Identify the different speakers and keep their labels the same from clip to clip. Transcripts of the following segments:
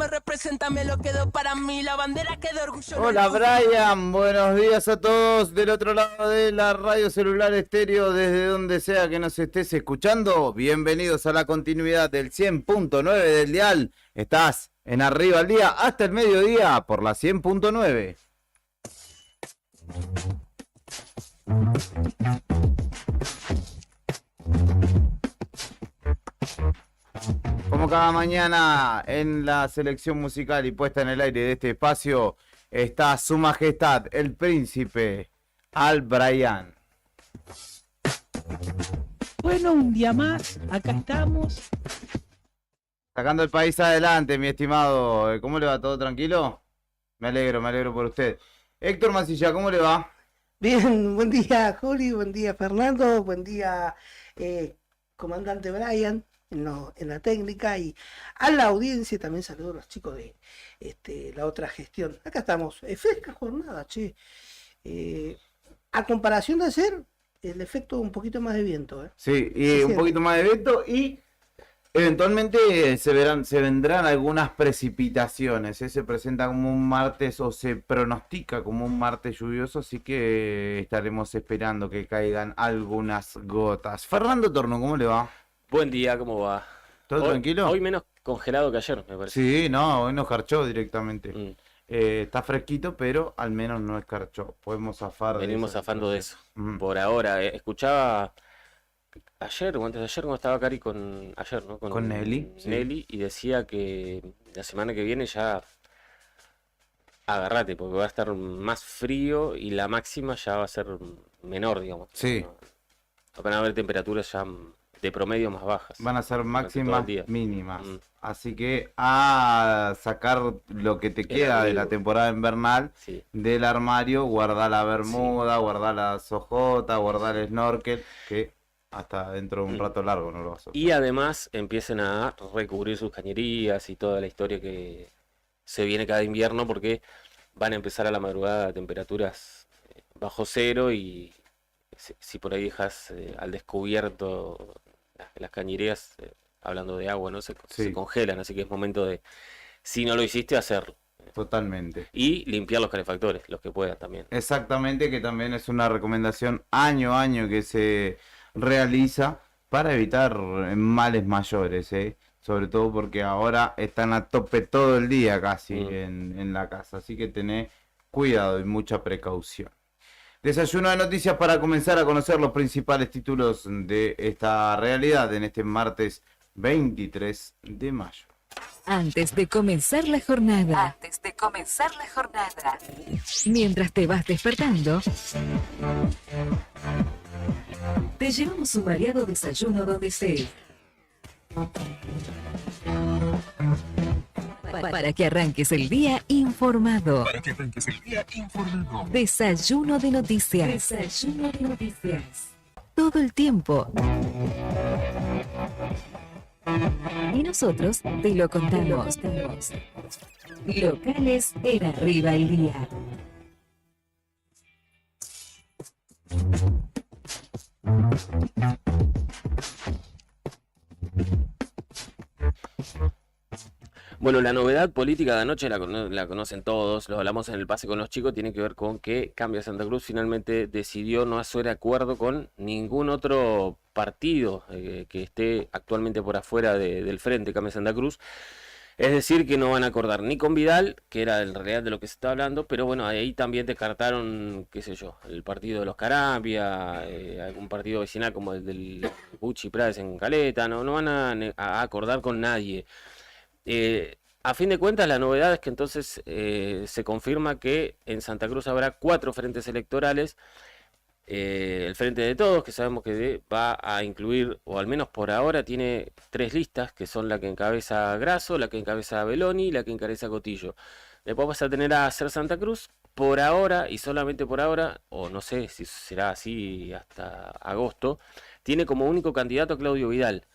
Speaker 1: me representa, me lo quedo para mí. La bandera que de orgullo.
Speaker 2: Hola Brian, buenos días a todos del otro lado de la radio celular estéreo, desde donde sea que nos estés escuchando. Bienvenidos a la continuidad del 100.9 del dial. Estás en Arriba al Día hasta el mediodía por la 100.9. Como cada mañana en la selección musical y puesta en el aire de este espacio está Su Majestad, el Príncipe Al Brian.
Speaker 3: Bueno, un día más, acá estamos.
Speaker 2: Sacando el país adelante, mi estimado. ¿Cómo le va? ¿Todo tranquilo? Me alegro por usted. Héctor Mancilla, ¿cómo le va?
Speaker 4: Bien, buen día Juli, buen día Fernando, buen día comandante Brian en la técnica y a la audiencia. También saludo a los chicos de la otra gestión. Acá estamos, fresca jornada, che. A comparación de ayer, el efecto un poquito más de viento.
Speaker 2: Sí, y un poquito más de viento y eventualmente se vendrán algunas precipitaciones. Se presenta como un martes o se pronostica como un martes lluvioso, así que estaremos esperando que caigan algunas gotas. Fernando Torno, ¿cómo le va?
Speaker 5: Buen día, ¿cómo va?
Speaker 2: ¿Todo tranquilo?
Speaker 5: Hoy menos congelado que ayer, me parece.
Speaker 2: Sí, no, hoy nos escarchó directamente. Está fresquito, pero al menos no escarchó. Podemos zafar de
Speaker 5: Venimos
Speaker 2: esa
Speaker 5: zafando de
Speaker 2: situación.
Speaker 5: eso. Por ahora, escuchaba ayer o antes de ayer cuando estaba Cari con ayer, ¿no?
Speaker 2: Con Nelly, sí.
Speaker 5: Nelly, y decía que la semana que viene ya agarrate, porque va a estar más frío y la máxima ya va a ser menor, digamos.
Speaker 2: Sí.
Speaker 5: ¿no? Van a haber temperaturas ya de promedio más bajas.
Speaker 2: Van a ser
Speaker 5: todo
Speaker 2: máximas
Speaker 5: el día.
Speaker 2: mínimas. Así que a sacar lo que te queda de la temporada invernal
Speaker 5: Sí.
Speaker 2: del armario, guardar la bermuda, guardar la sojota, guardar el snorkel, que hasta dentro de un rato largo no lo vas a usar.
Speaker 5: Y además empiecen a recubrir sus cañerías y toda la historia que se viene cada invierno, porque van a empezar a la madrugada temperaturas bajo cero, y si por ahí dejas al descubierto las cañerías, hablando de agua, ¿no? Se congelan, así que es momento de, si no lo hiciste, hacerlo.
Speaker 2: Totalmente.
Speaker 5: Y limpiar los calefactores, los que puedan también.
Speaker 2: Exactamente, que también es una recomendación año a año que se realiza para evitar males mayores, sobre todo porque ahora están a tope todo el día casi en la casa, así que tenés cuidado y mucha precaución. Desayuno de noticias para comenzar a conocer los principales títulos de esta realidad en este martes 23 de mayo.
Speaker 6: Antes de comenzar la jornada. Mientras te vas despertando, te llevamos un variado desayuno donde estés. Para que arranques el día informado. Desayuno de noticias. Todo el tiempo. Y nosotros te lo contamos. Locales en Arriba el Día.
Speaker 5: Bueno, la novedad política de anoche la conocen todos, lo hablamos en el pase con los chicos, tiene que ver con que Cambia Santa Cruz finalmente decidió no hacer acuerdo con ningún otro partido que esté actualmente por afuera del frente Cambia Santa Cruz. Es decir, que no van a acordar ni con Vidal, que era en realidad de lo que se está hablando, pero bueno, ahí también descartaron, qué sé yo, el partido de los Carambia, algún partido vecinal como el del Bucci Prades en Caleta, no van a acordar con nadie. A fin de cuentas, la novedad es que entonces se confirma que en Santa Cruz habrá 4 frentes electorales. El Frente de Todos, que sabemos que va a incluir, o al menos por ahora, tiene 3 listas, que son la que encabeza Grasso, la que encabeza Beloni y la que encabeza Cotillo. Después vas a tener a Ser Santa Cruz, por ahora, y solamente por ahora, o no sé si será así hasta agosto, tiene como único candidato a Claudio Vidal,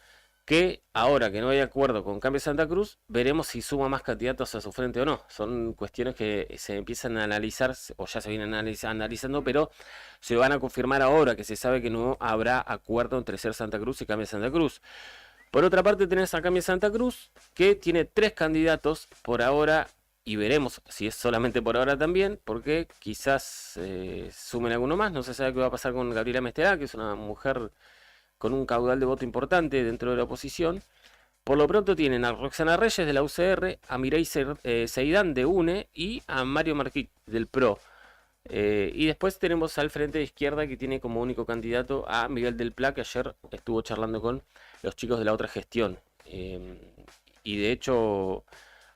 Speaker 5: que ahora que no hay acuerdo con Cambio Santa Cruz, veremos si suma más candidatos a su frente o no. Son cuestiones que se empiezan a analizar, o ya se vienen analizando, pero se van a confirmar ahora que se sabe que no habrá acuerdo entre Ser Santa Cruz y Cambio Santa Cruz. Por otra parte tenés a Cambia Santa Cruz, que tiene 3 candidatos por ahora, y veremos si es solamente por ahora también, porque quizás sumen alguno más. No se sabe qué va a pasar con Gabriela Mestelá, que es una mujer con un caudal de voto importante dentro de la oposición. Por lo pronto tienen a Roxana Reyes de la UCR, a Mireille Seidán de UNE y a Mario Marquí del PRO. Y después tenemos al Frente de Izquierda, que tiene como único candidato a Miguel del Pla, que ayer estuvo charlando con los chicos de la otra gestión. Y de hecho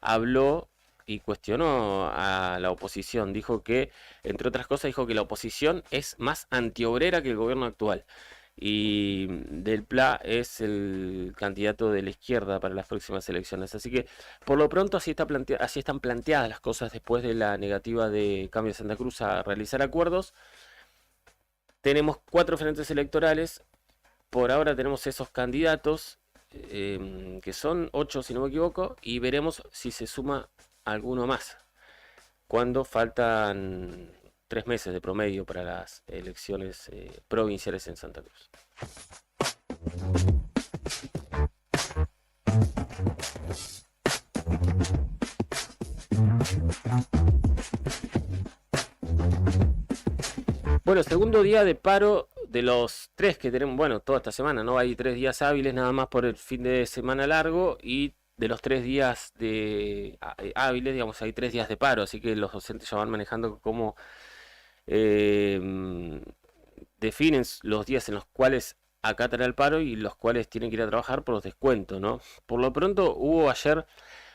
Speaker 5: habló y cuestionó a la oposición. Dijo que, entre otras cosas, dijo que la oposición es más antiobrera que el gobierno actual. Y Del Pla es el candidato de la izquierda para las próximas elecciones. Así que, por lo pronto, así están planteadas las cosas después de la negativa de Cambio Santa Cruz a realizar acuerdos. Tenemos 4 frentes electorales. Por ahora tenemos esos candidatos, que son 8 si no me equivoco, y veremos si se suma alguno más, cuando faltan 3 meses de promedio para las elecciones provinciales en Santa Cruz. Bueno, segundo día de paro de los 3 que tenemos, bueno, toda esta semana, ¿no? Hay 3 días hábiles nada más por el fin de semana largo, y de los 3 días de hábiles, digamos, hay 3 días de paro, así que los docentes ya van manejando cómo definen los días en los cuales acatan el paro y los cuales tienen que ir a trabajar por los descuentos, ¿no? Por lo pronto hubo ayer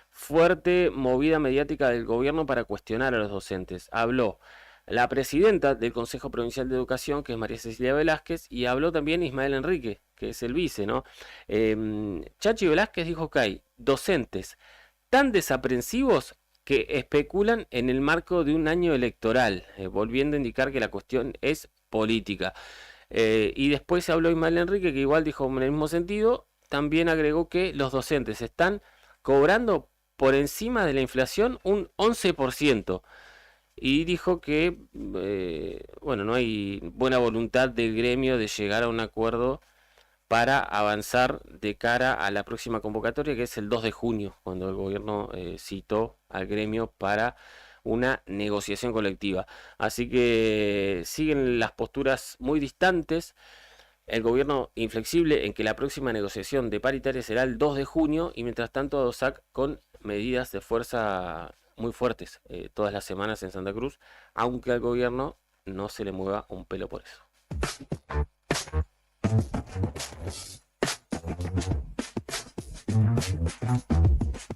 Speaker 5: fuerte movida mediática del gobierno para cuestionar a los docentes. Habló la presidenta del Consejo Provincial de Educación, que es María Cecilia Velázquez, y habló también Ismael Enrique, que es el vice, ¿no? Chachi Velázquez dijo que hay docentes tan desaprensivos que especulan en el marco de un año electoral, volviendo a indicar que la cuestión es política. Y después se habló Ismael Enrique, que igual dijo en el mismo sentido. También agregó que los docentes están cobrando por encima de la inflación un 11%. Y dijo que bueno, no hay buena voluntad del gremio de llegar a un acuerdo para avanzar de cara a la próxima convocatoria, que es el 2 de junio, cuando el gobierno citó al gremio para una negociación colectiva. Así que siguen las posturas muy distantes. El gobierno inflexible en que la próxima negociación de paritaria será el 2 de junio, y mientras tanto ADOSAC con medidas de fuerza muy fuertes todas las semanas en Santa Cruz, aunque al gobierno no se le mueva un pelo por eso.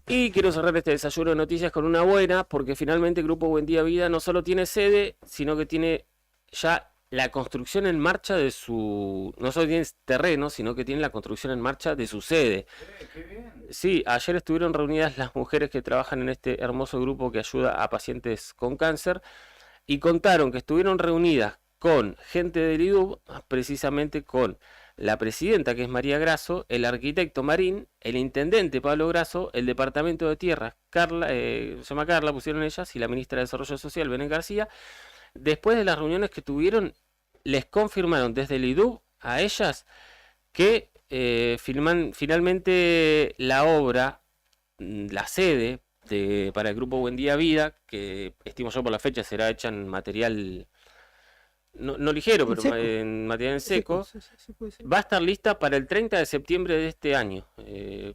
Speaker 5: Y quiero cerrar este desayuno de noticias con una buena, porque finalmente Grupo Buen Día Vida no solo tiene sede, sino que tiene ya la construcción en marcha de su... No solo tiene terreno, sino que tiene la construcción en marcha de su sede.
Speaker 2: Qué bien.
Speaker 5: Sí, ayer estuvieron reunidas las mujeres que trabajan en este hermoso grupo que ayuda a pacientes con cáncer, y contaron que estuvieron reunidas con gente del IDUB, precisamente con la presidenta, que es María Grasso, el arquitecto Marín, el intendente Pablo Grasso, el departamento de tierras, se llama Carla, pusieron ellas, y la ministra de Desarrollo Social, Belén García. Después de las reuniones que tuvieron, les confirmaron desde el IDUB a ellas que finalmente la obra, la sede para el Grupo Buen Día Vida, que estimo yo por la fecha será hecha en material no ligero, pero
Speaker 4: seco.
Speaker 5: en material seco,
Speaker 4: Sí, puede ser.
Speaker 5: va a estar lista para el 30 de septiembre de este año,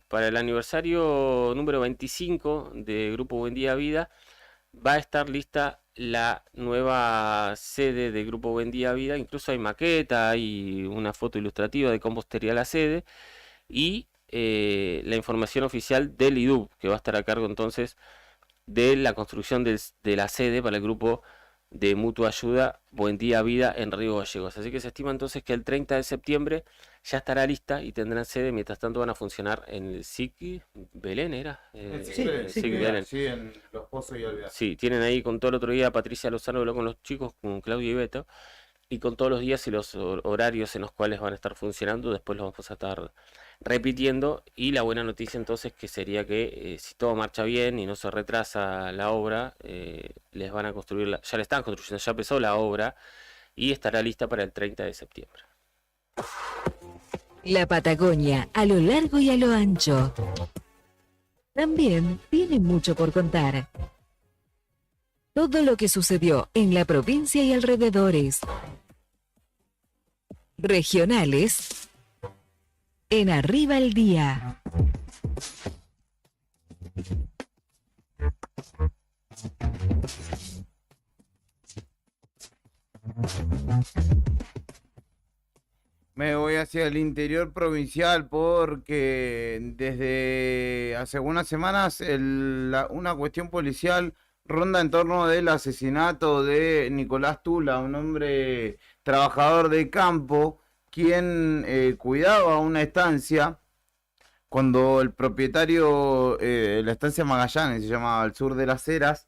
Speaker 5: para el aniversario número 25 de Grupo Buen Día Vida. Va a estar lista la nueva sede de Grupo Buen Día Vida. Incluso hay maqueta, hay una foto ilustrativa de cómo sería la sede, y la información oficial del IDUB, que va a estar a cargo entonces de la construcción de la sede para el grupo de mutua ayuda Buen Día Vida en Río Gallegos. Así que se estima entonces que el 30 de septiembre ya estará lista y tendrán sede. Mientras tanto van a funcionar en el SIC Belén, ¿era? SIC Belén.
Speaker 2: Sí, en Los Pozos y Olvidar.
Speaker 5: Sí, tienen ahí con todo el otro día Patricia Lozano habló con los chicos, con Claudio y Beto, y con todos los días y los horarios en los cuales van a estar funcionando. Después los vamos a estar repitiendo. Y la buena noticia entonces que sería que si todo marcha bien y no se retrasa la obra, les van a construir, ya le están construyendo, ya empezó la obra y estará lista para el 30 de septiembre.
Speaker 6: La Patagonia, a lo largo y a lo ancho, también tiene mucho por contar. Todo lo que sucedió en la provincia y alrededores. Regionales en Arriba el Día.
Speaker 2: Me voy hacia el interior provincial porque desde hace algunas semanas una cuestión policial ronda en torno del asesinato de Nicolás Tula, un hombre trabajador de campo, quien cuidaba una estancia cuando el propietario, la estancia Magallanes se llamaba, al sur de Las Heras.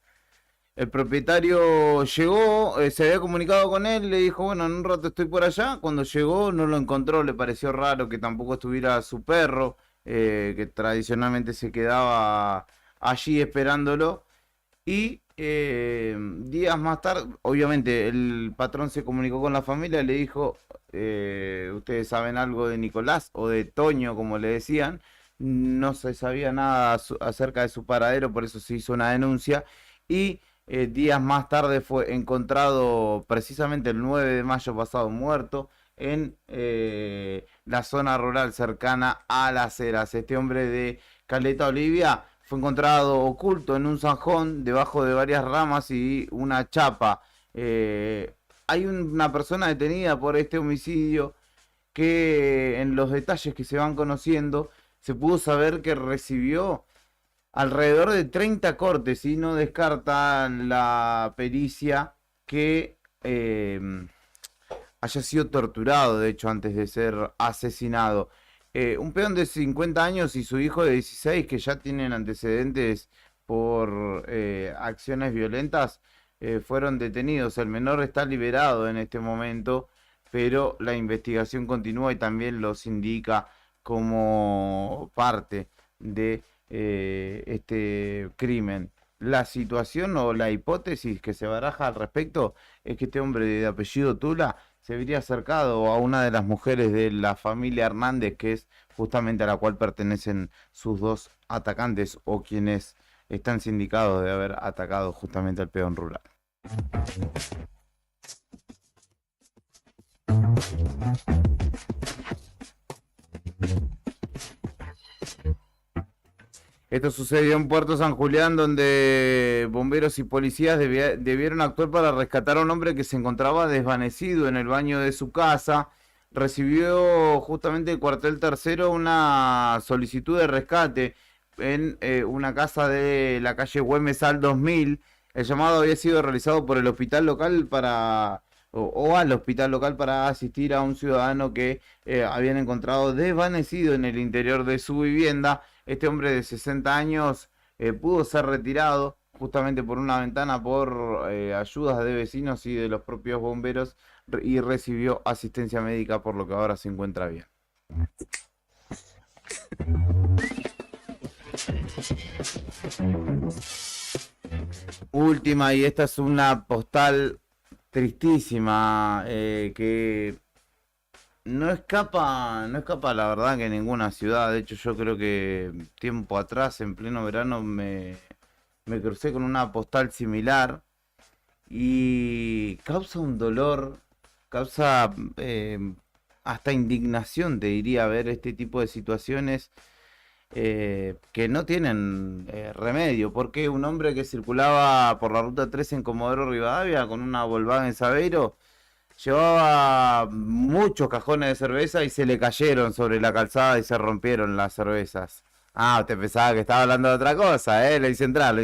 Speaker 2: El propietario llegó, se había comunicado con él, le dijo, bueno, en un rato estoy por allá. Cuando llegó no lo encontró, le pareció raro que tampoco estuviera su perro, que tradicionalmente se quedaba allí esperándolo. Y días más tarde, obviamente, el patrón se comunicó con la familia, le dijo, ustedes saben algo de Nicolás o de Toño, como le decían. No se sabía nada acerca de su paradero, por eso se hizo una denuncia. Y días más tarde fue encontrado precisamente el 9 de mayo pasado muerto en la zona rural cercana a Las Heras. Este hombre de Caleta Olivia fue encontrado oculto en un zanjón debajo de varias ramas y una chapa. Hay una persona detenida por este homicidio que en los detalles que se van conociendo se pudo saber que recibió alrededor de 30 cortes y no descartan la pericia que haya sido torturado, de hecho, antes de ser asesinado. Un peón de 50 años y su hijo de 16, que ya tienen antecedentes por acciones violentas, fueron detenidos. El menor está liberado en este momento, pero la investigación continúa y también los indica como parte de este crimen. La situación o la hipótesis que se baraja al respecto es que este hombre de apellido Tula se habría acercado a una de las mujeres de la familia Hernández, que es justamente a la cual pertenecen sus dos atacantes o quienes están sindicados de haber atacado justamente al peón rural. Esto sucedió en Puerto San Julián, donde bomberos y policías debieron actuar para rescatar a un hombre que se encontraba desvanecido en el baño de su casa. Recibió justamente el cuartel tercero una solicitud de rescate en una casa de la calle Güemes al 2000. El llamado había sido realizado por el hospital local al hospital local para asistir a un ciudadano que habían encontrado desvanecido en el interior de su vivienda. Este hombre de 60 años pudo ser retirado justamente por una ventana por ayudas de vecinos y de los propios bomberos y recibió asistencia médica, por lo que ahora se encuentra bien. Última, y esta es una postal tristísima que no escapa la verdad que ninguna ciudad. De hecho, yo creo que tiempo atrás, en pleno verano, me crucé con una postal similar y causa un dolor, causa hasta indignación, te diría, ver este tipo de situaciones que no tienen remedio. Porque un hombre que circulaba por la ruta 3 en Comodoro Rivadavia con una Volkswagen Saveiro llevaba muchos cajones de cerveza y se le cayeron sobre la calzada y se rompieron las cervezas. Ah, usted pensaba que estaba hablando de otra cosa, lo hice entrar.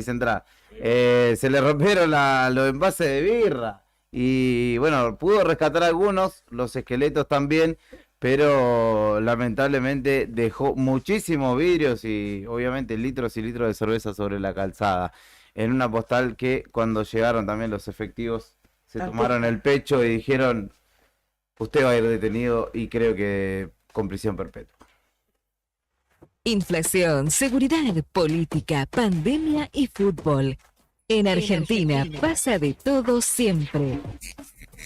Speaker 2: Se le rompieron los envases de birra. Y bueno, pudo rescatar algunos, los esqueletos también, pero lamentablemente dejó muchísimos vidrios y obviamente litros y litros de cerveza sobre la calzada. En una postal que cuando llegaron también los efectivos se tomaron el pecho y dijeron, usted va a ir detenido y creo que con prisión perpetua.
Speaker 6: Inflación, seguridad, política, pandemia y fútbol. En Argentina pasa de todo siempre.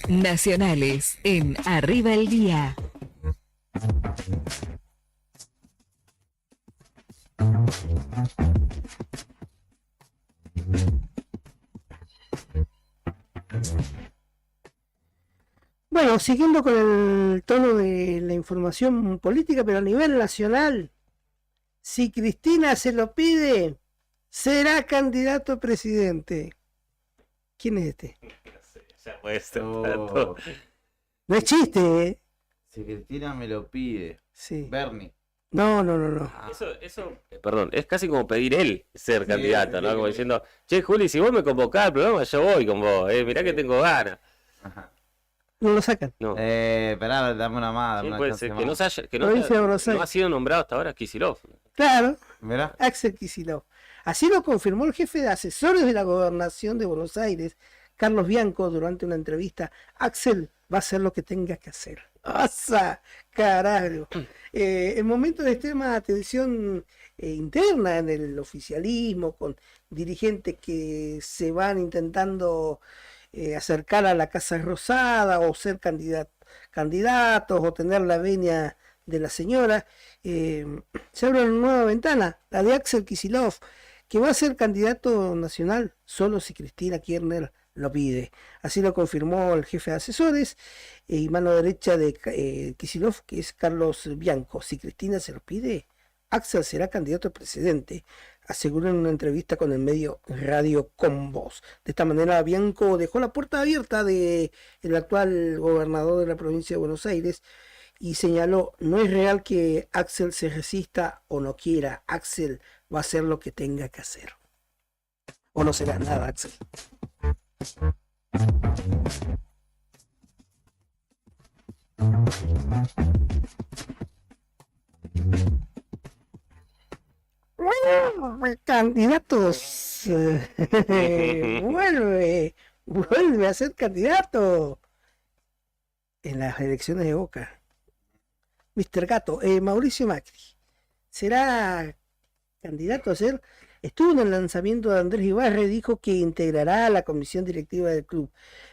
Speaker 6: Nacionales en Arriba el Día.
Speaker 4: Bueno, siguiendo con el tono de la información política, pero a nivel nacional, si Cristina se lo pide, será candidato a presidente. ¿Quién es este?
Speaker 5: Ya puede ser
Speaker 2: Oh,
Speaker 5: tanto.
Speaker 4: No es chiste, ¿eh?
Speaker 2: si Cristina me lo pide.
Speaker 4: Sí.
Speaker 2: Bernie.
Speaker 4: No.
Speaker 5: Perdón, es casi como pedir él ser
Speaker 2: Sí,
Speaker 5: candidato, ¿no?
Speaker 2: sí,
Speaker 5: Como
Speaker 2: sí.
Speaker 5: diciendo, che, Juli, si vos me convocás al programa, yo voy con vos, mirá que tengo ganas.
Speaker 2: Ajá.
Speaker 4: No lo sacan.
Speaker 5: No.
Speaker 2: Esperá, dame una más, dame
Speaker 5: ¿Quién
Speaker 2: una
Speaker 5: puede
Speaker 2: chance
Speaker 5: ser?
Speaker 2: más.
Speaker 5: Que no, se haya, que no,
Speaker 4: Provincia de
Speaker 5: no
Speaker 4: Buenos Aires.
Speaker 5: ha sido nombrado hasta ahora Kicillof.
Speaker 4: Claro,
Speaker 2: Mirá.
Speaker 4: Axel Kicillof. Así lo confirmó el jefe de asesores de la gobernación de Buenos Aires, Carlos Bianco, durante una entrevista. Axel va a hacer lo que tenga que hacer. ¡Asa! ¡Carajo! En momentos de extrema tensión interna en el oficialismo, con dirigentes que se van intentando acercar a la Casa Rosada o ser candidatos o tener la venia de la señora, se abre una nueva ventana, la de Axel Kicillof, que va a ser candidato nacional solo si Cristina Kirchner lo pide. Así lo confirmó el jefe de asesores y mano derecha de Kicillof, que es Carlos Bianco. Si Cristina se lo pide, Axel será candidato a presidente, aseguró en una entrevista con el medio Radio Con Voz. De esta manera, Bianco dejó la puerta abierta del actual gobernador de la provincia de Buenos Aires y señaló, no es real que Axel se resista o no quiera, Axel va a hacer lo que tenga que hacer. O no será nada, Axel. Bueno, candidatos. Vuelve a ser candidato en las elecciones de Boca. Mr. Gato, Mauricio Macri, ¿será candidato a ser? Estuvo en el lanzamiento de Andrés Ibarre, dijo que integrará a la comisión directiva del club.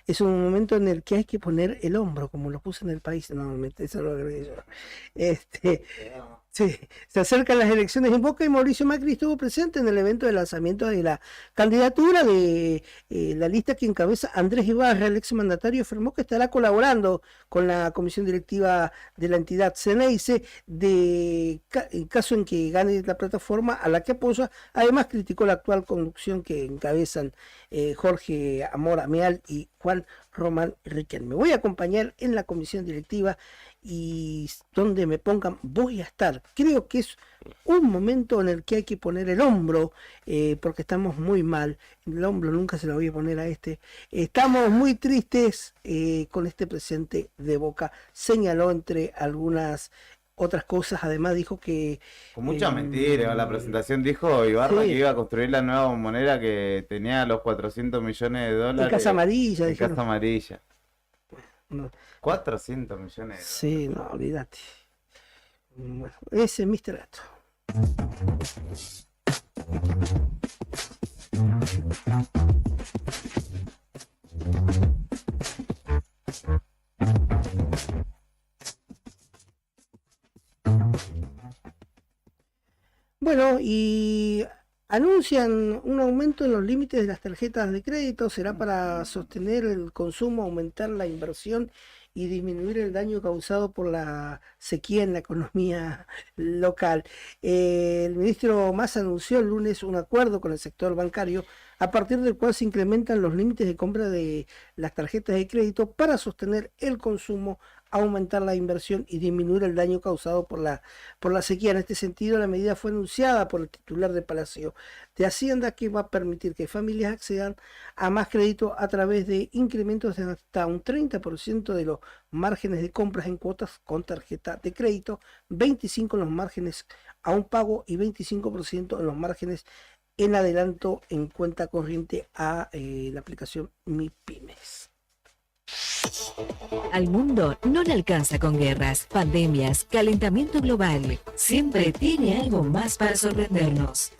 Speaker 4: Es un momento en el que hay que poner el hombro, como lo puse en El País. Normalmente, eso lo agregué yo. Sí, se acercan las elecciones en Boca y Mauricio Macri estuvo presente en el evento de lanzamiento de la candidatura de la lista que encabeza Andrés Ibarra. El exmandatario afirmó que estará colaborando con la comisión directiva de la entidad Ceneice en caso en que gane la plataforma a la que apoya. Además criticó la actual conducción que encabezan Jorge Amor Ameal y Juan Román Riquelme. Me voy a acompañar en la comisión directiva y donde me pongan voy a estar. Creo que es un momento en el que hay que poner el hombro, porque estamos muy mal. El hombro nunca se lo voy a poner a este. Estamos muy tristes con este presente de Boca, señaló entre algunas otras cosas. Además dijo que
Speaker 2: Con mucha mentira, en la presentación dijo Ibarra
Speaker 4: Sí.
Speaker 2: que iba a construir la nueva bombonera que tenía los 400 millones de dólares.
Speaker 4: en Casa Amarilla,
Speaker 2: En
Speaker 4: dijeron.
Speaker 2: Casa Amarilla.
Speaker 4: No,
Speaker 2: 400 millones de
Speaker 4: sí, no, olvídate. Bueno, ese es Mr. Gato. Bueno, y anuncian un aumento en los límites de las tarjetas de crédito. Será para sostener el consumo, aumentar la inversión y disminuir el daño causado por la sequía en la economía local. El ministro Massa anunció el lunes un acuerdo con el sector bancario a partir del cual se incrementan los límites de compra de las tarjetas de crédito para sostener el consumo, aumentar la inversión y disminuir el daño causado por la sequía. En este sentido, la medida fue anunciada por el titular de Palacio de Hacienda, que va a permitir que familias accedan a más crédito a través de incrementos de hasta un 30% de los márgenes de compras en cuotas con tarjeta de crédito, 25% en los márgenes a un pago y 25% en los márgenes en adelanto en cuenta corriente a la aplicación Mi Pymes.
Speaker 6: Al mundo no le alcanza con guerras, pandemias, calentamiento global. Siempre tiene algo más para sorprendernos.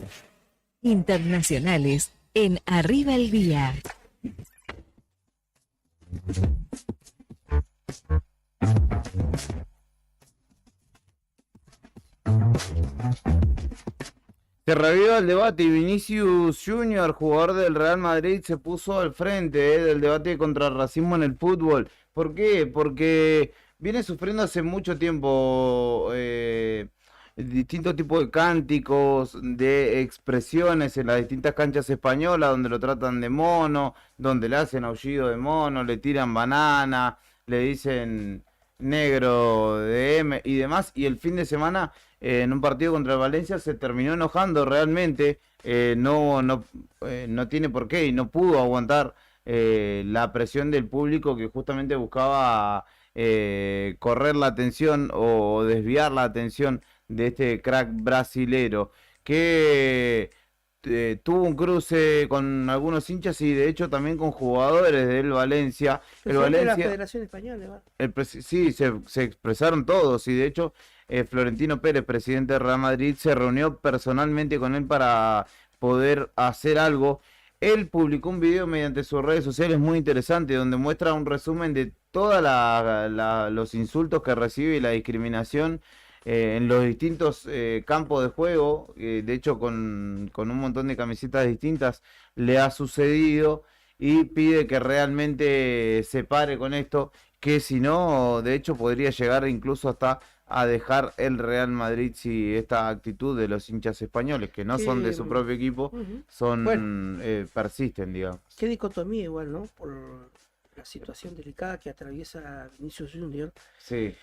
Speaker 6: Internacionales en Arriba el Día.
Speaker 2: Se revivió el debate y Vinicius Junior, jugador del Real Madrid, se puso al frente del debate contra el racismo en el fútbol. ¿Por qué? Porque viene sufriendo hace mucho tiempo distintos tipos de cánticos, de expresiones en las distintas canchas españolas, donde lo tratan de mono, donde le hacen aullido de mono, le tiran banana, le dicen negro de M y demás. Y el fin de semana, en un partido contra el Valencia, se terminó enojando realmente. No tiene por qué y no pudo aguantar la presión del público que justamente buscaba correr la atención o desviar la atención de este crack brasilero que tuvo un cruce con algunos hinchas y de hecho también con jugadores del Valencia. El
Speaker 4: Presidente de la
Speaker 2: Valencia,
Speaker 4: Federación Española,
Speaker 2: sí, se expresaron todos y de hecho Florentino Pérez, presidente de Real Madrid, se reunió personalmente con él para poder hacer algo. Él publicó un video mediante sus redes sociales muy interesante donde muestra un resumen de todos los insultos que recibe y la discriminación en los distintos campos de juego. De hecho, con un montón de camisetas distintas le ha sucedido y pide que realmente se pare con esto, que si no, de hecho, podría llegar incluso hasta a dejar el Real Madrid si esta actitud de los hinchas españoles, que no son de su propio equipo, son persisten, digamos.
Speaker 4: Qué dicotomía igual, ¿no? Por la situación delicada que atraviesa Vinicius Junior.
Speaker 2: Sí.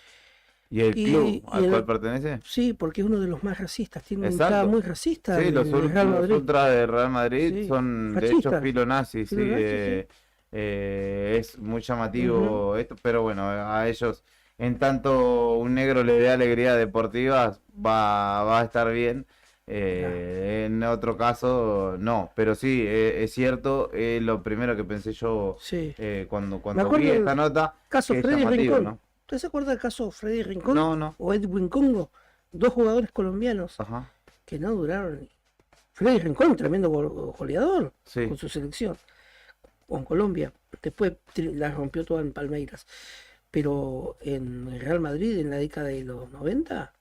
Speaker 2: ¿Y el club al cual pertenece?
Speaker 4: Sí, porque es uno de los más racistas, tiene una
Speaker 2: Exacto.
Speaker 4: hinchada muy racista.
Speaker 2: Sí, los ultras de Real Madrid
Speaker 4: Sí.
Speaker 2: son
Speaker 4: Fascistas.
Speaker 2: de hecho filonazis, sí.
Speaker 4: Filonazis,
Speaker 2: Es muy llamativo esto, pero bueno, a ellos, en tanto un negro le dé alegría deportiva, va a estar bien. En otro caso, no, pero sí, es cierto, lo primero que pensé yo
Speaker 4: Sí.
Speaker 2: cuando
Speaker 4: Me acuerdo
Speaker 2: vi
Speaker 4: del
Speaker 2: esta nota,
Speaker 4: Caso
Speaker 2: que es
Speaker 4: Freddy
Speaker 2: llamativo,
Speaker 4: Rincón.
Speaker 2: ¿no?
Speaker 4: ¿Usted se acuerda del caso Freddy Rincón?
Speaker 2: No.
Speaker 4: O Edwin Congo, dos jugadores colombianos
Speaker 2: Ajá,
Speaker 4: que no duraron. Freddy Rincón, tremendo goleador
Speaker 2: sí.
Speaker 4: con su selección, con Colombia. Después la rompió toda en Palmeiras. Pero en el Real Madrid, en la década de los 90,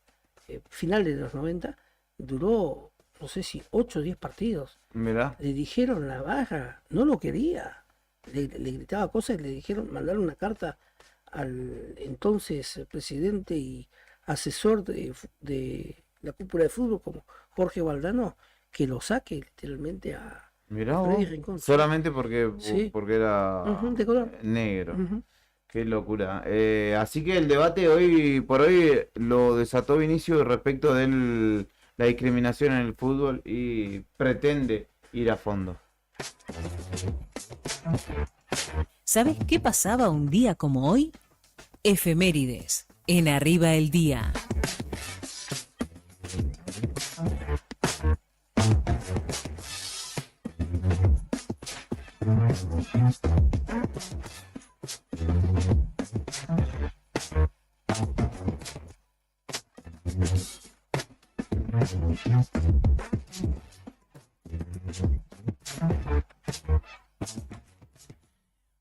Speaker 4: finales de los 90, duró, no sé si 8 o 10 partidos.
Speaker 2: Mirá,
Speaker 4: Le dijeron la barra, no lo quería. Le gritaba cosas y le dijeron, mandaron una carta al entonces presidente y asesor de la cúpula de fútbol como Jorge Valdano, que lo saque literalmente a
Speaker 2: mirá
Speaker 4: Freddy
Speaker 2: vos,
Speaker 4: Rincón.
Speaker 2: solamente porque
Speaker 4: Sí.
Speaker 2: era
Speaker 4: De color.
Speaker 2: negro.
Speaker 4: Ujú.
Speaker 2: Qué locura. Así que el debate hoy por hoy lo desató Vinicius respecto de la discriminación en el fútbol y pretende ir a fondo.
Speaker 7: ¿Sabes qué pasaba un día como hoy? Efemérides, en Arriba el Día.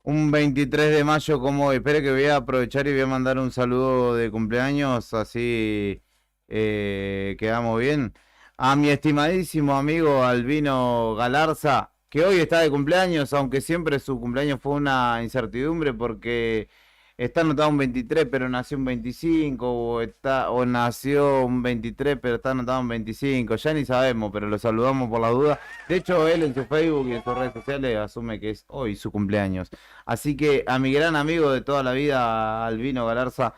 Speaker 2: Un 23 de mayo como hoy. Espere que voy a aprovechar y voy a mandar un saludo de cumpleaños, así quedamos bien. A mi estimadísimo amigo Albino Galarza, que hoy está de cumpleaños, aunque siempre su cumpleaños fue una incertidumbre porque está anotado un 23 pero nació un 25 o nació un 23 pero está anotado un 25, ya ni sabemos, pero lo saludamos por la duda. De hecho, él en su Facebook y en sus redes sociales asume que es hoy su cumpleaños. Así que a mi gran amigo de toda la vida, Albino Galarza,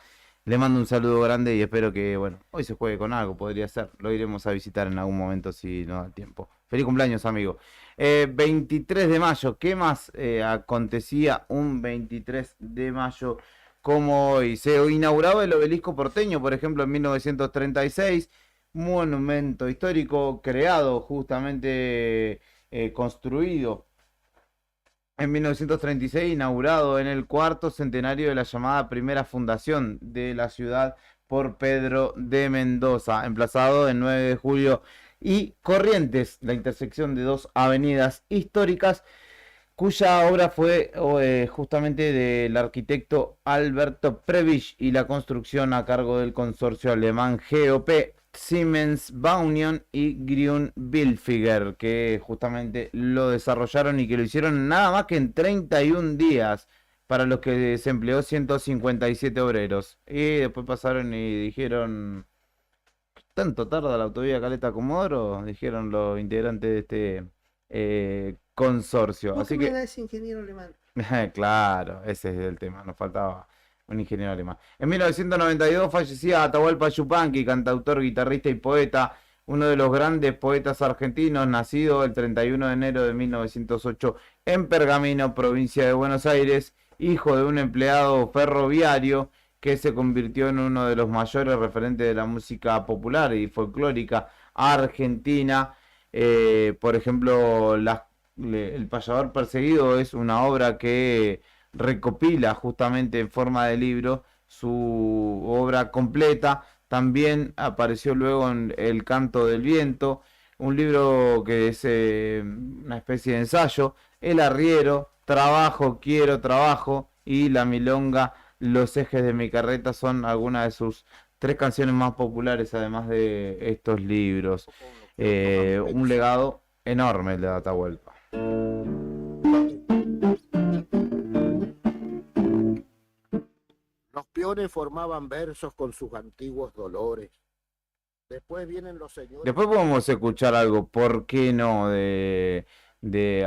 Speaker 2: le mando un saludo grande y espero que, bueno, hoy se juegue con algo, podría ser. Lo iremos a visitar en algún momento si nos da tiempo. Feliz cumpleaños, amigo. 23 de mayo, ¿qué más acontecía un 23 de mayo como hoy? Se inauguraba el Obelisco porteño, por ejemplo, en 1936, monumento histórico creado, justamente construido en 1936, inaugurado en el cuarto centenario de la llamada primera fundación de la ciudad por Pedro de Mendoza, emplazado el 9 de julio y Corrientes, la intersección de dos avenidas históricas, cuya obra fue justamente del arquitecto Alberto Prebisch y la construcción a cargo del consorcio alemán GOP Siemens, Baunion y Grün Bilfiger, que justamente lo desarrollaron y que lo hicieron nada más que en 31 días, para los que se empleó 157 obreros. Y después pasaron y dijeron, ¿tanto tarda la autovía Caleta Comodoro? Dijeron los integrantes de este consorcio.
Speaker 4: ¿Vos
Speaker 2: Así
Speaker 4: qué
Speaker 2: que,
Speaker 4: me das, ingeniero alemán?
Speaker 2: claro, ese es el tema, nos faltaba un ingeniero alemán. En 1992 fallecía Atahualpa Yupanqui, cantautor, guitarrista y poeta, uno de los grandes poetas argentinos, nacido el 31 de enero de 1908 en Pergamino, provincia de Buenos Aires, hijo de un empleado ferroviario que se convirtió en uno de los mayores referentes de la música popular y folclórica argentina. Por ejemplo, El Payador Perseguido es una obra que recopila justamente en forma de libro su obra completa. También apareció luego en El Canto del Viento, un libro que es una especie de ensayo. El Arriero, Trabajo, Quiero Trabajo y La Milonga, Los Ejes de mi Carreta son algunas de sus 3 canciones más populares, además de estos libros. Un legado enorme el de Atahualpa.
Speaker 8: Los peones formaban versos con sus antiguos dolores. Después vienen los señores.
Speaker 2: Después podemos escuchar algo, ¿por qué no? De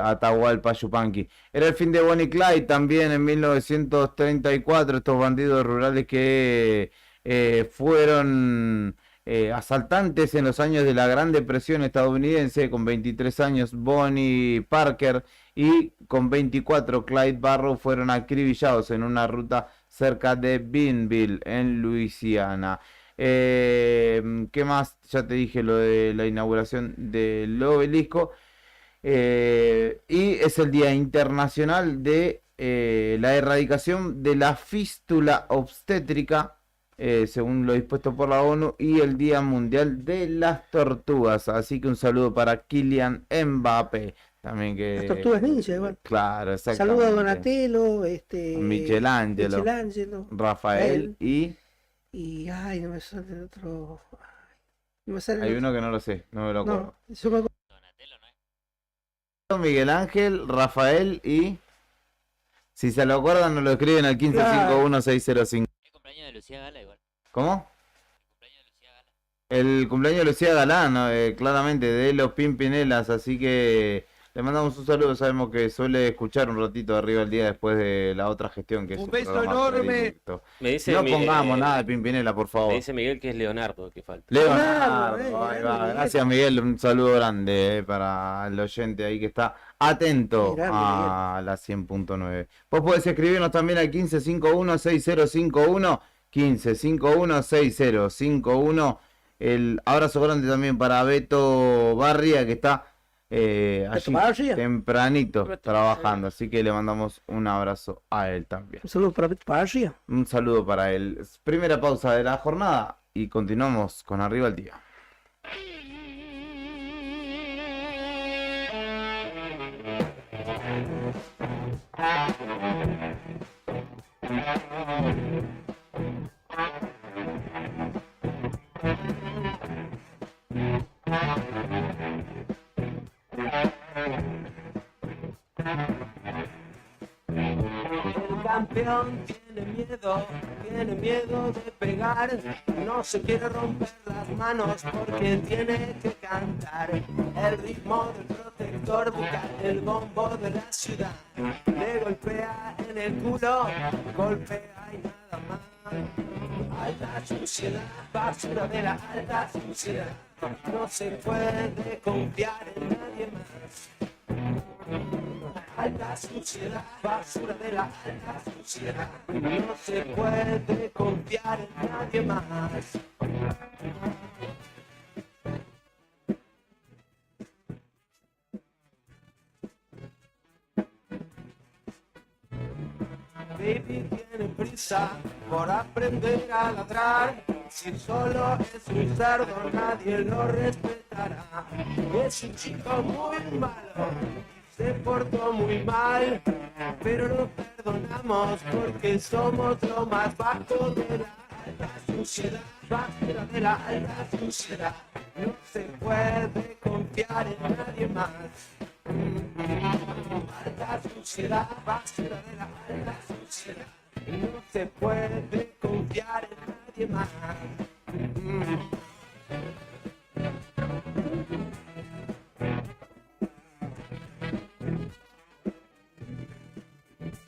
Speaker 2: Atahualpa Yupanqui. Era el fin de Bonnie y Clyde también en 1934, estos bandidos rurales que fueron asaltantes en los años de la Gran Depresión estadounidense. Con 23 años Bonnie Parker y con 24 Clyde Barrow fueron acribillados en una ruta cerca de Bienville en Luisiana. ¿Qué más? Ya te dije lo de la inauguración del obelisco. Y es el Día Internacional de la Erradicación de la Fístula Obstétrica, según lo dispuesto por la ONU, y el Día Mundial de las Tortugas. Así que un saludo para Kylian Mbappé. También que...
Speaker 4: Las tortugas ninja, igual.
Speaker 2: Claro, exactamente.
Speaker 4: Saludo a Donatello,
Speaker 2: Michelangelo, Rafael y
Speaker 4: ay, no me sale el otro. Ay, no me sale el
Speaker 2: hay
Speaker 4: otro.
Speaker 2: uno que no lo sé, no me lo acuerdo.
Speaker 4: No, yo me acuerdo.
Speaker 2: Miguel Ángel, Rafael y... Si se lo acuerdan, nos lo escriben al 1551-605.
Speaker 9: El cumpleaños de Lucía Gala igual.
Speaker 2: ¿Cómo?
Speaker 9: El cumpleaños de Lucía Gala.
Speaker 2: El cumpleaños de Lucía Galán, ¿no? Claramente, de los Pimpinelas, así que le mandamos un saludo. Sabemos que suele escuchar un ratito de Arriba el Día después de la otra gestión, que es
Speaker 1: Un
Speaker 2: su
Speaker 1: beso
Speaker 2: programa
Speaker 1: enorme.
Speaker 2: predilecto.
Speaker 5: Me dice
Speaker 2: No pongamos nada de Pimpinela, por
Speaker 5: Me
Speaker 2: favor.
Speaker 5: dice Miguel que es Leonardo que falta.
Speaker 2: Leonardo, ahí va. Gracias, Miguel, un saludo grande para el oyente ahí que está atento
Speaker 4: Grande,
Speaker 2: a la 100.9. Vos podés escribirnos también al 1551-6051, 1551-6051. El abrazo grande también para Beto Barria, que está allí
Speaker 4: Barria.
Speaker 2: tempranito trabajando, así que le mandamos un abrazo a él también.
Speaker 4: Un saludo para Beto Barria.
Speaker 2: Un saludo para él. Primera pausa de la jornada y continuamos con Arriba el Día.
Speaker 1: El campeón tiene miedo de pegar, no se quiere romper las manos porque tiene que cantar. El ritmo del protector bucal, el bombo de la ciudad, le golpea en el culo, golpea y nada más. Alta suciedad, basura de la alta suciedad, no se puede confiar en nadie más. Alta suciedad, basura de la alta suciedad, no se puede confiar en nadie más. Baby tiene prisa por aprender a ladrar. Si solo es un cerdo, nadie lo respetará. Es un chico muy malo, se portó muy mal, pero lo perdonamos porque somos lo más bajo de la alta sociedad, basura de la alta sociedad. No se puede confiar en nadie más. Alta sociedad, basura de la alta sociedad. No se puede confiar en nadie más.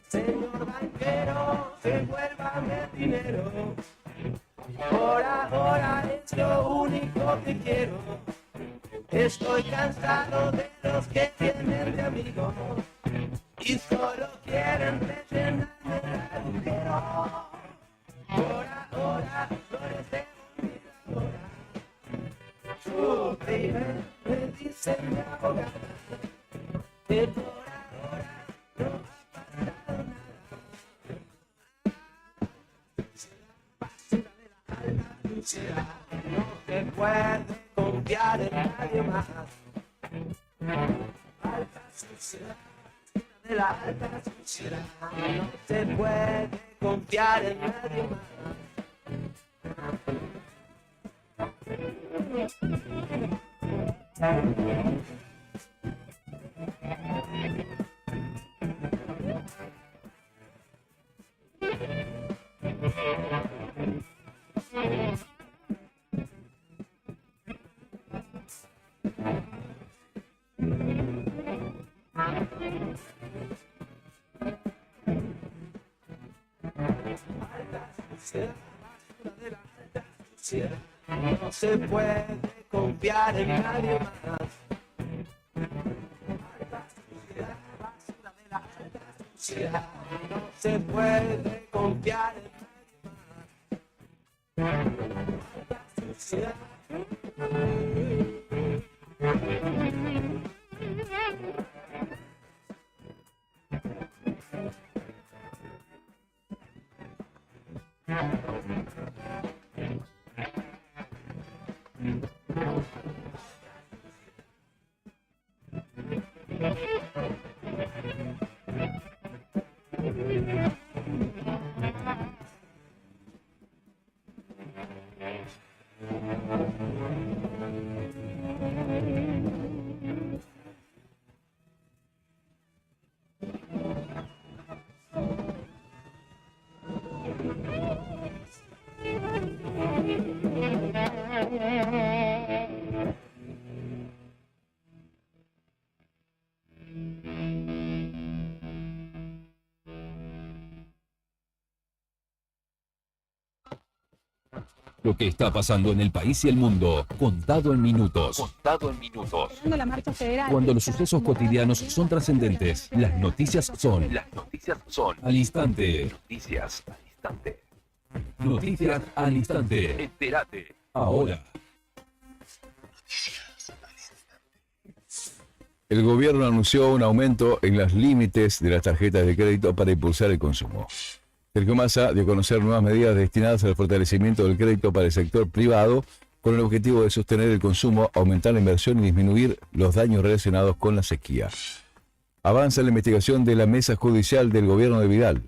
Speaker 1: Señor banquero, devuélvame el dinero. Por ahora es lo único que quiero. Estoy cansado de los que tienen de amigos y solo quieren rellenarme el agujero. Por ahora no les debo ni la hora. Baby, me dice mi abogada que por ahora no ha pasado nada. Basura de la alta sociedad, no se puede confiar en nadie más. Alta sociedad, de la alta sociedad, no se puede confiar en nadie más. No se puede confiar en nadie más. Alta sociedad, basura de la alta sociedad. No se puede confiar en nadie más. Alta sociedad.
Speaker 10: Lo que está pasando en el país y el mundo, contado en minutos.
Speaker 11: Contado en minutos.
Speaker 12: La marcha federal.
Speaker 10: Cuando los sucesos cotidianos son trascendentes, las noticias son.
Speaker 11: Las noticias son.
Speaker 10: Al instante.
Speaker 11: Noticias al instante.
Speaker 10: Noticias al instante.
Speaker 11: Entérate.
Speaker 10: Ahora.
Speaker 13: El gobierno anunció un aumento en los límites de las tarjetas de crédito para impulsar el consumo. Sergio Massa dio a conocer nuevas medidas destinadas al fortalecimiento del crédito para el sector privado con el objetivo de sostener el consumo, aumentar la inversión y disminuir los daños relacionados con la sequía. Avanza la investigación de la mesa judicial del gobierno de Vidal.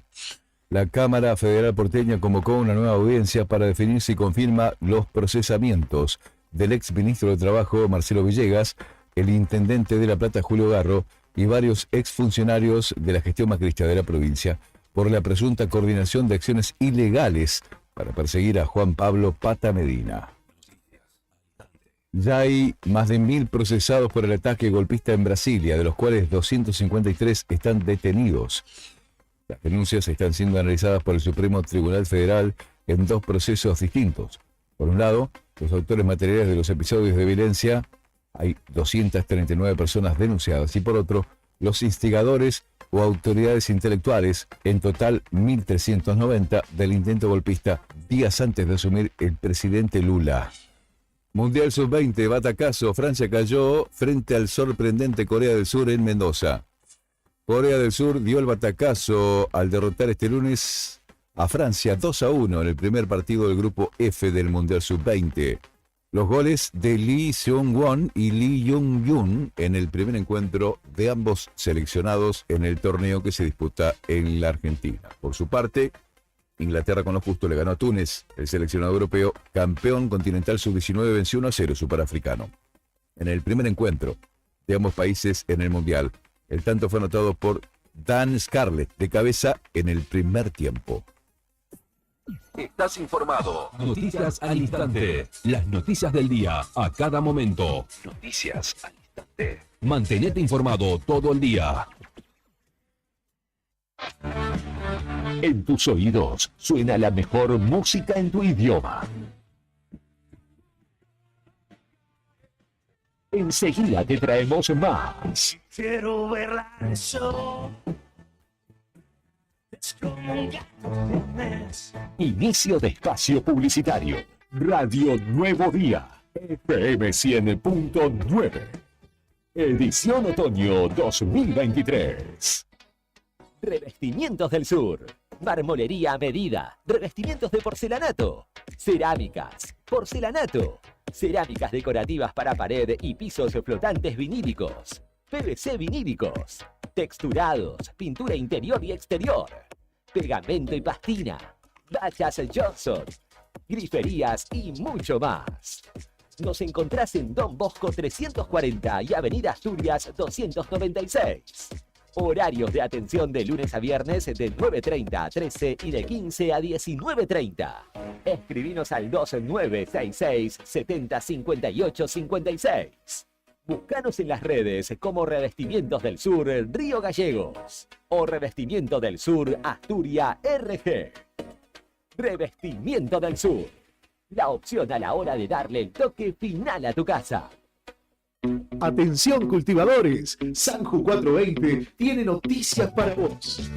Speaker 13: La Cámara Federal porteña convocó una nueva audiencia para definir si confirma los procesamientos del ex ministro de Trabajo Marcelo Villegas, el intendente de La Plata Julio Garro y varios exfuncionarios de la gestión macrista de la provincia por la presunta coordinación de acciones ilegales para perseguir a Juan Pablo Pata Medina. Ya hay más de 1000 procesados por el ataque golpista en Brasilia, de los cuales 253 están detenidos. Las denuncias están siendo analizadas por el Supremo Tribunal Federal en 2 procesos distintos. Por un lado, los autores materiales de los episodios de violencia, hay 239 personas denunciadas, y por otro, los instigadores o autoridades intelectuales, en total 1.390, del intento golpista días antes de asumir el presidente Lula. Mundial Sub-20, batacazo, Francia cayó frente al sorprendente Corea del Sur en Mendoza. Corea del Sur dio el batacazo al derrotar este lunes a Francia 2-1 en el primer partido del grupo F del Mundial Sub-20. Los goles de Lee Seung-won y Lee Jung-yun en el primer encuentro de ambos seleccionados en el torneo que se disputa en la Argentina. Por su parte, Inglaterra con lo justo le ganó a Túnez. El seleccionado europeo, campeón continental sub-19, venció 1-0 superafricano. En el primer encuentro de ambos países en el Mundial, el tanto fue anotado por Dan Scarlett de cabeza en el primer tiempo.
Speaker 11: Estás informado.
Speaker 10: Noticias al instante. Las noticias del día a cada momento.
Speaker 11: Noticias al instante.
Speaker 10: Mantenete informado todo el día. En tus oídos suena la mejor música en tu idioma. Enseguida te traemos más.
Speaker 1: Quiero verla eso. Es como un gato de mes.
Speaker 10: Inicio de espacio publicitario. Radio Nuevo Día. FM 100.9. Edición otoño 2023.
Speaker 12: Revestimientos del Sur. Marmolería a medida. Revestimientos de porcelanato. Cerámicas. Porcelanato. Cerámicas decorativas para pared y pisos flotantes vinílicos. PVC vinílicos. Texturados. Pintura interior y exterior. Pegamento y pastina. Bachas Johnson. Griferías y mucho más. Nos encontrás en Don Bosco 340 y Avenida Asturias 296. Horarios de atención de lunes a viernes de 9:30 a 13 y de 15 a 19:30. Escribinos al 2966 70 58 56. Búscanos en las redes como Revestimientos del Sur Río Gallegos o Revestimiento del Sur Asturias RG. Revestimiento del Sur. La opción a la hora de darle el toque final a tu casa.
Speaker 14: Atención cultivadores, Sanju 420 tiene noticias para vos.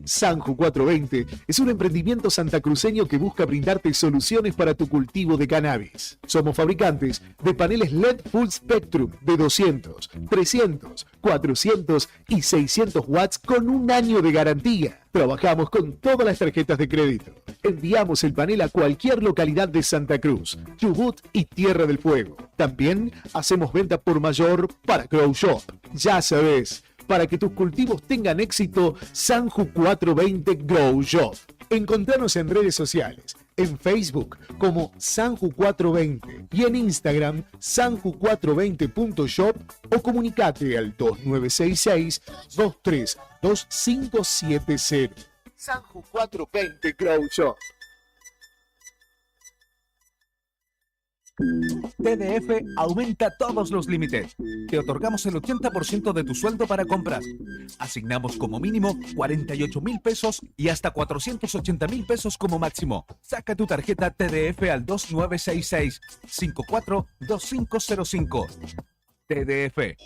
Speaker 14: Sanju 420 es un emprendimiento santacruceño que busca brindarte soluciones para tu cultivo de cannabis. Somos fabricantes de paneles LED Full Spectrum de 200, 300, 400 y 600 watts con un año de garantía. Trabajamos con todas las tarjetas de crédito. Enviamos el panel a cualquier localidad de Santa Cruz, Chubut y Tierra del Fuego. También hacemos venta por mayor para Grow Shop. Ya sabes, para que tus cultivos tengan éxito, Sanju 420 Grow Shop. Encontranos en redes sociales, en Facebook como Sanju 420 y en Instagram sanju420.shop o comunicate al 2966 232570. Sanju 420 Grow Shop.
Speaker 15: TDF aumenta todos los límites. Te otorgamos el 80% de tu sueldo para compras. Asignamos como mínimo 48.000 pesos y hasta 480.000 pesos como máximo. Saca tu tarjeta TDF al 2966 542505. TDF.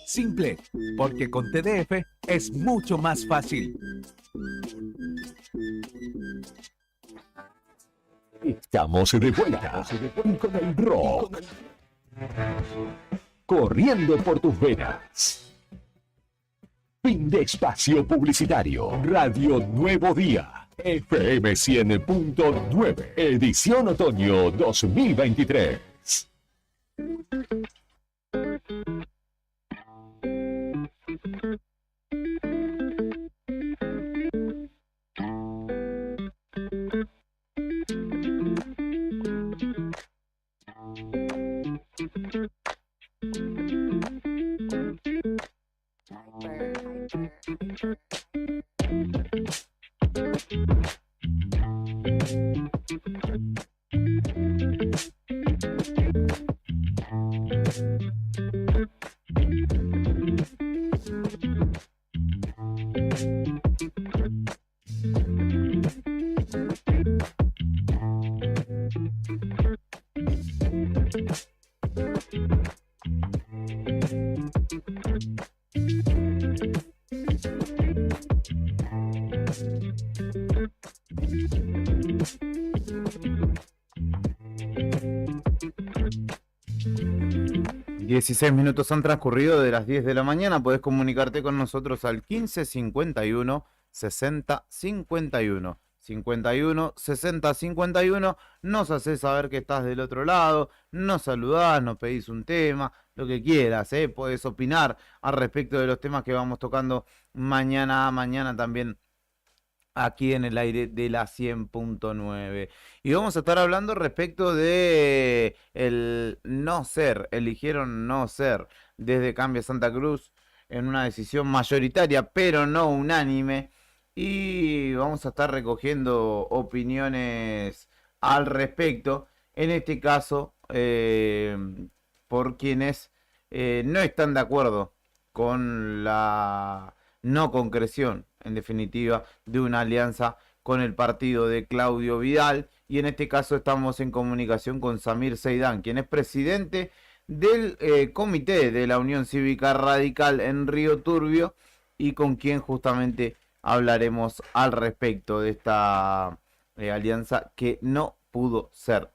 Speaker 15: Simple, porque con TDF es mucho más fácil.
Speaker 10: Estamos de vuelta con el rock. Corriendo por tus venas. Fin de espacio publicitario. Radio Nuevo Día. FM 100.9. Edición otoño 2023.
Speaker 2: ...16 minutos han transcurrido de las 10 de la mañana... ...podés comunicarte con nosotros al 15 51 60 51... 51 60 51... ...nos haces saber que estás del otro lado... ...nos saludás, nos pedís un tema... ...lo que quieras, podés opinar... ...al respecto de los temas que vamos tocando... ...mañana también... aquí en el aire de la 100.9. Y vamos a estar hablando respecto de el no ser, eligieron no ser desde Cambia Santa Cruz en una decisión mayoritaria, pero no unánime. Y vamos a estar recogiendo opiniones al respecto, en este caso, por quienes no están de acuerdo con la no concreción, en definitiva, de una alianza con el partido de Claudio Vidal. Y en este caso estamos en comunicación con Samir Seidán, quien es presidente del comité de la Unión Cívica Radical en Río Turbio, y con quien justamente hablaremos al respecto de esta alianza que no pudo ser,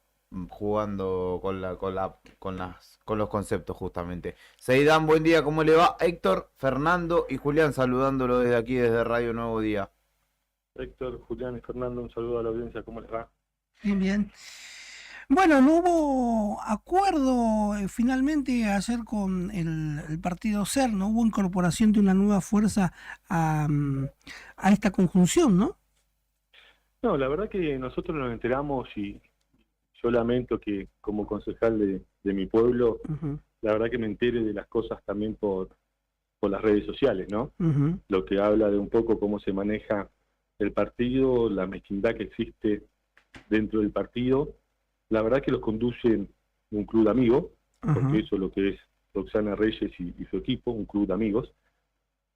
Speaker 2: jugando con los conceptos justamente. Seidán, buen día, ¿cómo le va? Héctor, Fernando y Julián saludándolo desde aquí, desde Radio Nuevo Día.
Speaker 16: Héctor, Julián y Fernando, un saludo a la audiencia, ¿cómo les va?
Speaker 4: Bien, bien. Bueno, no hubo acuerdo finalmente ayer con el partido SER, no hubo incorporación de una nueva fuerza a esta conjunción, ¿no?
Speaker 16: No, la verdad que nosotros nos enteramos, y yo lamento que como concejal de mi pueblo, la verdad que me entere de las cosas también por las redes sociales, ¿no? Lo que habla de un poco cómo se maneja el partido, la mezquindad que existe dentro del partido. La verdad que los conducen un club de amigos, porque eso es lo que es Roxana Reyes y su equipo, un club de amigos,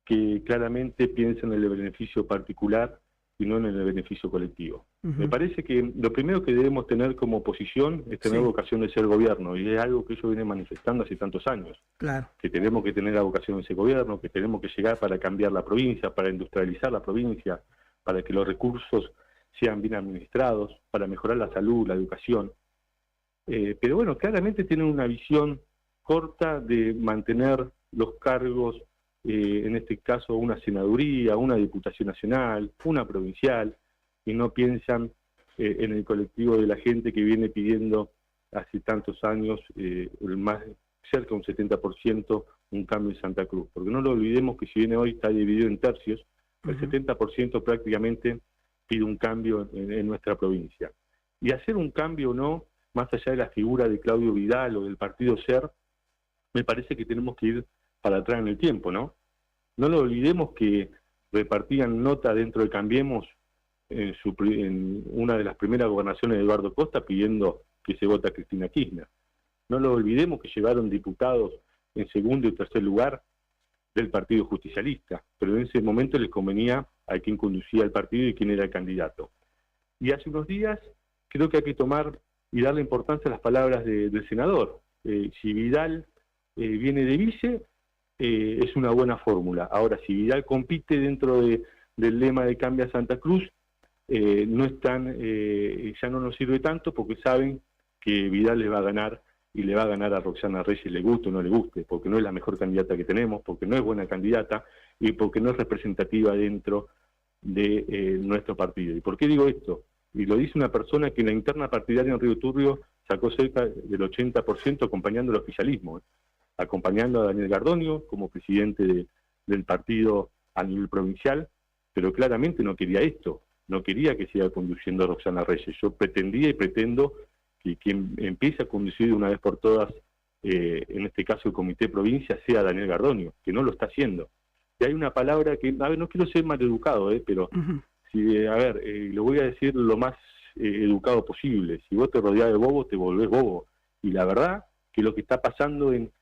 Speaker 16: que claramente piensan en el beneficio particular y no en el beneficio colectivo. Me parece que lo primero que debemos tener como oposición es tener vocación de ser gobierno, y es algo que ellos vienen manifestando hace tantos años.
Speaker 4: Claro.
Speaker 16: Que tenemos que tener la vocación de ser gobierno, que tenemos que llegar para cambiar la provincia, para industrializar la provincia, para que los recursos sean bien administrados, para mejorar la salud, la educación. Pero bueno, claramente tienen una visión corta de mantener los cargos, en este caso una senaduría, una diputación nacional, una provincial, y no piensan en el colectivo de la gente que viene pidiendo hace tantos años, más cerca de un 70%, un cambio en Santa Cruz. Porque no lo olvidemos que si bien hoy está dividido en tercios, el 70% prácticamente pide un cambio en nuestra provincia. Y hacer un cambio o no, más allá de la figura de Claudio Vidal o del partido SER, me parece que tenemos que ir para atrás en el tiempo, ¿no? No lo olvidemos que repartían nota dentro de Cambiemos en una de las primeras gobernaciones de Eduardo Costa pidiendo que se vote a Cristina Kirchner. No lo olvidemos que llevaron diputados en segundo y tercer lugar del Partido Justicialista, pero en ese momento les convenía a quien conducía el partido y quién era el candidato. Y hace unos días creo que hay que tomar y darle importancia a las palabras del senador. Si Vidal viene de vice, es una buena fórmula. Ahora, si Vidal compite dentro del lema de Cambia Santa Cruz, no están, ya no nos sirve tanto, porque saben que Vidal le va a ganar, y le va a ganar a Roxana Reyes, le guste o no le guste, porque no es la mejor candidata que tenemos, porque no es buena candidata y porque no es representativa dentro de nuestro partido. ¿Y por qué digo esto? Y lo dice una persona que en la interna partidaria en Río Turbio sacó cerca del 80% acompañando el oficialismo, acompañando a Daniel Gardonio como presidente del partido a nivel provincial, pero claramente no quería esto, no quería que siga conduciendo Roxana Reyes. Yo pretendía y pretendo que quien empiece a conducir de una vez por todas, en este caso el Comité Provincia, sea Daniel Gardonio, que no lo está haciendo. Y hay una palabra que, a ver, no quiero ser maleducado, pero... lo voy a decir lo más educado posible. Si vos te rodeás de bobos, te volvés bobo. Y la verdad que lo que está pasando en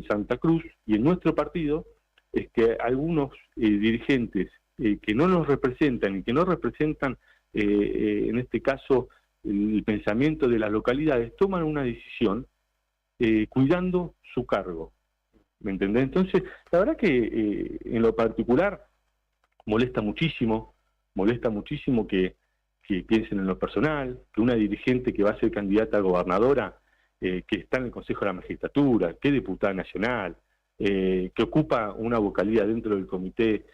Speaker 16: Santa Cruz y en nuestro partido es que algunos dirigentes que no nos representan y que no representan, en este caso, el pensamiento de las localidades, toman una decisión cuidando su cargo. ¿Me entendés? Entonces, la verdad que en lo particular molesta muchísimo que piensen en lo personal, que una dirigente que va a ser candidata a gobernadora, que está en el Consejo de la Magistratura, que es diputada nacional, que ocupa una vocalía dentro del Comité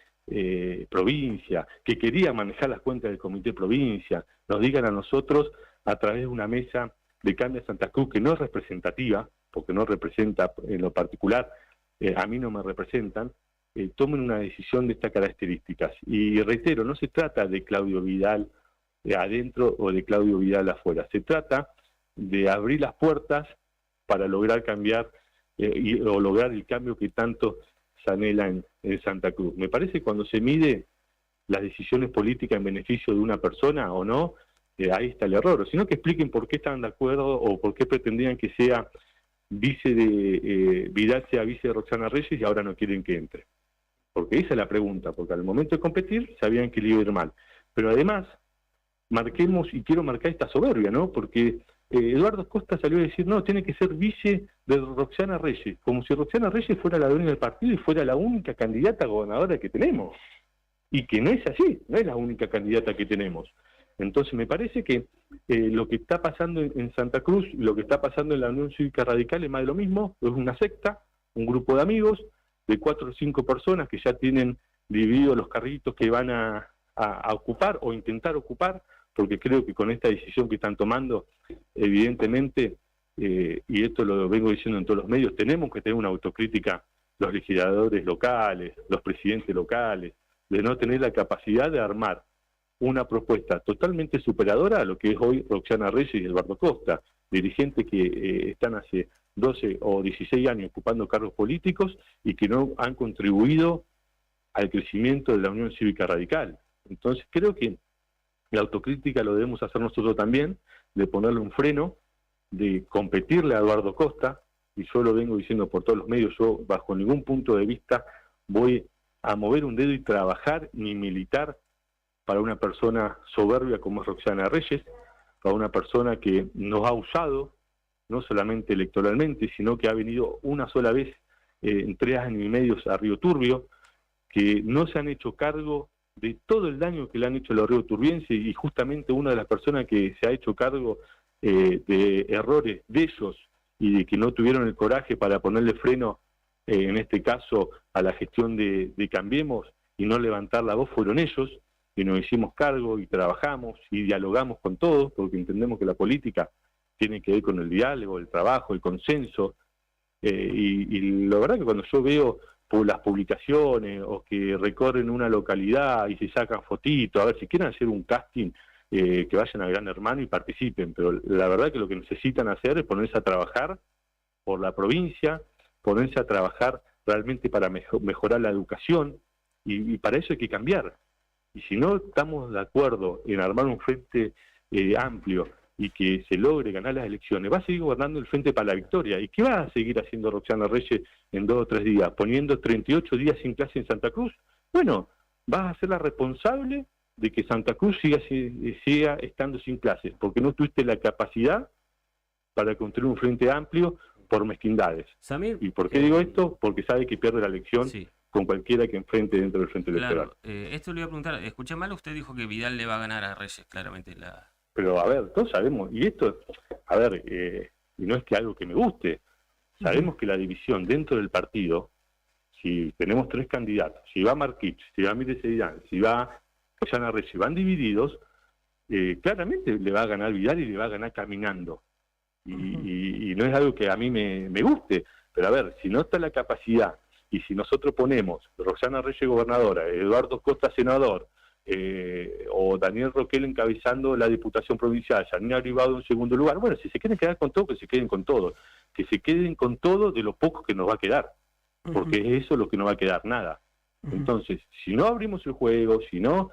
Speaker 16: Provincia, que quería manejar las cuentas del Comité Provincia, nos digan a nosotros a través de una mesa de Cambia Santa Cruz que no es representativa, porque no representa en lo particular, a mí no me representan, tomen una decisión de estas características. Y reitero, no se trata de Claudio Vidal adentro o de Claudio Vidal afuera, se trata de abrir las puertas para lograr cambiar o lograr el cambio que tanto se anhela en Santa Cruz. Me parece que cuando se mide las decisiones políticas en beneficio de una persona o no, ahí está el error, sino que expliquen por qué están de acuerdo o por qué pretendían que sea Vidal sea vice de Roxana Reyes y ahora no quieren que entre. Porque esa es la pregunta, porque al momento de competir sabían que le iba a ir mal. Pero además, marquemos, y quiero marcar esta soberbia, ¿no? Porque Eduardo Costa salió a decir, no, tiene que ser vice de Roxana Reyes, como si Roxana Reyes fuera la dueña del partido y fuera la única candidata a gobernadora que tenemos. Y que no es así, no es la única candidata que tenemos. Entonces me parece que lo que está pasando en Santa Cruz, lo que está pasando en la Unión Cívica Radical es más de lo mismo, es una secta, un grupo de amigos, de 4 o 5 personas que ya tienen divididos los carritos que van a ocupar o intentar ocupar, porque creo que con esta decisión que están tomando, evidentemente, y esto lo vengo diciendo en todos los medios, tenemos que tener una autocrítica los legisladores locales, los presidentes locales, de no tener la capacidad de armar una propuesta totalmente superadora a lo que es hoy Roxana Reyes y Eduardo Costa, dirigentes que están hace 12 o 16 años ocupando cargos políticos y que no han contribuido al crecimiento de la Unión Cívica Radical. Entonces creo que la autocrítica lo debemos hacer nosotros también, de ponerle un freno, de competirle a Eduardo Costa, y yo lo vengo diciendo por todos los medios, yo bajo ningún punto de vista voy a mover un dedo y trabajar ni militar para una persona soberbia como es Roxana Reyes, para una persona que nos ha usado, no solamente electoralmente, sino que ha venido una sola vez en 3 años y medio a Río Turbio, que no se han hecho cargo de todo el daño que le han hecho a los ríos turbienses, y justamente una de las personas que se ha hecho cargo de errores de ellos y de que no tuvieron el coraje para ponerle freno, en este caso, a la gestión de Cambiemos y no levantar la voz, fueron ellos, y nos hicimos cargo y trabajamos y dialogamos con todos, porque entendemos que la política tiene que ver con el diálogo, el trabajo, el consenso, y la verdad que cuando yo veo por las publicaciones o que recorren una localidad y se sacan fotitos, a ver si quieren hacer un casting, que vayan a Gran Hermano y participen, pero la verdad que lo que necesitan hacer es ponerse a trabajar por la provincia, ponerse a trabajar realmente para mejorar la educación, y para eso hay que cambiar. Y si no estamos de acuerdo en armar un frente amplio y que se logre ganar las elecciones, va a seguir gobernando el Frente para la Victoria. ¿Y qué va a seguir haciendo Roxana Reyes en 2 o 3 días? ¿Poniendo 38 días sin clase en Santa Cruz? Bueno, vas a ser la responsable de que Santa Cruz siga estando sin clases, porque no tuviste la capacidad para construir un frente amplio por mezquindades.
Speaker 5: Samir,
Speaker 16: ¿y por qué digo esto? Porque sabe que pierde la elección con cualquiera que enfrente dentro del frente electoral.
Speaker 5: Esto le iba a preguntar, ¿escuché mal? Usted dijo que Vidal le va a ganar a Reyes, claramente.
Speaker 16: Pero a ver, todos sabemos, y esto, a ver, y no es que algo que me guste, sabemos que la división dentro del partido, si tenemos 3 candidatos, si va Marquich, si va Mire Seidán, si va Roxana Reyes, si van divididos, claramente le va a ganar Vidal y le va a ganar caminando. Y no es algo que a mí me guste, pero a ver, si no está la capacidad, y si nosotros ponemos Roxana Reyes gobernadora, Eduardo Costa senador, o Daniel Roquel encabezando la Diputación Provincial, Janina Ribado en segundo lugar, bueno, si se quieren quedar con todo, que se queden con todo, que se queden con todo de lo poco que nos va a quedar, porque es eso lo que nos va a quedar, nada. Entonces, si no abrimos el juego, si no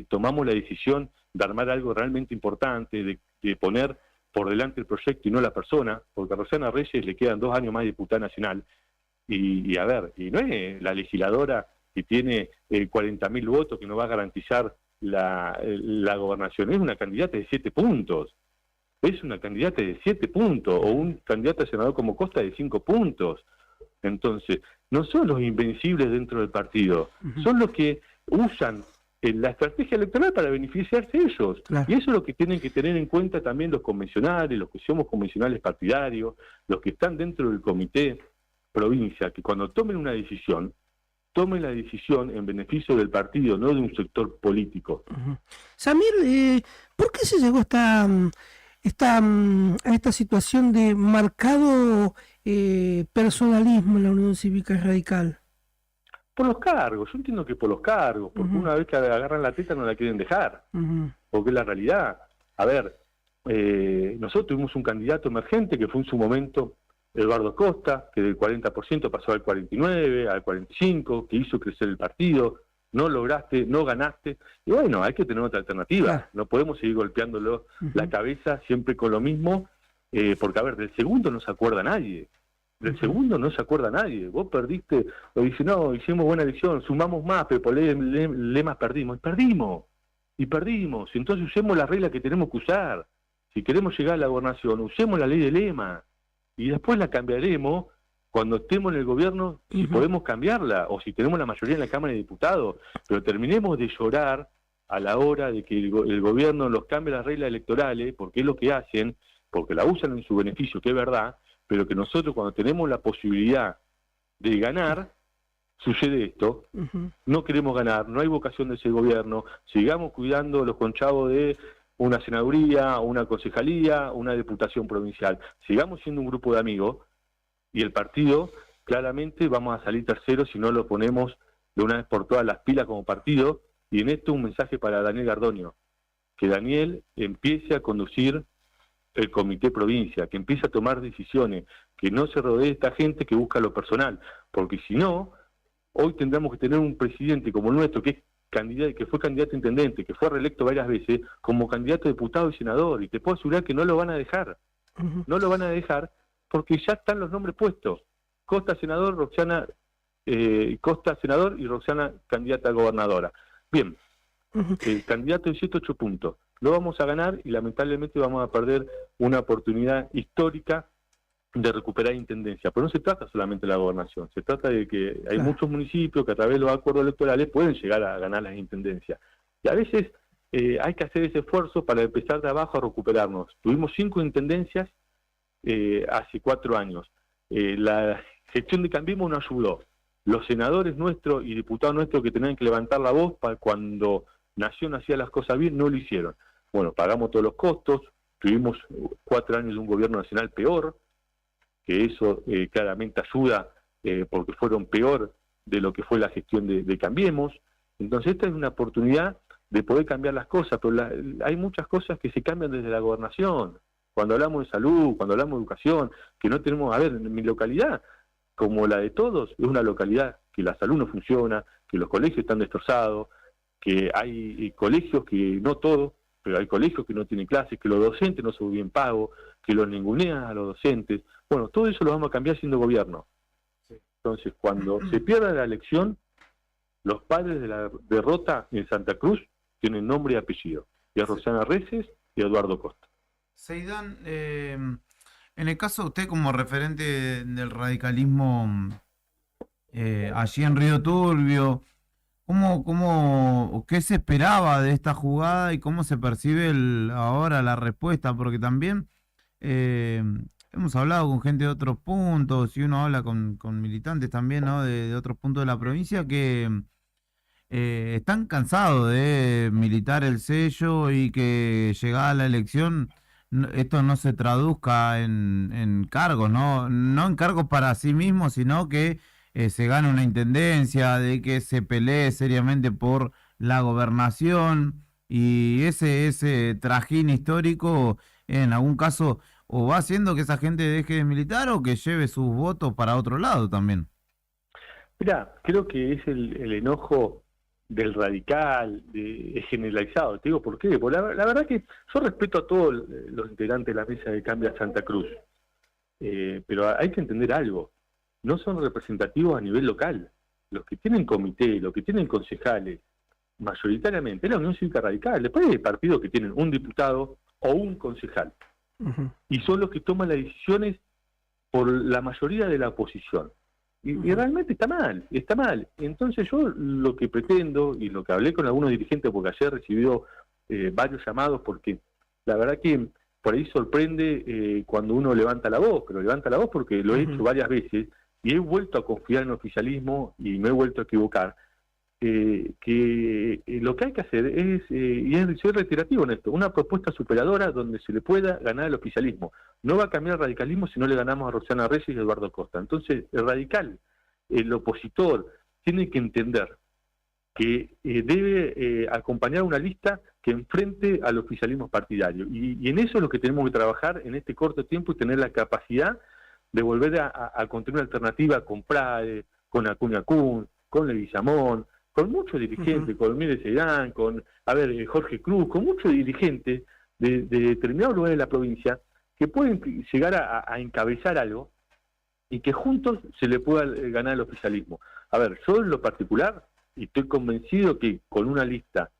Speaker 16: tomamos la decisión de armar algo realmente importante, de poner por delante el proyecto y no la persona, porque a Roxana Reyes le quedan 2 años más de diputada nacional, y a ver, y no es la legisladora que tiene 40.000 votos que nos va a garantizar la gobernación, es una candidata de 7 puntos, es una candidata de 7 puntos, o un candidato a senador como Costa de 5 puntos. Entonces, no son los invencibles dentro del partido, son los que usan la estrategia electoral para beneficiarse ellos. Claro. Y eso es lo que tienen que tener en cuenta también los convencionales, los que somos convencionales partidarios, los que están dentro del comité provincia, que cuando tomen una decisión, tomen la decisión en beneficio del partido, no de un sector político.
Speaker 4: Samir, ¿por qué se llegó a esta situación de marcado personalismo en la Unión Cívica Radical?
Speaker 16: Por los cargos, yo entiendo que por los cargos, porque una vez que agarran la teta no la quieren dejar, porque es la realidad. A ver, nosotros tuvimos un candidato emergente que fue en su momento Eduardo Costa, que del 40% pasó al 49%, al 45%, que hizo crecer el partido, no lograste, no ganaste, y bueno, hay que tener otra alternativa, claro. No podemos seguir golpeándolo la cabeza siempre con lo mismo, porque a ver, del segundo no se acuerda nadie. Del segundo no se acuerda nadie. Vos perdiste, o dice, no, hicimos buena elección, sumamos más, pero por lemas perdimos. Y perdimos. Entonces usemos la regla que tenemos que usar. Si queremos llegar a la gobernación, usemos la ley de lema. Y después la cambiaremos cuando estemos en el gobierno, si podemos cambiarla, o si tenemos la mayoría en la Cámara de Diputados. Pero terminemos de llorar a la hora de que el gobierno los cambie las reglas electorales, porque es lo que hacen, porque la usan en su beneficio, que es verdad, pero que nosotros cuando tenemos la posibilidad de ganar, sucede esto, no queremos ganar, no hay vocación de ese gobierno, sigamos cuidando los conchavos de una senaduría, una concejalía, una diputación provincial, sigamos siendo un grupo de amigos, y el partido, claramente vamos a salir terceros si no lo ponemos de una vez por todas las pilas como partido, y en esto un mensaje para Daniel Gardoño, que Daniel empiece a conducir el comité provincia, que empiece a tomar decisiones, que no se rodee de esta gente que busca lo personal, porque si no, hoy tendremos que tener un presidente como el nuestro, que es candidato, que fue candidato a intendente, que fue reelecto varias veces, como candidato a diputado y senador, y te puedo asegurar que no lo van a dejar, no lo van a dejar, porque ya están los nombres puestos, Costa senador, Roxana, Costa senador y Roxana candidata a gobernadora. Bien, el candidato de 108 puntos, lo vamos a ganar y lamentablemente vamos a perder una oportunidad histórica de recuperar intendencia. Pero no se trata solamente de la gobernación, se trata de que hay muchos municipios que a través de los acuerdos electorales pueden llegar a ganar las intendencias. Y a veces hay que hacer ese esfuerzo para empezar de abajo a recuperarnos. Tuvimos 5 intendencias hace 4 años. La gestión de Cambiemos no ayudó. Los senadores nuestros y diputados nuestros que tenían que levantar la voz para cuando Nación hacía las cosas bien, no lo hicieron. Bueno, pagamos todos los costos, tuvimos 4 años de un gobierno nacional peor, que eso claramente ayuda porque fueron peor de lo que fue la gestión de Cambiemos. Entonces esta es una oportunidad de poder cambiar las cosas, pero hay muchas cosas que se cambian desde la gobernación. Cuando hablamos de salud, cuando hablamos de educación, que no tenemos, a ver, en mi localidad, como la de todos, es una localidad que la salud no funciona, que los colegios están destrozados, que hay colegios que, no todos, pero hay colegios que no tienen clases, que los docentes no son bien pagos, que los ningunean a los docentes. Bueno, todo eso lo vamos a cambiar siendo gobierno. Entonces, cuando se pierda la elección, los padres de la derrota en Santa Cruz tienen nombre y apellido. Y a Rosana Reces y a Eduardo Costa.
Speaker 2: Seidán, en el caso de usted como referente del radicalismo allí en Río Turbio, ¿qué se esperaba de esta jugada y cómo se percibe ahora la respuesta? Porque también hemos hablado con gente de otros puntos y uno habla con militantes también, ¿no? de otros puntos de la provincia que están cansados de militar el sello y que llegada la elección esto no se traduzca en cargos, no en cargos para sí mismos, sino que se gane una intendencia, de que se pelee seriamente por la gobernación, y ese trajín histórico en algún caso o va haciendo que esa gente deje de militar o que lleve sus votos para otro lado también.
Speaker 16: Mirá, creo que es el enojo del radical, es generalizado. Te digo por qué, porque la verdad que yo respeto a todos los integrantes de la mesa de cambio a Santa Cruz, pero hay que entender algo. No son representativos a nivel local. Los que tienen comité, los que tienen concejales, mayoritariamente es la Unión Cívica Radical. Después hay partidos que tienen un diputado o un concejal. Y son los que toman las decisiones por la mayoría de la oposición. Y realmente está mal. Entonces yo lo que pretendo, y lo que hablé con algunos dirigentes, porque ayer recibió varios llamados, porque la verdad que por ahí sorprende cuando uno levanta la voz, pero levanta la voz porque lo he hecho varias veces, y he vuelto a confiar en el oficialismo y me he vuelto a equivocar, que lo que hay que hacer es, y soy reiterativo en esto, una propuesta superadora donde se le pueda ganar al oficialismo. No va a cambiar el radicalismo si no le ganamos a Roxana Reyes y a Eduardo Costa. Entonces, el radical, el opositor, tiene que entender que debe acompañar una lista que enfrente al oficialismo partidario. Y en eso es lo que tenemos que trabajar en este corto tiempo y tener la capacidad de volver a construir una alternativa con Prade, con Acuña Kun, con Leguizamón, con muchos dirigentes, con Miguel Seidán, con Jorge Cruz, con muchos dirigentes de determinados lugares de la provincia que pueden llegar a encabezar algo y que juntos se le pueda ganar el oficialismo. A ver, yo en lo particular estoy convencido que con una lista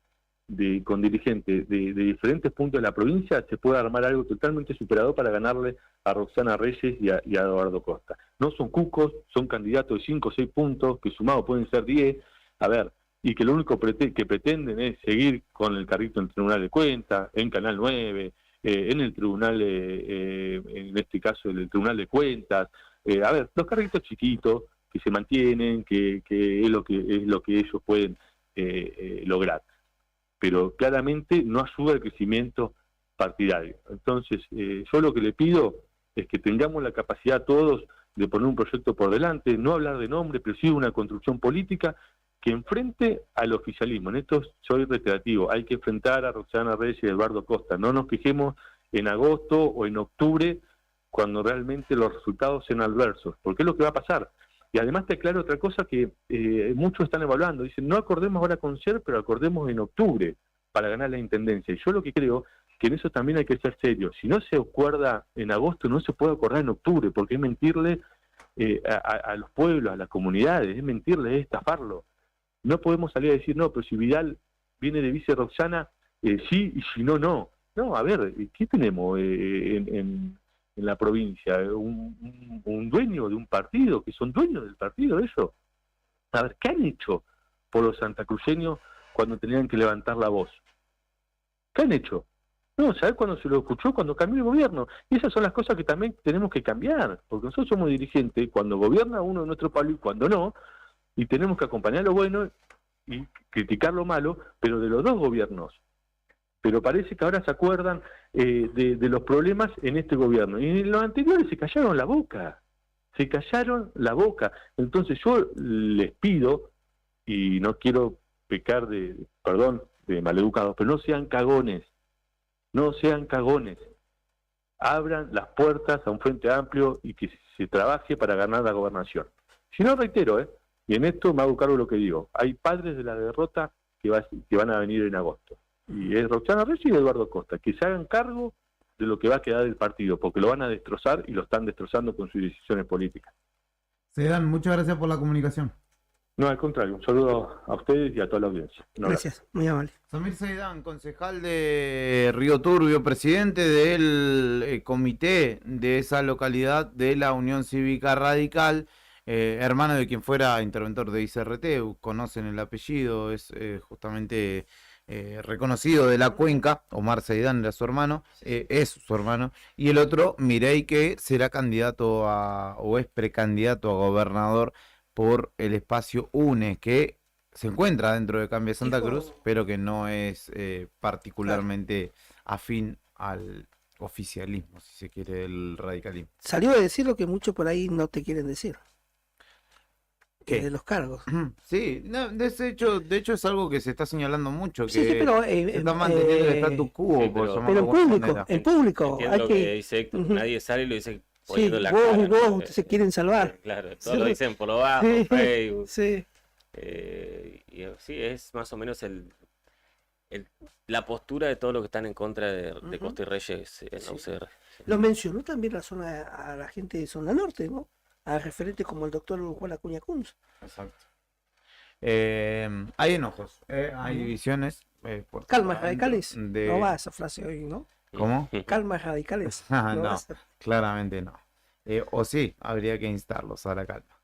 Speaker 16: con dirigentes de diferentes puntos de la provincia se puede armar algo totalmente superador para ganarle a Roxana Reyes y a Eduardo Costa. No son cucos, son candidatos de 5 o 6 puntos, que sumados pueden ser 10, y que lo único que pretenden es seguir con el carrito en el Tribunal de Cuentas, en Canal 9, en el Tribunal, en este caso el Tribunal de Cuentas, los carritos chiquitos que se mantienen, que es lo que ellos pueden lograr. Pero claramente no ayuda al crecimiento partidario. Entonces, yo lo que le pido es que tengamos la capacidad todos de poner un proyecto por delante, no hablar de nombre, pero sí de una construcción política que enfrente al oficialismo. En esto soy reiterativo, hay que enfrentar a Roxana Reyes y a Eduardo Costa. No nos quejemos en agosto o en octubre cuando realmente los resultados sean adversos, porque es lo que va a pasar. Y además te aclaro otra cosa que muchos están evaluando. Dicen, no acordemos ahora con SER, pero acordemos en octubre para ganar la intendencia. Y yo lo que creo que en eso también hay que ser serio. Si no se acuerda en agosto, no se puede acordar en octubre, porque es mentirle a los pueblos, a las comunidades, es mentirle, es estafarlo. No podemos salir a decir, no, pero si Vidal viene de vice Roxana, sí, y si no, no. No, a ver, ¿qué tenemos en la provincia? Un dueño de un partido, que son dueños del partido ellos. A ver, ¿qué han hecho por los santacruceños cuando tenían que levantar la voz? ¿Qué han hecho? No, ¿sabes cuándo se lo escuchó? Cuando cambió el gobierno. Y esas son las cosas que también tenemos que cambiar, porque nosotros somos dirigentes, cuando gobierna uno de nuestro pueblo y cuando no, y tenemos que acompañar lo bueno y criticar lo malo, pero de los dos gobiernos. Pero parece que ahora se acuerdan de los problemas en este gobierno. Y en los anteriores se callaron la boca. Se callaron la boca. Entonces yo les pido, y no quiero pecar de maleducados, pero no sean cagones. No sean cagones. Abran las puertas a un frente amplio y que se trabaje para ganar la gobernación. Si no, reitero, y en esto me hago cargo de lo que digo. Hay padres de la derrota que van a venir en agosto. Y es Roxana Reyes y Eduardo Costa, que se hagan cargo de lo que va a quedar del partido, porque lo van a destrozar y lo están destrozando con sus decisiones políticas.
Speaker 2: Seidán, muchas gracias por la comunicación.
Speaker 16: No, al contrario, un saludo a ustedes y a toda la audiencia.
Speaker 4: Gracias, muy amable.
Speaker 2: Samir Seidán, concejal de Río Turbio, presidente del comité de esa localidad de la Unión Cívica Radical, hermano de quien fuera interventor de ICRT, conocen el apellido, es justamente reconocido de la cuenca. Omar Seidán era su hermano, es su hermano, y el otro, Mirey, que será candidato o es precandidato a gobernador por el espacio UNE, que se encuentra dentro de Cambia Santa Cruz, pero que no es particularmente afín al oficialismo, si se quiere, del radicalismo.
Speaker 4: Salió a decir lo que muchos por ahí no te quieren decir.
Speaker 2: ¿Qué?
Speaker 4: De los cargos.
Speaker 2: Sí, no, de hecho es algo que se está señalando mucho, que
Speaker 4: Sí, pero
Speaker 2: se está manteniendo el status quo,
Speaker 5: sí,
Speaker 2: por
Speaker 5: pero-
Speaker 2: llamarlo
Speaker 4: pero
Speaker 2: de alguna
Speaker 4: el
Speaker 2: manera.
Speaker 4: público,
Speaker 5: Entiendo
Speaker 4: hay
Speaker 5: lo
Speaker 4: que...
Speaker 5: que dice Héctor,
Speaker 4: Ujú.
Speaker 5: nadie sale y lo dice
Speaker 4: Sí,
Speaker 5: poniendo la
Speaker 4: vos
Speaker 5: cara.
Speaker 4: y vos se quieren salvar.
Speaker 5: Claro, todos lo dicen por lo bajo,
Speaker 4: Sí,
Speaker 5: Facebook.
Speaker 4: sí.
Speaker 5: Y sí, es más o menos la postura de todos los que están en contra de Costa y Reyes en la UCR.
Speaker 4: Lo mencionó también a la gente de Zona Norte, ¿no? A referentes como el doctor Juan Acuña Kunz.
Speaker 2: Exacto. Hay enojos, hay divisiones. Por
Speaker 4: Calmas
Speaker 2: dentro
Speaker 4: radicales.
Speaker 2: de-
Speaker 4: No va esa frase hoy, ¿no?
Speaker 2: ¿Cómo?
Speaker 4: Calmas radicales.
Speaker 2: Ah,
Speaker 4: No
Speaker 2: no,
Speaker 4: va a ser.
Speaker 2: claramente no. O sí, habría que instarlos a la calma.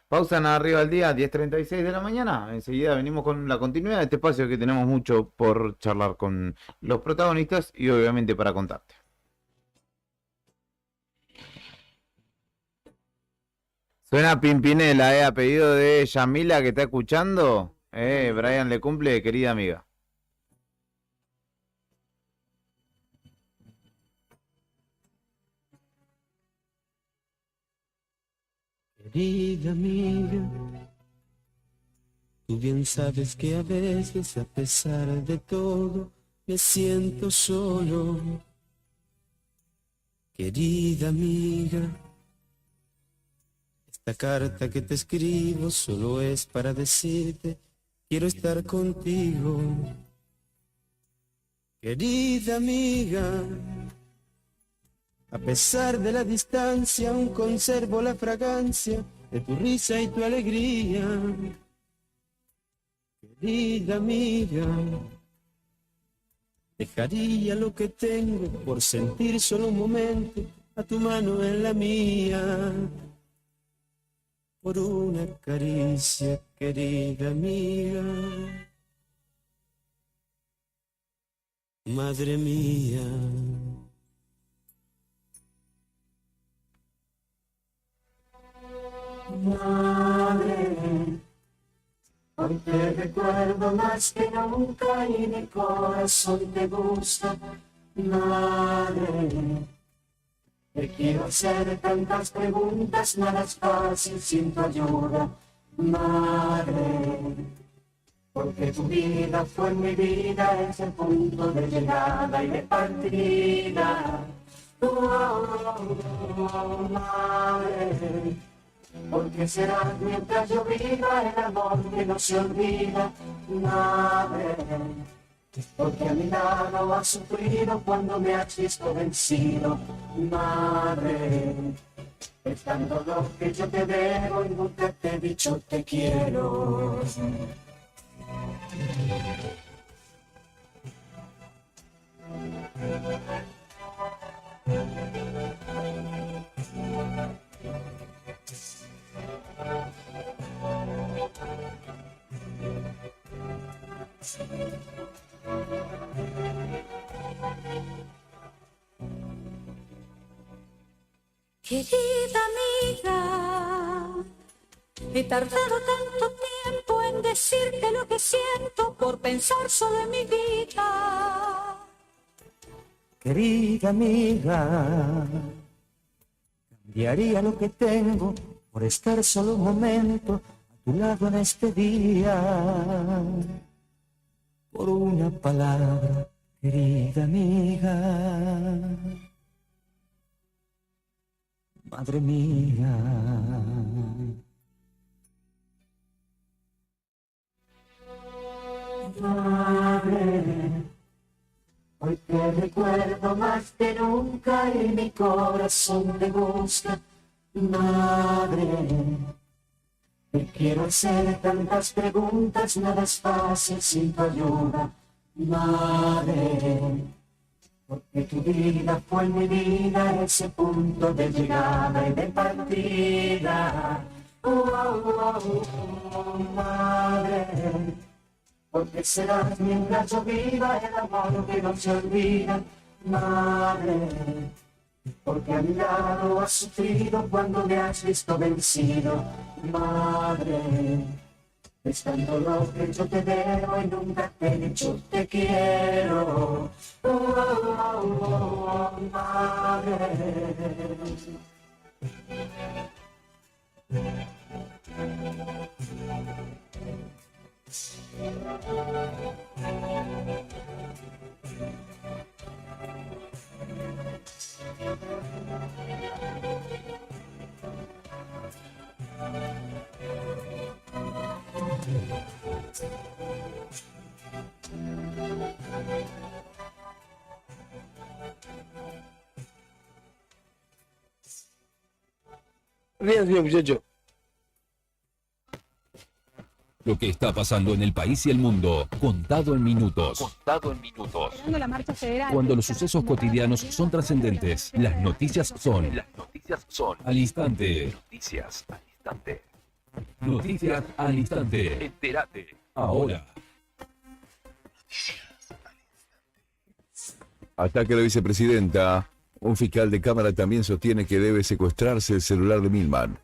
Speaker 2: Pausa en Arriba al Día, 10:36 de la mañana. Enseguida venimos con la continuidad de este espacio que tenemos mucho por charlar con los protagonistas y obviamente para contarte. Suena Pimpinela, a pedido de Yamila que está escuchando. Brian le cumple, querida amiga.
Speaker 1: Querida amiga, Tú bien sabes que a veces, a pesar de todo, me siento solo. Querida amiga, esta carta que te escribo solo es para decirte, quiero estar contigo. Querida amiga, a pesar de la distancia, aún conservo la fragancia de tu risa y tu alegría. Querida amiga, dejaría lo que tengo por sentir solo un momento a tu mano en la mía. Por una caricia, querida amiga. Madre mía. Madre, hoy te recuerdo más que nunca y mi corazón te busca. Madre, te quiero hacer tantas preguntas, nada es fácil sin tu ayuda. Madre, porque tu vida fue mi vida, es el punto de llegada y de partida. Oh, madre, porque serás mientras yo viva el amor que no se olvida. Madre, porque a mi lado has sufrido cuando me has visto vencido. Madre, es tanto lo que yo te debo y nunca te he dicho te quiero.
Speaker 17: Querida amiga, he tardado tanto tiempo en decirte lo que siento por pensar solo en mi vida.
Speaker 1: Querida amiga, cambiaría lo que tengo por estar solo un momento a tu lado en este día. Por una palabra, querida amiga. Madre mía. Madre, hoy te recuerdo más que nunca y mi corazón te busca. Madre, te quiero hacer tantas preguntas, nada es fácil sin tu ayuda. Madre, porque tu vida fue mi vida, ese punto de llegada y de partida. Madre, porque serás mientras yo viva el amor que no se olvida. Madre, porque a mi lado has sufrido cuando me has visto vencido. Madre, es tanto lo que yo te debo y nunca te he dicho te quiero. Madre.
Speaker 18: Bien, muchacho.
Speaker 10: Lo que está pasando en el país y el mundo, contado en minutos.
Speaker 11: Contado en minutos.
Speaker 19: La marcha federal.
Speaker 10: Cuando los sucesos cotidianos son trascendentes, las noticias son al instante.
Speaker 11: Noticias al instante.
Speaker 10: Noticias al instante.
Speaker 11: Entérate.
Speaker 10: Ahora.
Speaker 13: Ataque a la vicepresidenta. Un fiscal de Cámara también sostiene que debe secuestrarse el celular de Milman.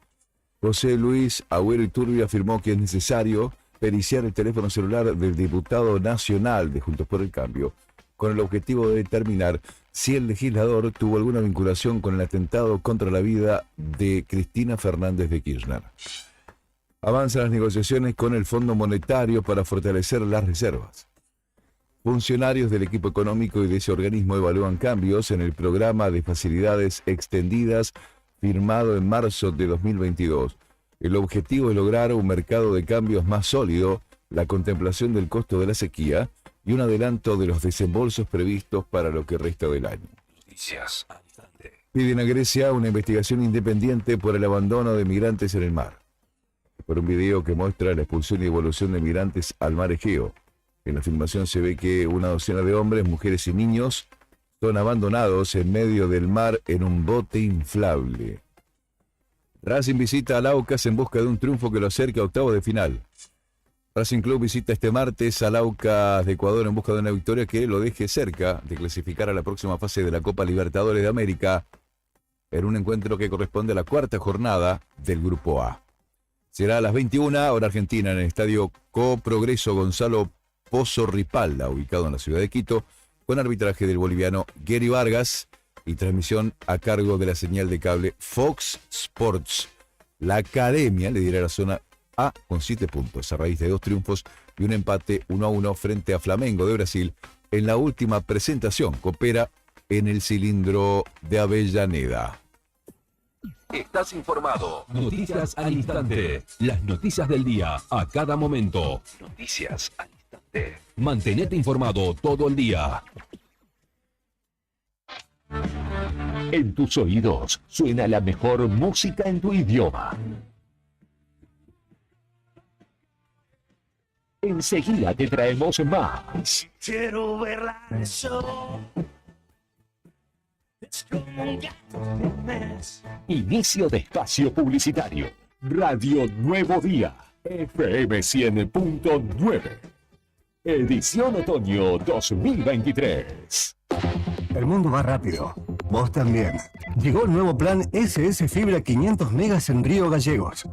Speaker 13: José Luis Agüero Iturbe afirmó que es necesario periciar el teléfono celular del diputado nacional de Juntos por el Cambio, con el objetivo de determinar si el legislador tuvo alguna vinculación con el atentado contra la vida de Cristina Fernández de Kirchner. Avanzan las negociaciones con el Fondo Monetario para fortalecer las reservas. Funcionarios del equipo económico y de ese organismo evalúan cambios en el programa de facilidades extendidas firmado en marzo de 2022. El objetivo es lograr un mercado de cambios más sólido, la contemplación del costo de la sequía y un adelanto de los desembolsos previstos para lo que resta del año.
Speaker 11: Noticias al instante.
Speaker 13: Piden a Grecia una investigación independiente por el abandono de migrantes en el mar. Por un video que muestra la expulsión y devolución de migrantes al mar Egeo. En la filmación se ve que una docena de hombres, mujeres y niños son abandonados en medio del mar en un bote inflable. Racing visita a Laucas en busca de un triunfo que lo acerque a octavos de final. Racing Club visita este martes a Laucas de Ecuador en busca de una victoria que lo deje cerca de clasificar a la próxima fase de la Copa Libertadores de América en un encuentro que corresponde a la cuarta jornada del Grupo A. Será a las 21 hora argentina en el estadio Co-Progreso Gonzalo Pozo Ripalda, ubicado en la ciudad de Quito, con arbitraje del boliviano Gary Vargas y transmisión a cargo de la señal de cable Fox Sports. La Academia le dirá la zona A con 7 puntos, a raíz de 2 triunfos y un empate 1-1 frente a Flamengo de Brasil en la última presentación. Coopera en el cilindro de Avellaneda.
Speaker 10: Estás informado. Noticias al instante. Las noticias del día a cada momento. Noticias al instante. Mantenete informado todo el día. En tus oídos suena la mejor música en tu idioma. Enseguida te traemos más.
Speaker 1: Quiero verla eso. Es como un gato de mes.
Speaker 10: Inicio de espacio publicitario. Radio Nuevo Día. FM 100.9. Edición Otoño 2023.
Speaker 18: El mundo va rápido. Vos también. Llegó el nuevo plan SS Fibra 500 megas en Río Gallegos.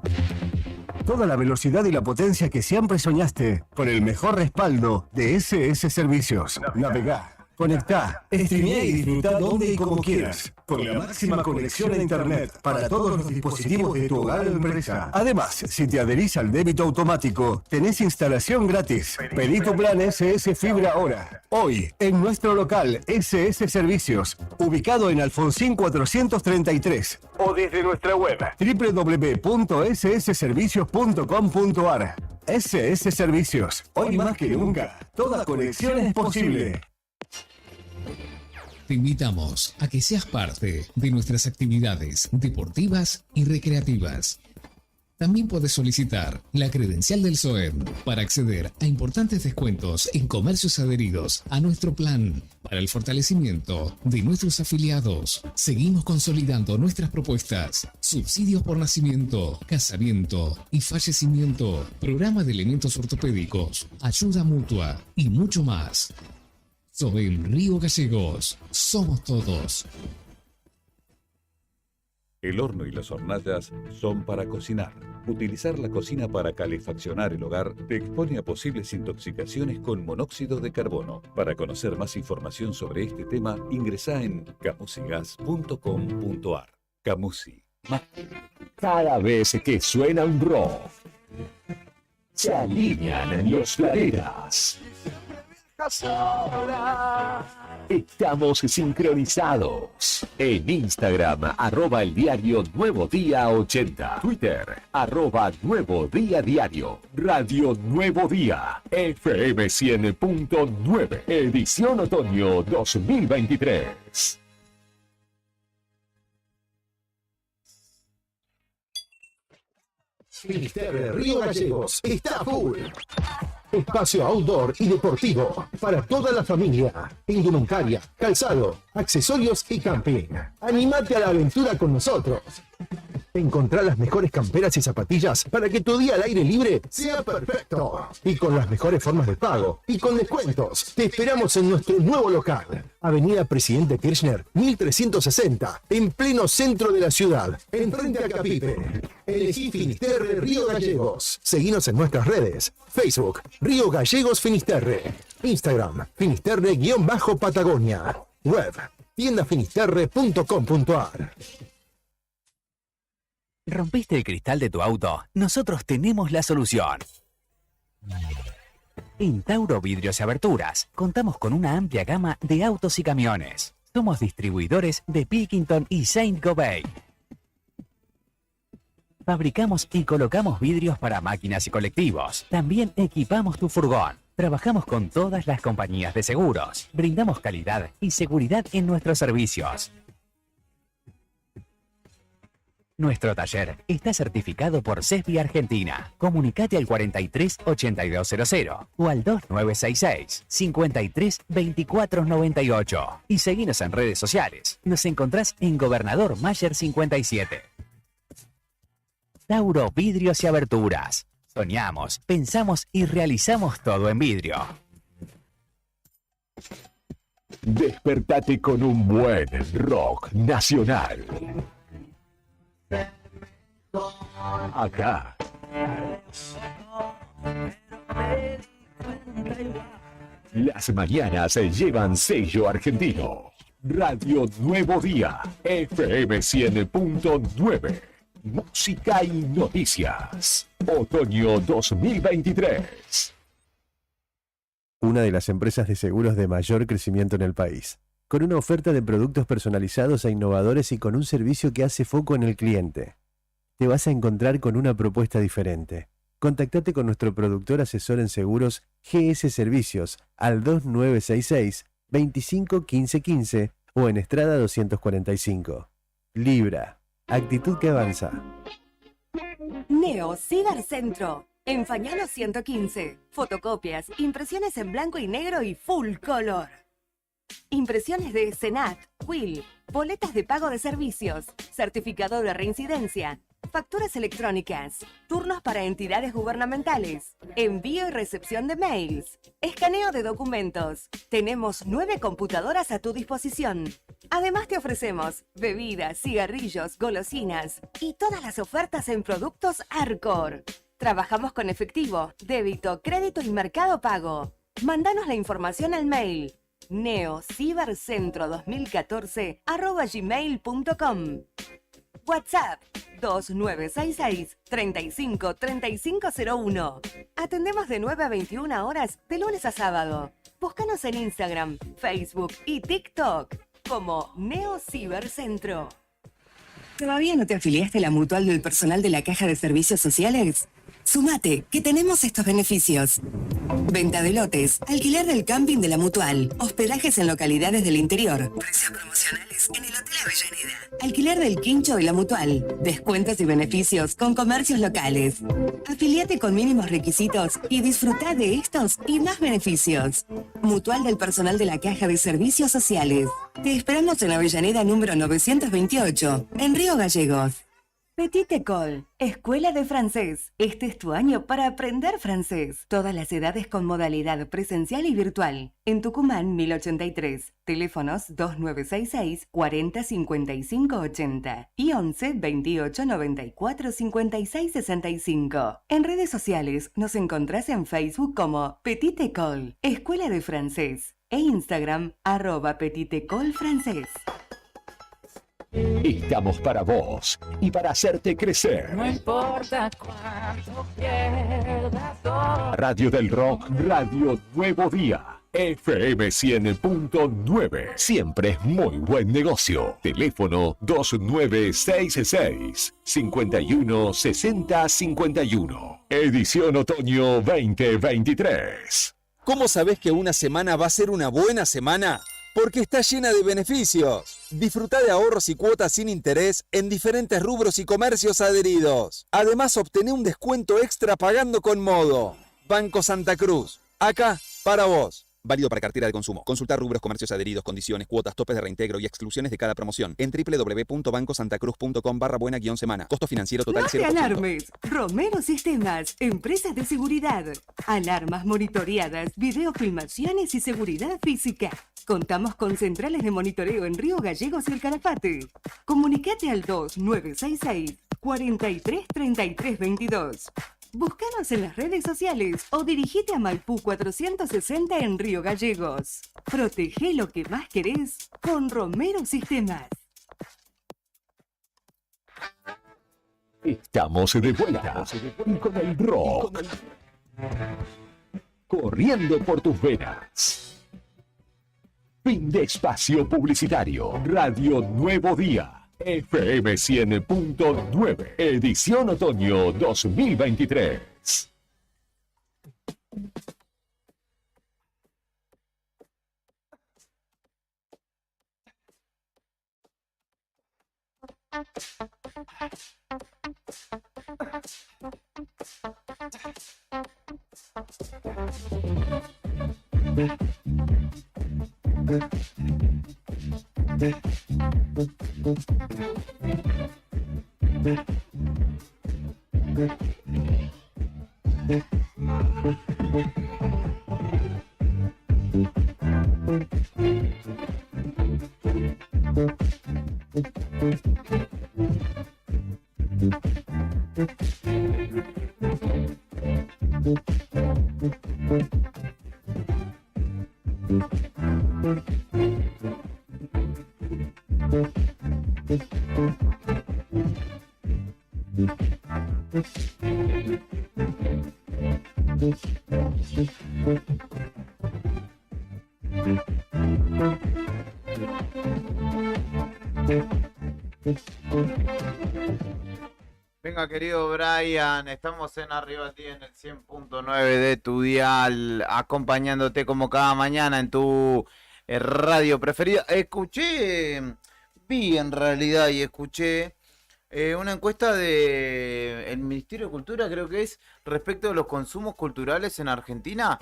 Speaker 18: Toda la velocidad y la potencia que siempre soñaste, con el mejor respaldo de SS Servicios. Navegá, conectá, streamea y disfruta donde y como quieras, con la máxima conexión a internet para todos los dispositivos de tu hogar o empresa. Además, si te adherís al débito automático, tenés instalación gratis. Pedí tu plan SS Fibra ahora. Hoy, en nuestro local SS Servicios, ubicado en Alfonsín 433, o desde nuestra web www.ssservicios.com.ar. SS Servicios, hoy más que nunca, toda conexión es posible.
Speaker 19: Te invitamos a que seas parte de nuestras actividades deportivas y recreativas. También puedes solicitar la credencial del SOEM para acceder a importantes descuentos en comercios adheridos a nuestro plan para el fortalecimiento de nuestros afiliados. Seguimos consolidando nuestras propuestas: subsidios por nacimiento, casamiento y fallecimiento, programa de elementos ortopédicos, ayuda mutua y mucho más. SOEM Río Gallegos, somos todos.
Speaker 20: El horno y las hornallas son para cocinar. Utilizar la cocina para calefaccionar el hogar te expone a posibles intoxicaciones con monóxido de carbono. Para conocer más información sobre este tema, ingresá en camusigas.com.ar. Camusi.
Speaker 10: Cada vez que suena un rock, se alinean los planetas. Estamos sincronizados en Instagram, @el diario Nuevo Día 80, Twitter, @Nuevo Día Diario, Radio Nuevo Día, FM 100.9, edición otoño 2023.
Speaker 14: Finisterre Río Gallegos está full. Espacio outdoor y deportivo para toda la familia. Indumentaria, calzado, accesorios y camping. Anímate a la aventura con nosotros. Encontrá las mejores camperas y zapatillas para que tu día al aire libre sea perfecto. Y con las mejores formas de pago y con descuentos. Te esperamos en nuestro nuevo local. Avenida Presidente Kirchner, 1360, en pleno centro de la ciudad, enfrente a Capipe. Elegí Finisterre Río Gallegos. Seguinos en nuestras redes. Facebook, Río Gallegos Finisterre. Instagram, Finisterre-Patagonia. Web, tiendafinisterre.com.ar.
Speaker 12: ¿Rompiste el cristal de tu auto? Nosotros tenemos la solución. En Tauro Vidrios y Aberturas contamos con una amplia gama de autos y camiones. Somos distribuidores de Pilkington y Saint-Gobain. Fabricamos y colocamos vidrios para máquinas y colectivos. También equipamos tu furgón. Trabajamos con todas las compañías de seguros. Brindamos calidad y seguridad en nuestros servicios. Nuestro taller está certificado por CESBI Argentina. Comunicate al 43 8200 o al 2966 53 24 98 y seguinos en redes sociales. Nos encontrás en Gobernador Mayer 57. Tauro Vidrios y Aberturas. Soñamos, pensamos y realizamos todo en vidrio.
Speaker 10: Despertate con un buen rock nacional. Acá. Las mañanas se llevan sello argentino. Radio Nuevo Día, FM 100.9. Música y noticias. Otoño 2023.
Speaker 21: Una de las empresas de seguros de mayor crecimiento en el país, con una oferta de productos personalizados e innovadores y con un servicio que hace foco en el cliente. Te vas a encontrar con una propuesta diferente. Contactate con nuestro productor asesor en seguros GS Servicios al 2966 25 15 15 o en Estrada 245. Libra, actitud que avanza.
Speaker 22: Neo Cibercentro, en Fañano 115. Fotocopias, impresiones en blanco y negro y full color. Impresiones de Senat, Quill, boletas de pago de servicios, certificado de reincidencia, facturas electrónicas, turnos para entidades gubernamentales, envío y recepción de mails, escaneo de documentos. Tenemos 9 computadoras a tu disposición. Además te ofrecemos bebidas, cigarrillos, golosinas y todas las ofertas en productos Arcor. Trabajamos con efectivo, débito, crédito y mercado pago. Mándanos la información al mail neocibercentro2014@gmail.com. WhatsApp 2966 35 3501. Atendemos de 9 a 21 horas de lunes a sábado. Búscanos en Instagram, Facebook y TikTok como Neo Cibercentro. ¿Todavía no te afiliaste a la mutual del personal de la Caja de Servicios Sociales? Sumate, que tenemos estos beneficios. Venta de lotes, alquiler del camping de la mutual, hospedajes en localidades del interior, precios promocionales en el Hotel Avellaneda, alquiler del quincho de la mutual, descuentos y beneficios con comercios locales. Afiliate con mínimos requisitos y disfruta de estos y más beneficios. Mutual del personal de la Caja de Servicios Sociales. Te esperamos en Avellaneda número 928, en Río Gallegos. Petit École, Escuela de Francés. Este es tu año para aprender francés. Todas las edades con modalidad presencial y virtual. En Tucumán, 1083. Teléfonos 2966 40 55 80 y 11 28 94 56 65. En redes sociales nos encontrás en Facebook como Petit École, Escuela de Francés, e Instagram @Petit École Francés.
Speaker 10: Estamos para vos y para hacerte crecer.
Speaker 3: No importa cuánto pierdas todo.
Speaker 10: Radio del Rock, Radio Nuevo Día. FM 100.9. Siempre es muy buen negocio. Teléfono 2966 51 60 51. Edición Otoño 2023.
Speaker 23: ¿Cómo sabés que una semana va a ser una buena semana? Porque está llena de beneficios. Disfruta de ahorros y cuotas sin interés en diferentes rubros y comercios adheridos. Además, obtené un descuento extra pagando con Modo. Banco Santa Cruz. Acá, para vos. Válido para cartera de consumo. Consultar rubros, comercios adheridos, condiciones, cuotas, topes de reintegro y exclusiones de cada promoción en www.bancosantacruz.com/buena-semana. Costo financiero total
Speaker 22: No
Speaker 23: 0%.
Speaker 22: te alarmes. Romero Sistemas, empresas de seguridad. Alarmas monitoreadas, videofilmaciones y seguridad física. Contamos con centrales de monitoreo en Río Gallegos y El Calafate. Comunicate al 2966 43 33 22. Búscanos en las redes sociales o dirigite a Maipú 460 en Río Gallegos. Protege lo que más querés con Romero Sistemas.
Speaker 10: Estamos de vuelta con el rock corriendo por tus venas. Fin de espacio publicitario. Radio Nuevo Día. FM 100.9. Edición otoño 2023.
Speaker 2: Venga, querido Brian, estamos en Arriba a ti en el 100.9 de tu dial, acompañándote como cada mañana en tu radio preferida. Vi en realidad y escuché una encuesta del Ministerio de Cultura, creo que es, respecto de los consumos culturales en Argentina.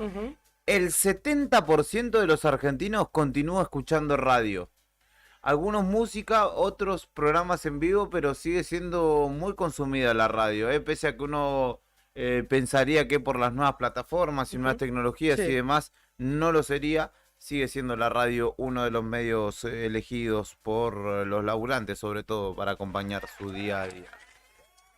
Speaker 2: El 70% de los argentinos continúa escuchando radio. Algunos música, otros programas en vivo, pero sigue siendo muy consumida la radio, pese a que uno pensaría que por las nuevas plataformas y nuevas tecnologías y demás no lo sería. Sigue siendo la radio uno de los medios elegidos por los laburantes, sobre todo para acompañar su día a día.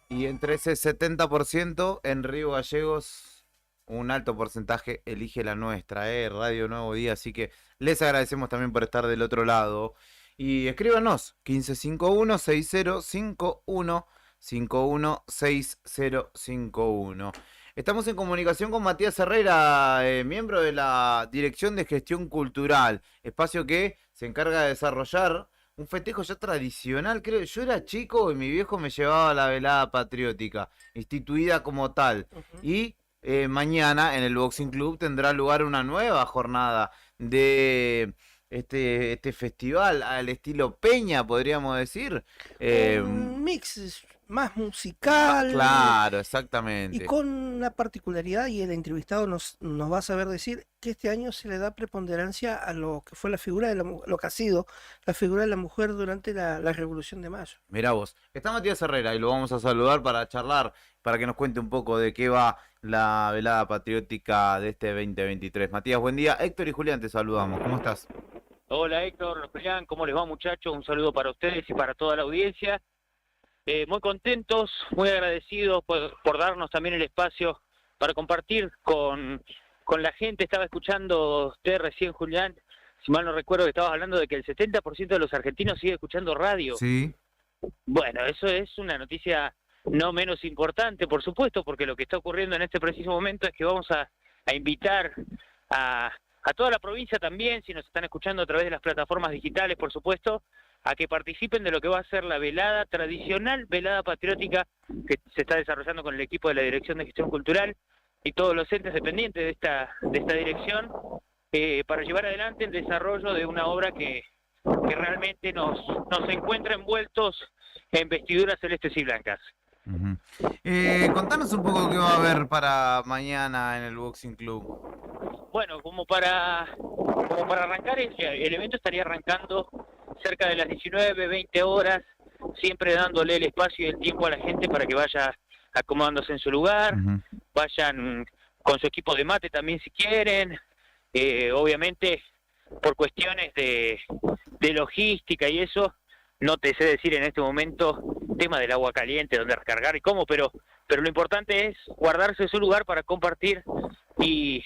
Speaker 2: Y entre ese 70%, en Río Gallegos, un alto porcentaje elige la nuestra, Radio Nuevo Día. Así que les agradecemos también por estar del otro lado. Y escríbanos, 1551-6051, 516051. Estamos en comunicación con Matías Herrera, miembro de la Dirección de Gestión Cultural, espacio que se encarga de desarrollar un festejo ya tradicional, creo. Yo era chico y mi viejo me llevaba a la velada patriótica, instituida como tal. Y mañana en el Boxing Club tendrá lugar una nueva jornada de este festival al estilo Peña, podríamos decir.
Speaker 4: Un mix más musical.
Speaker 2: Claro, exactamente.
Speaker 4: Y con la particularidad, y el entrevistado nos va a saber decir, que este año se le da preponderancia a lo que fue la figura de lo que ha sido la figura de la mujer durante la Revolución de Mayo.
Speaker 2: Mirá vos, está Matías Herrera y lo vamos a saludar para charlar, para que nos cuente un poco de qué va la velada patriótica de este 2023. Matías, buen día. Héctor y Julián te saludamos. ¿Cómo estás?
Speaker 6: Hola Héctor, Julián, ¿cómo les va muchachos? Un saludo para ustedes y para toda la audiencia. Muy contentos, muy agradecidos por darnos también el espacio para compartir con la gente. Estaba escuchando usted recién, Julián, si mal no recuerdo, que estabas hablando de que el 70% de los argentinos sigue escuchando radio.
Speaker 2: Sí.
Speaker 6: Bueno, eso es una noticia no menos importante, por supuesto, porque lo que está ocurriendo en este preciso momento es que vamos a invitar a toda la provincia también, si nos están escuchando a través de las plataformas digitales, por supuesto, a que participen de lo que va a ser la velada tradicional, velada patriótica, que se está desarrollando con el equipo de la Dirección de Gestión Cultural y todos los entes dependientes de esta dirección, para llevar adelante el desarrollo de una obra que realmente nos encuentra envueltos en vestiduras celestes y blancas.
Speaker 2: Contanos un poco qué va a haber para mañana en el Boxing Club.
Speaker 6: Bueno, como para arrancar, el evento estaría arrancando cerca de las 19, 20 horas, siempre dándole el espacio y el tiempo a la gente para que vaya acomodándose en su lugar, vayan con su equipo de mate también si quieren. Obviamente, por cuestiones de logística y eso, no te sé decir en este momento tema del agua caliente, dónde recargar y cómo, pero lo importante es guardarse su lugar para compartir y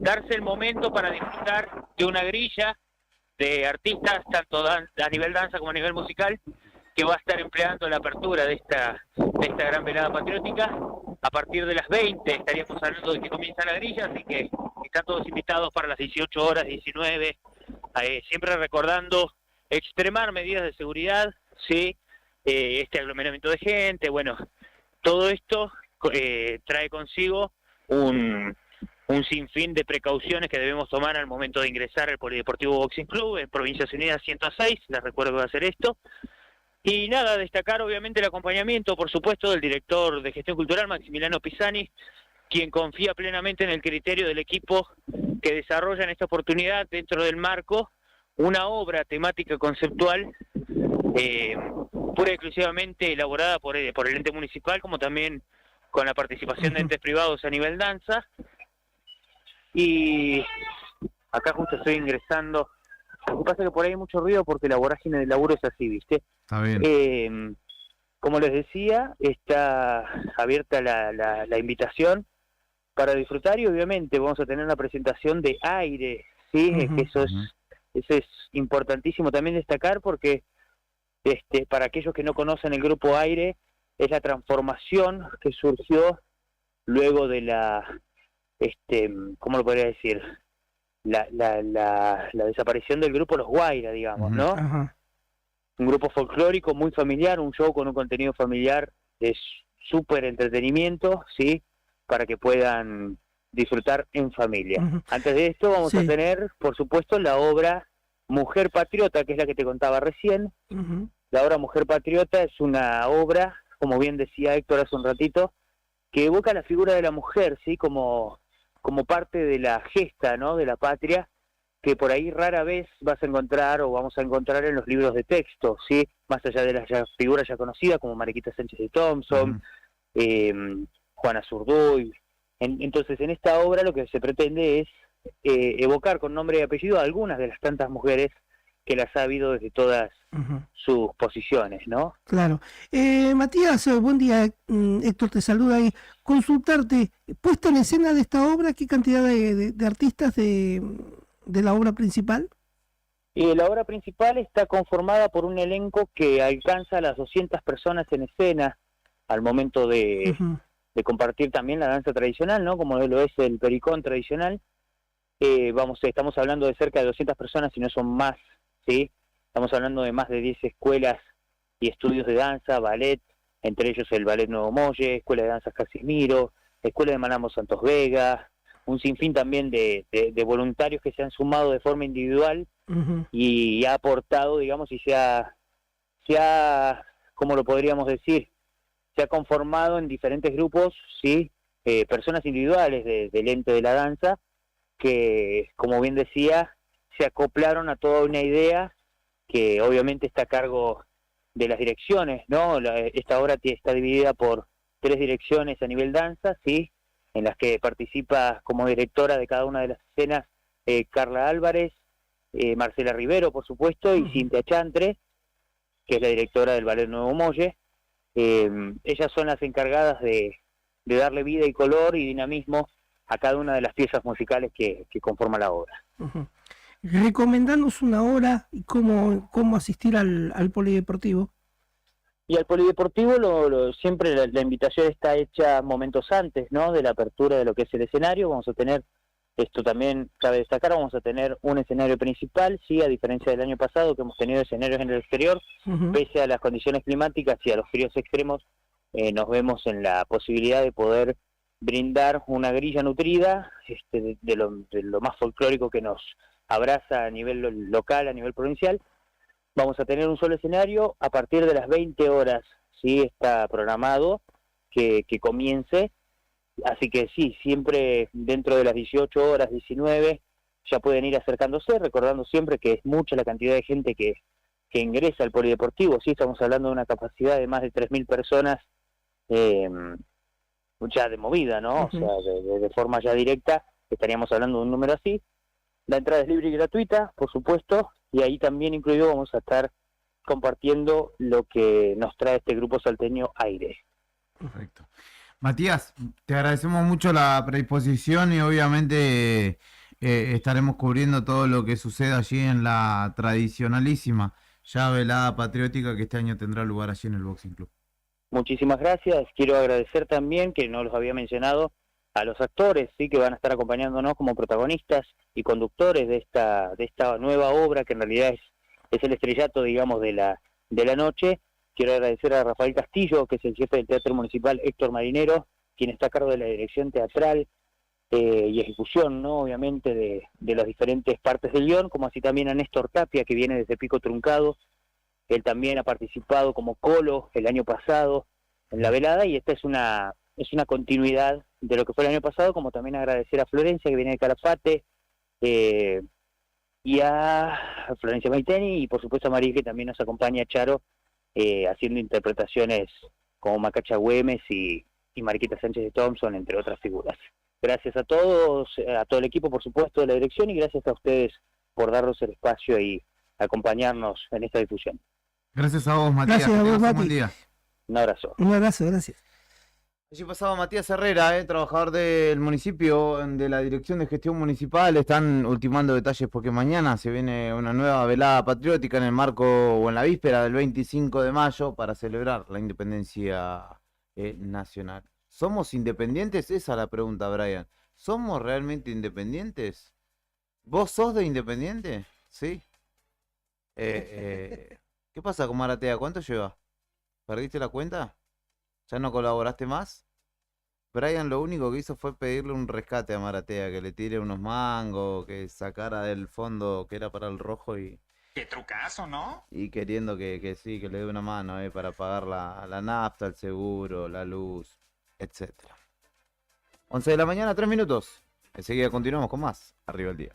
Speaker 6: darse el momento para disfrutar de una grilla de artistas, tanto a nivel danza como a nivel musical, que va a estar empleando la apertura de esta gran velada patriótica. A partir de las 20 estaríamos hablando de que comienza la grilla, así que están todos invitados para las 18 horas, 19, siempre recordando extremar medidas de seguridad, ¿sí? Este aglomeramiento de gente, bueno, todo esto trae consigo un sinfín de precauciones que debemos tomar al momento de ingresar al Polideportivo Boxing Club en Provincias Unidas 106, les recuerdo que va a hacer esto. Y nada, destacar obviamente el acompañamiento, por supuesto, del director de Gestión Cultural, Maximiliano Pisani, quien confía plenamente en el criterio del equipo que desarrolla en esta oportunidad, dentro del marco, una obra temática conceptual pura y exclusivamente elaborada por el ente municipal, como también con la participación de entes privados a nivel danza. Y acá justo estoy ingresando. Lo que pasa es que por ahí hay mucho ruido porque la vorágine del laburo es así, ¿viste?
Speaker 2: Está bien.
Speaker 6: Como les decía, está abierta la invitación para disfrutar y obviamente vamos a tener una presentación de aire, ¿sí? Que eso es importantísimo también destacar porque para aquellos que no conocen el grupo Aire, es la transformación que surgió luego de ¿cómo lo podría decir? La desaparición del grupo Los Guaira, digamos, ¿no?
Speaker 4: Ajá.
Speaker 6: Un grupo folclórico muy familiar, un show con un contenido familiar de súper entretenimiento, ¿sí? Para que puedan disfrutar en familia. Antes de esto vamos a tener, por supuesto, la obra Mujer Patriota, que es la que te contaba recién. La obra Mujer Patriota es una obra, como bien decía Héctor hace un ratito, que evoca la figura de la mujer, ¿sí? Como parte de la gesta, ¿no? De la patria, que por ahí rara vez vas a encontrar o vamos a encontrar en los libros de texto, ¿sí? Más allá de las figuras ya conocidas como Mariquita Sánchez de Thompson, Juana Zurduy. Entonces, en esta obra lo que se pretende es evocar con nombre y apellido a algunas de las tantas mujeres que las ha habido desde todas sus posiciones, ¿no?
Speaker 4: Claro. Matías, buen día. Héctor te saluda ahí. Consultarte, puesta en escena de esta obra, ¿qué cantidad de artistas de la obra principal?
Speaker 6: La obra principal está conformada por un elenco que alcanza las 200 personas en escena al momento de compartir también la danza tradicional, ¿no? Como lo es el pericón tradicional. Estamos hablando de cerca de 200 personas, si no son más, ¿sí? Estamos hablando de más de 10 escuelas y estudios de danza, ballet, entre ellos el Ballet Nuevo Molle, Escuela de Danzas Casimiro, Escuela de Manamo Santos Vega, un sinfín también de voluntarios que se han sumado de forma individual y ha aportado, digamos, y se ha, ¿cómo lo podríamos decir? Se ha conformado en diferentes grupos, ¿sí? Personas individuales del ente de la danza que, como bien decía, se acoplaron a toda una idea que obviamente está a cargo de las direcciones, ¿no? Esta obra está dividida por 3 direcciones a nivel danza, ¿sí? En las que participa como directora de cada una de las escenas Carla Álvarez, Marcela Rivero, por supuesto, y Cintia Chantre, que es la directora del Ballet Nuevo Molle. Ellas son las encargadas de darle vida y color y dinamismo a cada una de las piezas musicales que conforman la obra.
Speaker 4: Recomendanos una hora y cómo asistir al polideportivo.
Speaker 6: Y al polideportivo siempre la invitación está hecha momentos antes, ¿no? De la apertura de lo que es el escenario. Vamos a tener, esto también cabe destacar, vamos a tener un escenario principal, sí, a diferencia del año pasado que hemos tenido escenarios en el exterior, pese a las condiciones climáticas y a los fríos extremos, nos vemos en la posibilidad de poder brindar una grilla nutrida de lo más folclórico que nos abraza a nivel local, a nivel provincial. Vamos a tener un solo escenario a partir de las 20 horas, ¿sí? Está programado que comience, así que sí, siempre dentro de las 18 horas, 19, ya pueden ir acercándose, recordando siempre que es mucha la cantidad de gente que ingresa al polideportivo, sí, estamos hablando de una capacidad de más de 3.000 personas ya de movida, ¿no? O sea, de forma ya directa, estaríamos hablando de un número así. La entrada es libre y gratuita, por supuesto, y ahí también incluido vamos a estar compartiendo lo que nos trae este grupo salteño Aire.
Speaker 2: Perfecto. Matías, te agradecemos mucho la predisposición y obviamente estaremos cubriendo todo lo que suceda allí en la tradicionalísima ya velada patriótica que este año tendrá lugar allí en el Boxing Club.
Speaker 6: Muchísimas gracias. Quiero agradecer también, que no los había mencionado, a los actores, sí, que van a estar acompañándonos como protagonistas y conductores de esta nueva obra, que en realidad es el estrellato, digamos, de la noche. Quiero agradecer a Rafael Castillo, que es el jefe del Teatro Municipal Héctor Marinero, quien está a cargo de la dirección teatral y ejecución, ¿no? Obviamente, de las diferentes partes del guión, como así también a Néstor Tapia, que viene desde Pico Truncado. Él también ha participado como Colo el año pasado en la velada, y esta es una continuidad de lo que fue el año pasado, como también agradecer a Florencia, que viene de Calafate, y a Florencia Maiteni, y por supuesto a María, que también nos acompaña, Charo, haciendo interpretaciones como Macacha Güemes y Mariquita Sánchez de Thompson, entre otras figuras. Gracias a todos, a todo el equipo, por supuesto, de la dirección, y gracias a ustedes por darnos el espacio y acompañarnos en esta difusión.
Speaker 2: Gracias a vos, Matías.
Speaker 4: Gracias a vos, Mati.
Speaker 2: Buen día.
Speaker 6: Un abrazo.
Speaker 4: Un abrazo, gracias.
Speaker 2: Allí pasaba Matías Herrera, trabajador del municipio, de la Dirección de Gestión Municipal. Están ultimando detalles porque mañana se viene una nueva velada patriótica en el marco o en la víspera del 25 de mayo para celebrar la independencia nacional. ¿Somos independientes? Esa es la pregunta, Brian. ¿Somos realmente independientes? ¿Vos sos de Independiente? Sí. ¿Qué pasa con Maratea? ¿Cuánto lleva? ¿Perdiste la cuenta? ¿Ya no colaboraste más? Brian lo único que hizo fue pedirle un rescate a Maratea, que le tire unos mangos, que sacara del fondo que era para el rojo y...
Speaker 7: Qué trucazo, ¿no?
Speaker 2: Y queriendo que sí, que le dé una mano para pagar la nafta, el seguro, la luz, etc. 11 de la mañana, 3 minutos. Enseguida continuamos con más Arriba el Día.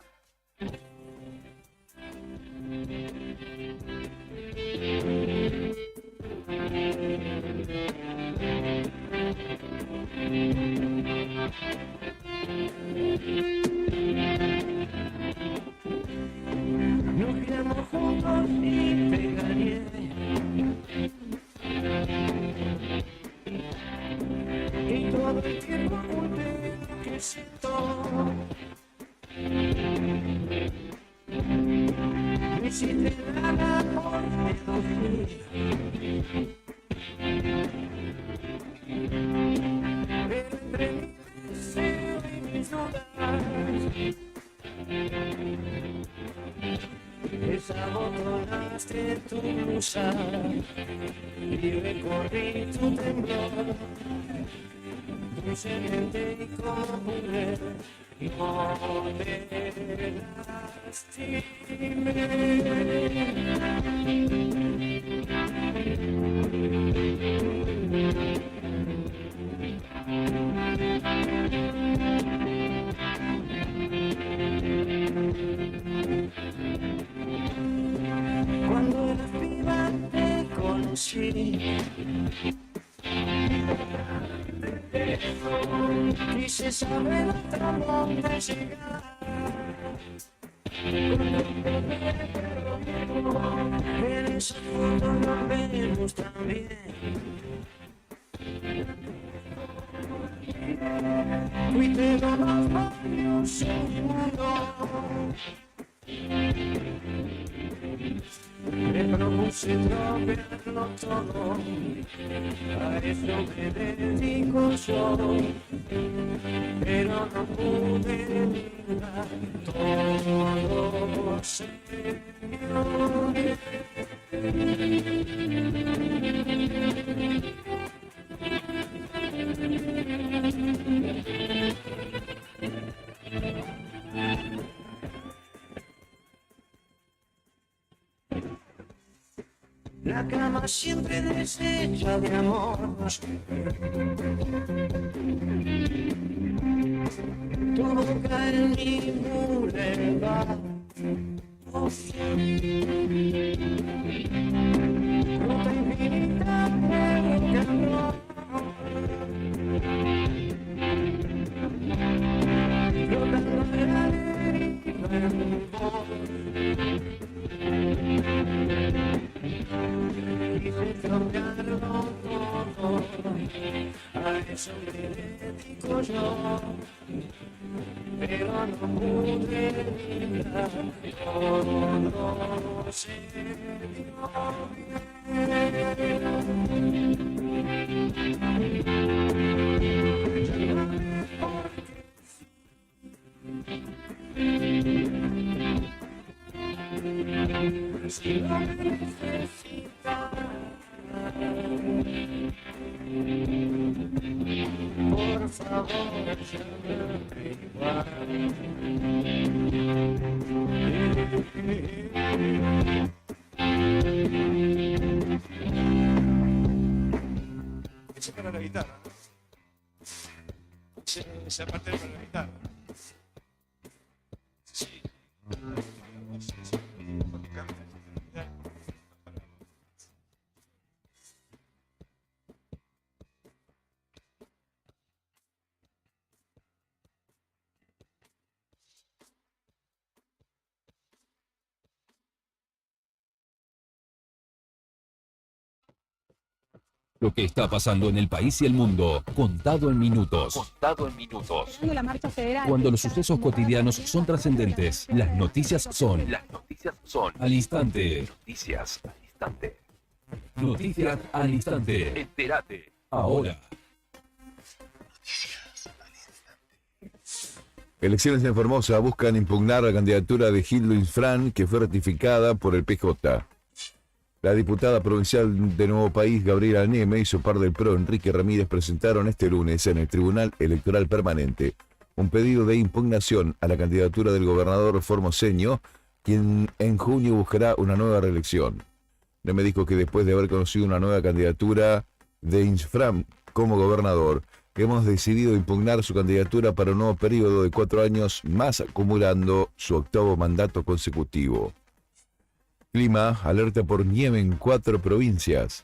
Speaker 1: Nos quedamos juntos y te engañé. Y todo el tiempo oculté lo que siento. Me hiciste nada por seducir. Pero entre mi deseo y mis dudas, desabotonaste tu blusa y recorrí tu temblor. Dulcemente y como pude, no te Cuando eras viva te conocí, quise saber hasta dónde llegar. En esa foto nos vemos también. Fuiste lo más valioso del mundo. Me propuse tropearlo todo, a eso me dedico yo, pero no pude negar, todo se vio bien. La cama siempre deshecha de amor. Tu boca en mi boulevard. Ruta infinita de calor. Flotando en la deriva en vos. Quise cambiarlo todo, a eso me dedico yo, pero no pude podría todo si lo necesitas, por favor, llámame igual.
Speaker 8: Ese para la guitarra. Esa parte para la guitarra. Sí.
Speaker 10: Lo que está pasando en el país y el mundo, contado en minutos.
Speaker 12: Contado en minutos.
Speaker 9: La marcha federal.
Speaker 10: Cuando los sucesos cotidianos son trascendentes, las noticias son al instante.
Speaker 12: Noticias al instante.
Speaker 10: Noticias al instante.
Speaker 12: Entérate.
Speaker 10: Ahora.
Speaker 13: Elecciones en Formosa buscan impugnar la candidatura de Gil Luis Fran, que fue ratificada por el PJ. La diputada provincial de Nuevo País, Gabriela Neme, y su par del PRO, Enrique Ramírez, presentaron este lunes en el Tribunal Electoral Permanente un pedido de impugnación a la candidatura del gobernador formoseño, quien en junio buscará una nueva reelección. Neme dijo que después de haber conocido una nueva candidatura de Infram como gobernador, hemos decidido impugnar su candidatura para un nuevo periodo de 4 años más, acumulando su 8º mandato consecutivo. Clima, alerta por nieve en 4 provincias.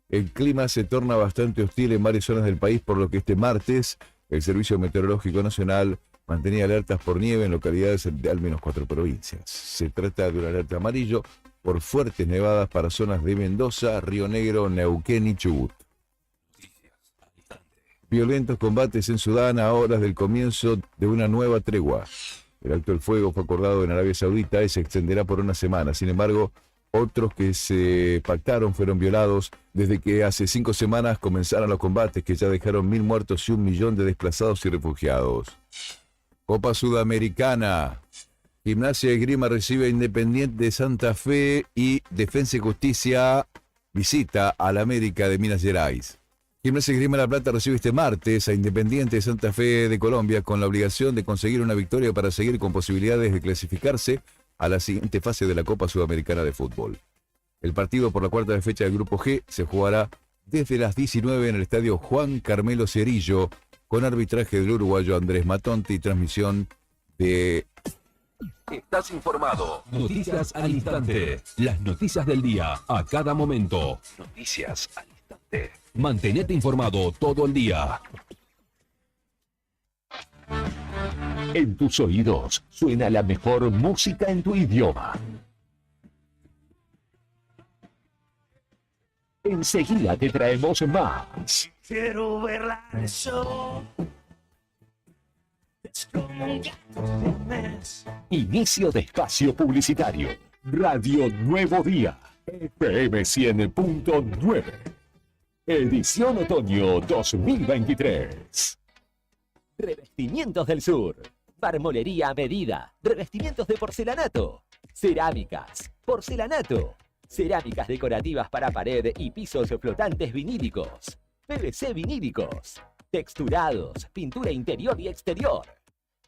Speaker 13: El clima se torna bastante hostil en varias zonas del país, por lo que este martes el Servicio Meteorológico Nacional mantenía alertas por nieve en localidades de al menos 4 provincias. Se trata de una alerta amarillo por fuertes nevadas para zonas de Mendoza, Río Negro, Neuquén y Chubut. Violentos combates en Sudán a horas del comienzo de una nueva tregua. El alto el fuego fue acordado en Arabia Saudita y se extenderá por una semana. Sin embargo, otros que se pactaron fueron violados desde que hace 5 semanas comenzaron los combates que ya dejaron 1.000 muertos y 1 millón de desplazados y refugiados. Copa Sudamericana. Gimnasia y Esgrima recibe a Independiente de Santa Fe y Defensa y Justicia visita al América de Minas Gerais. Gimnasia y Esgrima La Plata recibe este martes a Independiente de Santa Fe de Colombia con la obligación de conseguir una victoria para seguir con posibilidades de clasificarse a la siguiente fase de la Copa Sudamericana de Fútbol. El partido por la 4ª fecha del Grupo G se jugará desde las 19 en el estadio Juan Carmelo Cerillo, con arbitraje del uruguayo Andrés Matonte y transmisión de...
Speaker 12: Estás informado.
Speaker 10: Noticias al instante. Las noticias del día a cada momento.
Speaker 12: Noticias al instante.
Speaker 10: Mantenete informado todo el día.
Speaker 12: En tus oídos suena la mejor música en tu idioma. Enseguida te traemos más.
Speaker 1: Quiero verla eso. Es como un gato de mes.
Speaker 12: Inicio de espacio publicitario. Radio Nuevo Día. FM 100.9. Edición Otoño 2023.
Speaker 22: Revestimientos del Sur. Marmolería a medida. Revestimientos de porcelanato. Cerámicas. Porcelanato. Cerámicas decorativas para pared y pisos flotantes vinílicos. PVC vinílicos. Texturados. Pintura interior y exterior.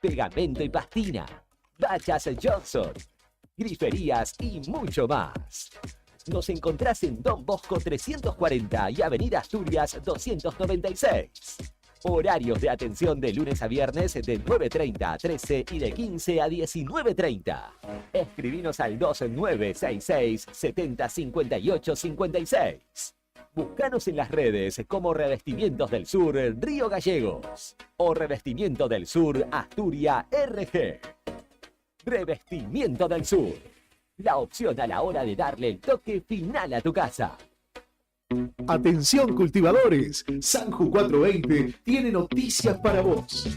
Speaker 22: Pegamento y pastina. Bachas Johnson. Griferías y mucho más. Nos encontrás en Don Bosco 340 y Avenida Asturias 296. Horarios de atención de lunes a viernes de 9:30 a 13 y de 15 a 19:30. Escribinos al 2966 70 58 56. Búscanos en las redes como Revestimientos del Sur Río Gallegos o Revestimiento del Sur Asturias RG. Revestimiento del Sur. La opción a la hora de darle el toque final a tu casa.
Speaker 14: Atención cultivadores, Sanju 420 tiene noticias para vos.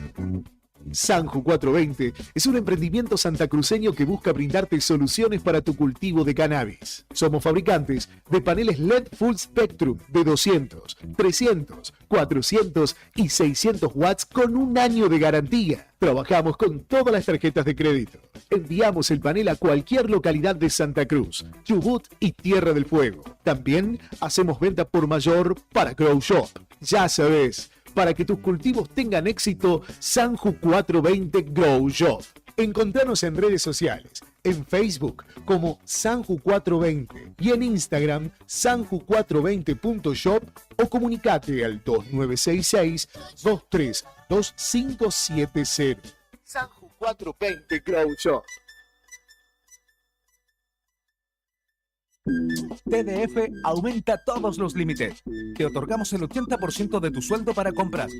Speaker 14: Sanju 420 es un emprendimiento santacruceño que busca brindarte soluciones para tu cultivo de cannabis. Somos fabricantes de paneles LED Full Spectrum de 200, 300, 400 y 600 watts con un año de garantía. Trabajamos con todas las tarjetas de crédito. Enviamos el panel a cualquier localidad de Santa Cruz, Chubut y Tierra del Fuego. También hacemos venta por mayor para Grow Shop. Ya sabes, para que tus cultivos tengan éxito, Sanju 420 Grow Shop. Encontranos en redes sociales, en Facebook como Sanju 420 y en Instagram sanju420.shop o comunicate al 2966-232570. Sanju 420 Grow Shop.
Speaker 9: TDF aumenta todos los límites. Te otorgamos el 80% de tu sueldo para compras.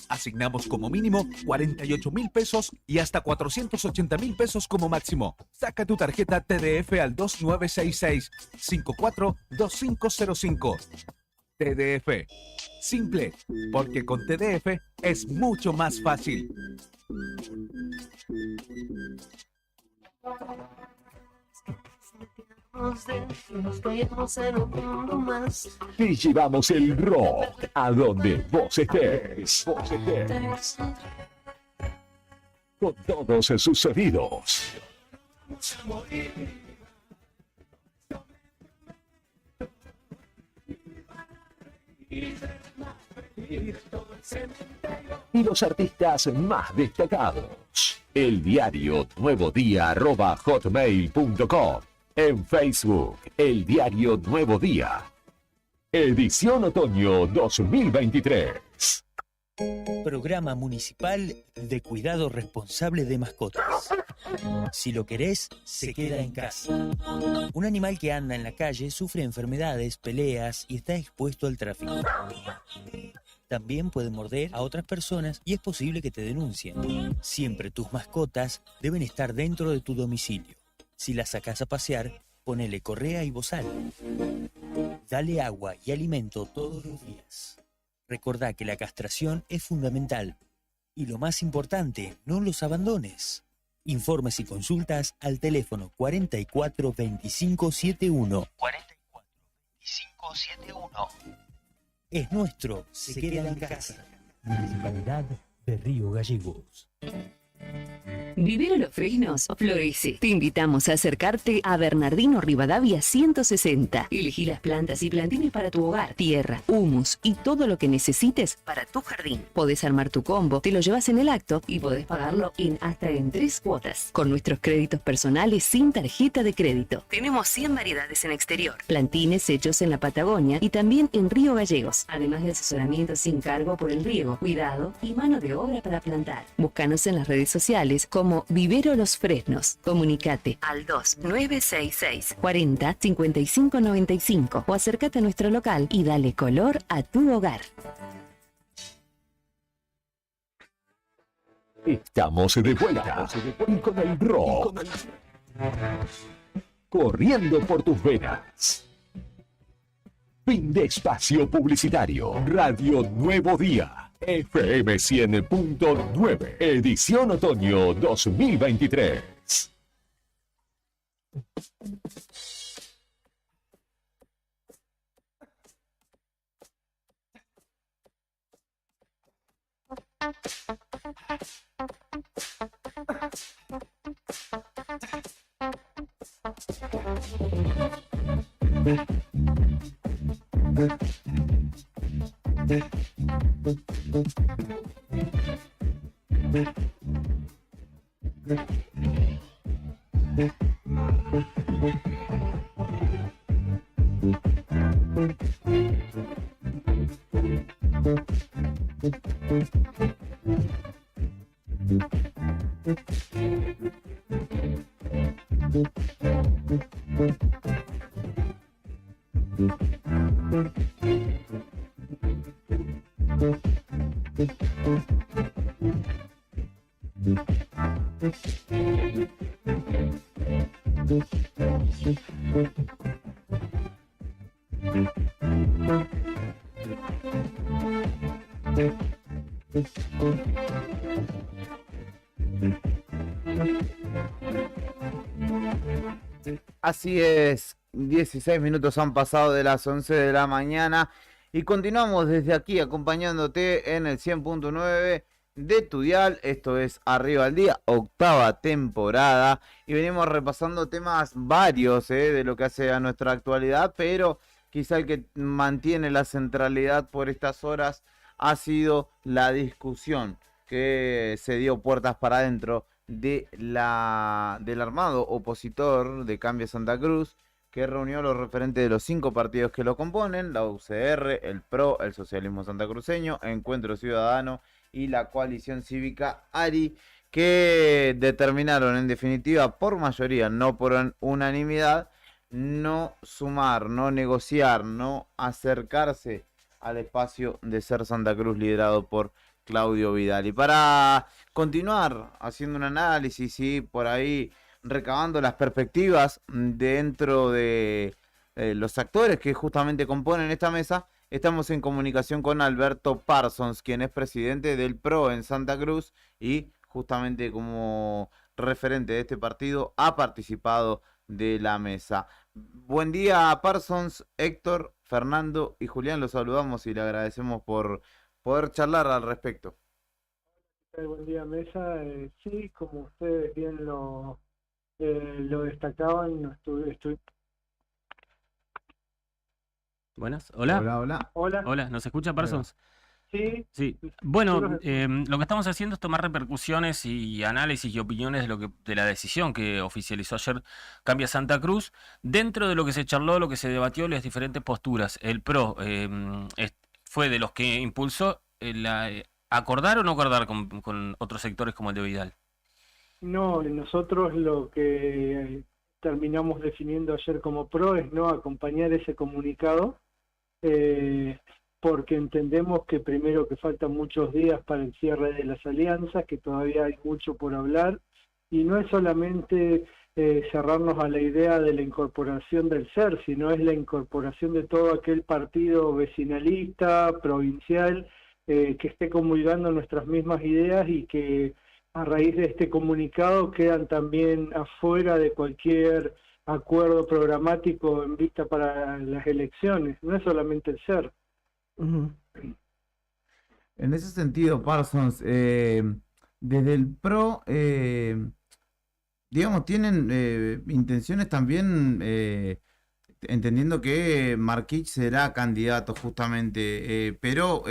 Speaker 9: Asignamos como mínimo 48.000 pesos y hasta 480.000 pesos como máximo. Saca tu tarjeta TDF al 2966-542505. TDF. Simple, porque con TDF es mucho más fácil.
Speaker 10: Te llevamos el rock a donde vos estés. Con todos sus sonidos. Y los artistas más destacados. El diario Nuevo Día @hotmail.com. En Facebook, El Diario Nuevo Día. Edición Otoño 2023.
Speaker 15: Programa Municipal de Cuidado Responsable de Mascotas. Si lo querés, se queda en casa. Un animal que anda en la calle sufre enfermedades, peleas y está expuesto al tráfico. También puede morder a otras personas y es posible que te denuncien. Siempre tus mascotas deben estar dentro de tu domicilio. Si la sacás a pasear, ponele correa y bozal. Dale agua y alimento todos los días. Recordá que la castración es fundamental. Y lo más importante, no los abandones. Informes y consultas al teléfono 44 25 71. 44 25 71. Es nuestro, se queda en casa. Municipalidad de Río Gallegos.
Speaker 16: Vivero Los Fresnos florece. Te invitamos a acercarte a Bernardino Rivadavia 160. Elegí las plantas y plantines para tu hogar, tierra, humus y todo lo que necesites para tu jardín. Podés armar tu combo, te lo llevas en el acto y podés pagarlo hasta en 3 cuotas. Con nuestros créditos personales sin tarjeta de crédito. Tenemos 100 variedades en exterior. Plantines hechos en la Patagonia y también en Río Gallegos. Además de asesoramiento sin cargo por el riego, cuidado y mano de obra para plantar. Búscanos en las redes sociales como Vivero Los Fresnos. Comunicate al 2966 40 55 95 o acércate a nuestro local y dale color a tu hogar.
Speaker 10: Estamos de vuelta y con el rock corriendo por tus venas. Fin de espacio publicitario. Radio Nuevo Día. FM 100.9. Edición Otoño 2023.
Speaker 2: Así es, 16 minutos han pasado de las 11 de la mañana y continuamos desde aquí acompañándote en el 100.9 de tu dial. Esto es Arriba al Día, octava temporada, y venimos repasando temas varios de lo que hace a nuestra actualidad, pero quizá el que mantiene la centralidad por estas horas ha sido la discusión que se dio puertas para adentro del armado opositor de Cambio Santa Cruz, que reunió a los referentes de los 5 partidos que lo componen: la UCR, el PRO, el Socialismo Santacruceño, Encuentro Ciudadano y la Coalición Cívica ARI, que determinaron en definitiva por mayoría, no por unanimidad, no sumar, no negociar, no acercarse al espacio de Ser Santa Cruz liderado por Claudio Vidal. Y para continuar haciendo un análisis y por ahí recabando las perspectivas dentro de los actores que justamente componen esta mesa, estamos en comunicación con Alberto Parsons, quien es presidente del PRO en Santa Cruz y justamente como referente de este partido ha participado de la mesa. Buen día, Parsons. Héctor, Fernando y Julián, los saludamos y le agradecemos por poder charlar al respecto.
Speaker 5: Buen día, mesa. Sí, como ustedes bien lo destacaban,
Speaker 11: Buenas, hola. Hola, ¿nos escucha, Parsons?
Speaker 5: Sí.
Speaker 11: Sí. Bueno, lo que estamos haciendo es tomar repercusiones y análisis y opiniones de la decisión que oficializó ayer Cambia Santa Cruz, dentro de lo que se charló, lo que se debatió, las diferentes posturas. El PRO fue de los que impulsó acordar o no acordar con otros sectores como el de Vidal.
Speaker 5: No, nosotros lo que terminamos definiendo ayer como PRO es no acompañar ese comunicado, porque entendemos que primero que faltan muchos días para el cierre de las alianzas, que todavía hay mucho por hablar, y no es solamente cerrarnos a la idea de la incorporación del SER, sino es la incorporación de todo aquel partido vecinalista, provincial, que esté comulgando nuestras mismas ideas y que a raíz de este comunicado quedan también afuera de cualquier acuerdo programático en vista para las elecciones. No es solamente el SER.
Speaker 2: En ese sentido, Parsons, desde el PRO, digamos, tienen intenciones también, entendiendo que Marquich será candidato justamente, pero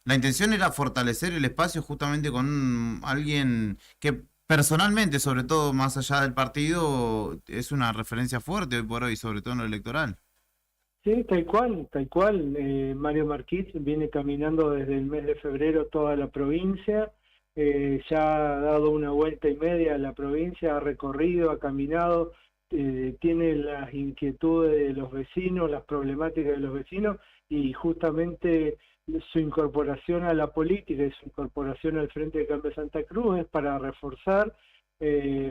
Speaker 2: la intención era fortalecer el espacio justamente con alguien que personalmente, sobre todo más allá del partido, es una referencia fuerte hoy por hoy, sobre todo en lo electoral.
Speaker 5: Sí, tal cual. Mario Marquich viene caminando desde el mes de febrero toda la provincia, ya ha dado una vuelta y media a la provincia, ha recorrido, ha caminado, tiene las inquietudes de los vecinos, las problemáticas de los vecinos, y justamente su incorporación a la política y su incorporación al Frente de Cambio Santa Cruz es para reforzar,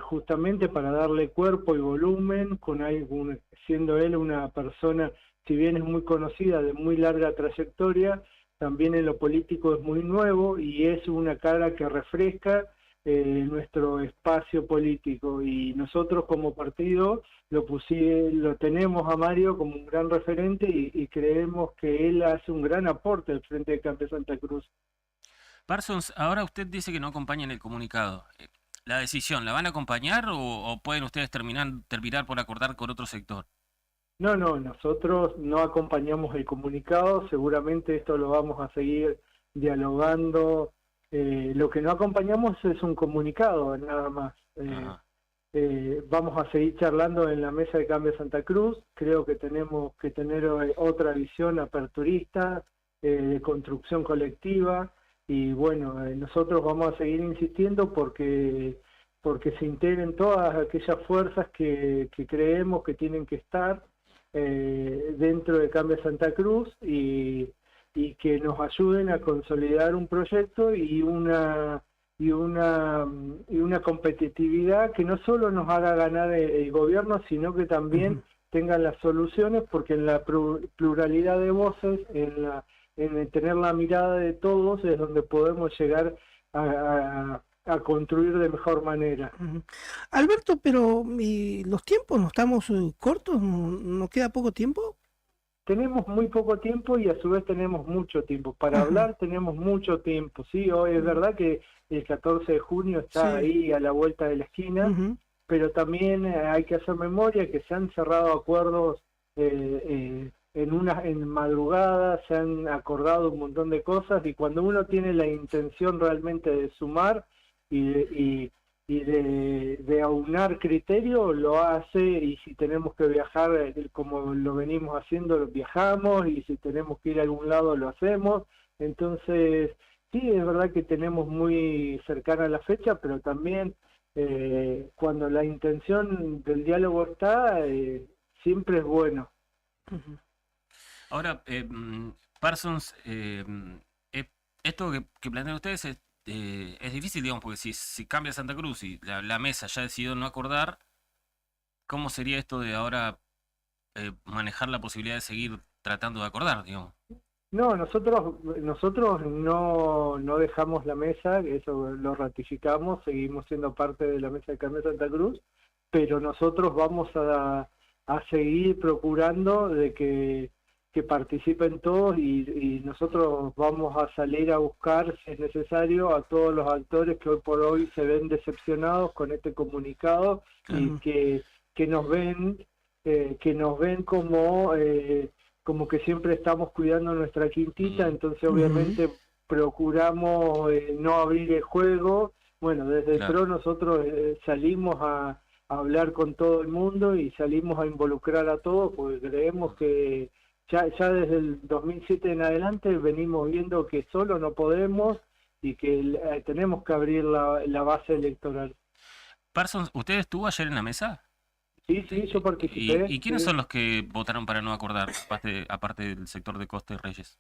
Speaker 5: justamente para darle cuerpo y volumen, siendo él una persona, si bien es muy conocida, de muy larga trayectoria, también en lo político es muy nuevo y es una cara que refresca nuestro espacio político, y nosotros como partido lo tenemos a Mario como un gran referente y creemos que él hace un gran aporte al Frente de Cambio Santa Cruz.
Speaker 11: Parsons, ahora usted dice que no acompañan el comunicado. ¿La decisión la van a acompañar o pueden ustedes terminar por acordar con otro sector?
Speaker 5: No, nosotros no acompañamos el comunicado, seguramente esto lo vamos a seguir dialogando. Lo que no acompañamos es un comunicado, nada más. Vamos a seguir charlando en la mesa de Cambio Santa Cruz. Creo que tenemos que tener otra visión aperturista, de construcción colectiva, y bueno, nosotros vamos a seguir insistiendo porque se integren todas aquellas fuerzas que creemos que tienen que estar dentro de Cambio Santa Cruz y que nos ayuden a consolidar un proyecto y una competitividad que no solo nos haga ganar el gobierno, sino que también tengan las soluciones, porque en la pluralidad de voces, en tener la mirada de todos, es donde podemos llegar a a construir de mejor manera.
Speaker 4: Alberto, pero los tiempos, ¿no estamos cortos? ¿Nos queda poco tiempo?
Speaker 5: Tenemos muy poco tiempo y a su vez tenemos mucho tiempo. Para hablar tenemos mucho tiempo, ¿sí? Hoy es verdad que el 14 de junio está ahí a la vuelta de la esquina, pero también hay que hacer memoria que se han cerrado acuerdos en madrugada, se han acordado un montón de cosas, y cuando uno tiene la intención realmente de sumar y de aunar criterio, lo hace, y si tenemos que viajar como lo venimos haciendo, viajamos, y si tenemos que ir a algún lado, lo hacemos. Entonces, sí, es verdad que tenemos muy cercana la fecha, pero también cuando la intención del diálogo está, siempre es bueno.
Speaker 11: Ahora, Parsons, esto que plantean ustedes es difícil, digamos, porque si cambia Santa Cruz y la mesa ya decidió no acordar, ¿cómo sería esto de ahora manejar la posibilidad de seguir tratando de acordar, digamos?
Speaker 5: No, nosotros no dejamos la mesa, eso lo ratificamos, seguimos siendo parte de la mesa de cambio de Santa Cruz, pero nosotros vamos a seguir procurando de que participen todos, y nosotros vamos a salir a buscar, si es necesario, a todos los actores que hoy por hoy se ven decepcionados con este comunicado y que nos ven como que siempre estamos cuidando nuestra quintita. Entonces obviamente procuramos no abrir el juego. Bueno, desde el PRO nosotros salimos a hablar con todo el mundo y salimos a involucrar a todos, porque creemos que ya desde el 2007 en adelante venimos viendo que solo no podemos y que tenemos que abrir la base electoral.
Speaker 11: Parsons, ¿usted estuvo ayer en la mesa?
Speaker 5: Sí, yo participé.
Speaker 11: ¿Y quiénes son los que votaron para no acordar, aparte del sector de Costa y Reyes?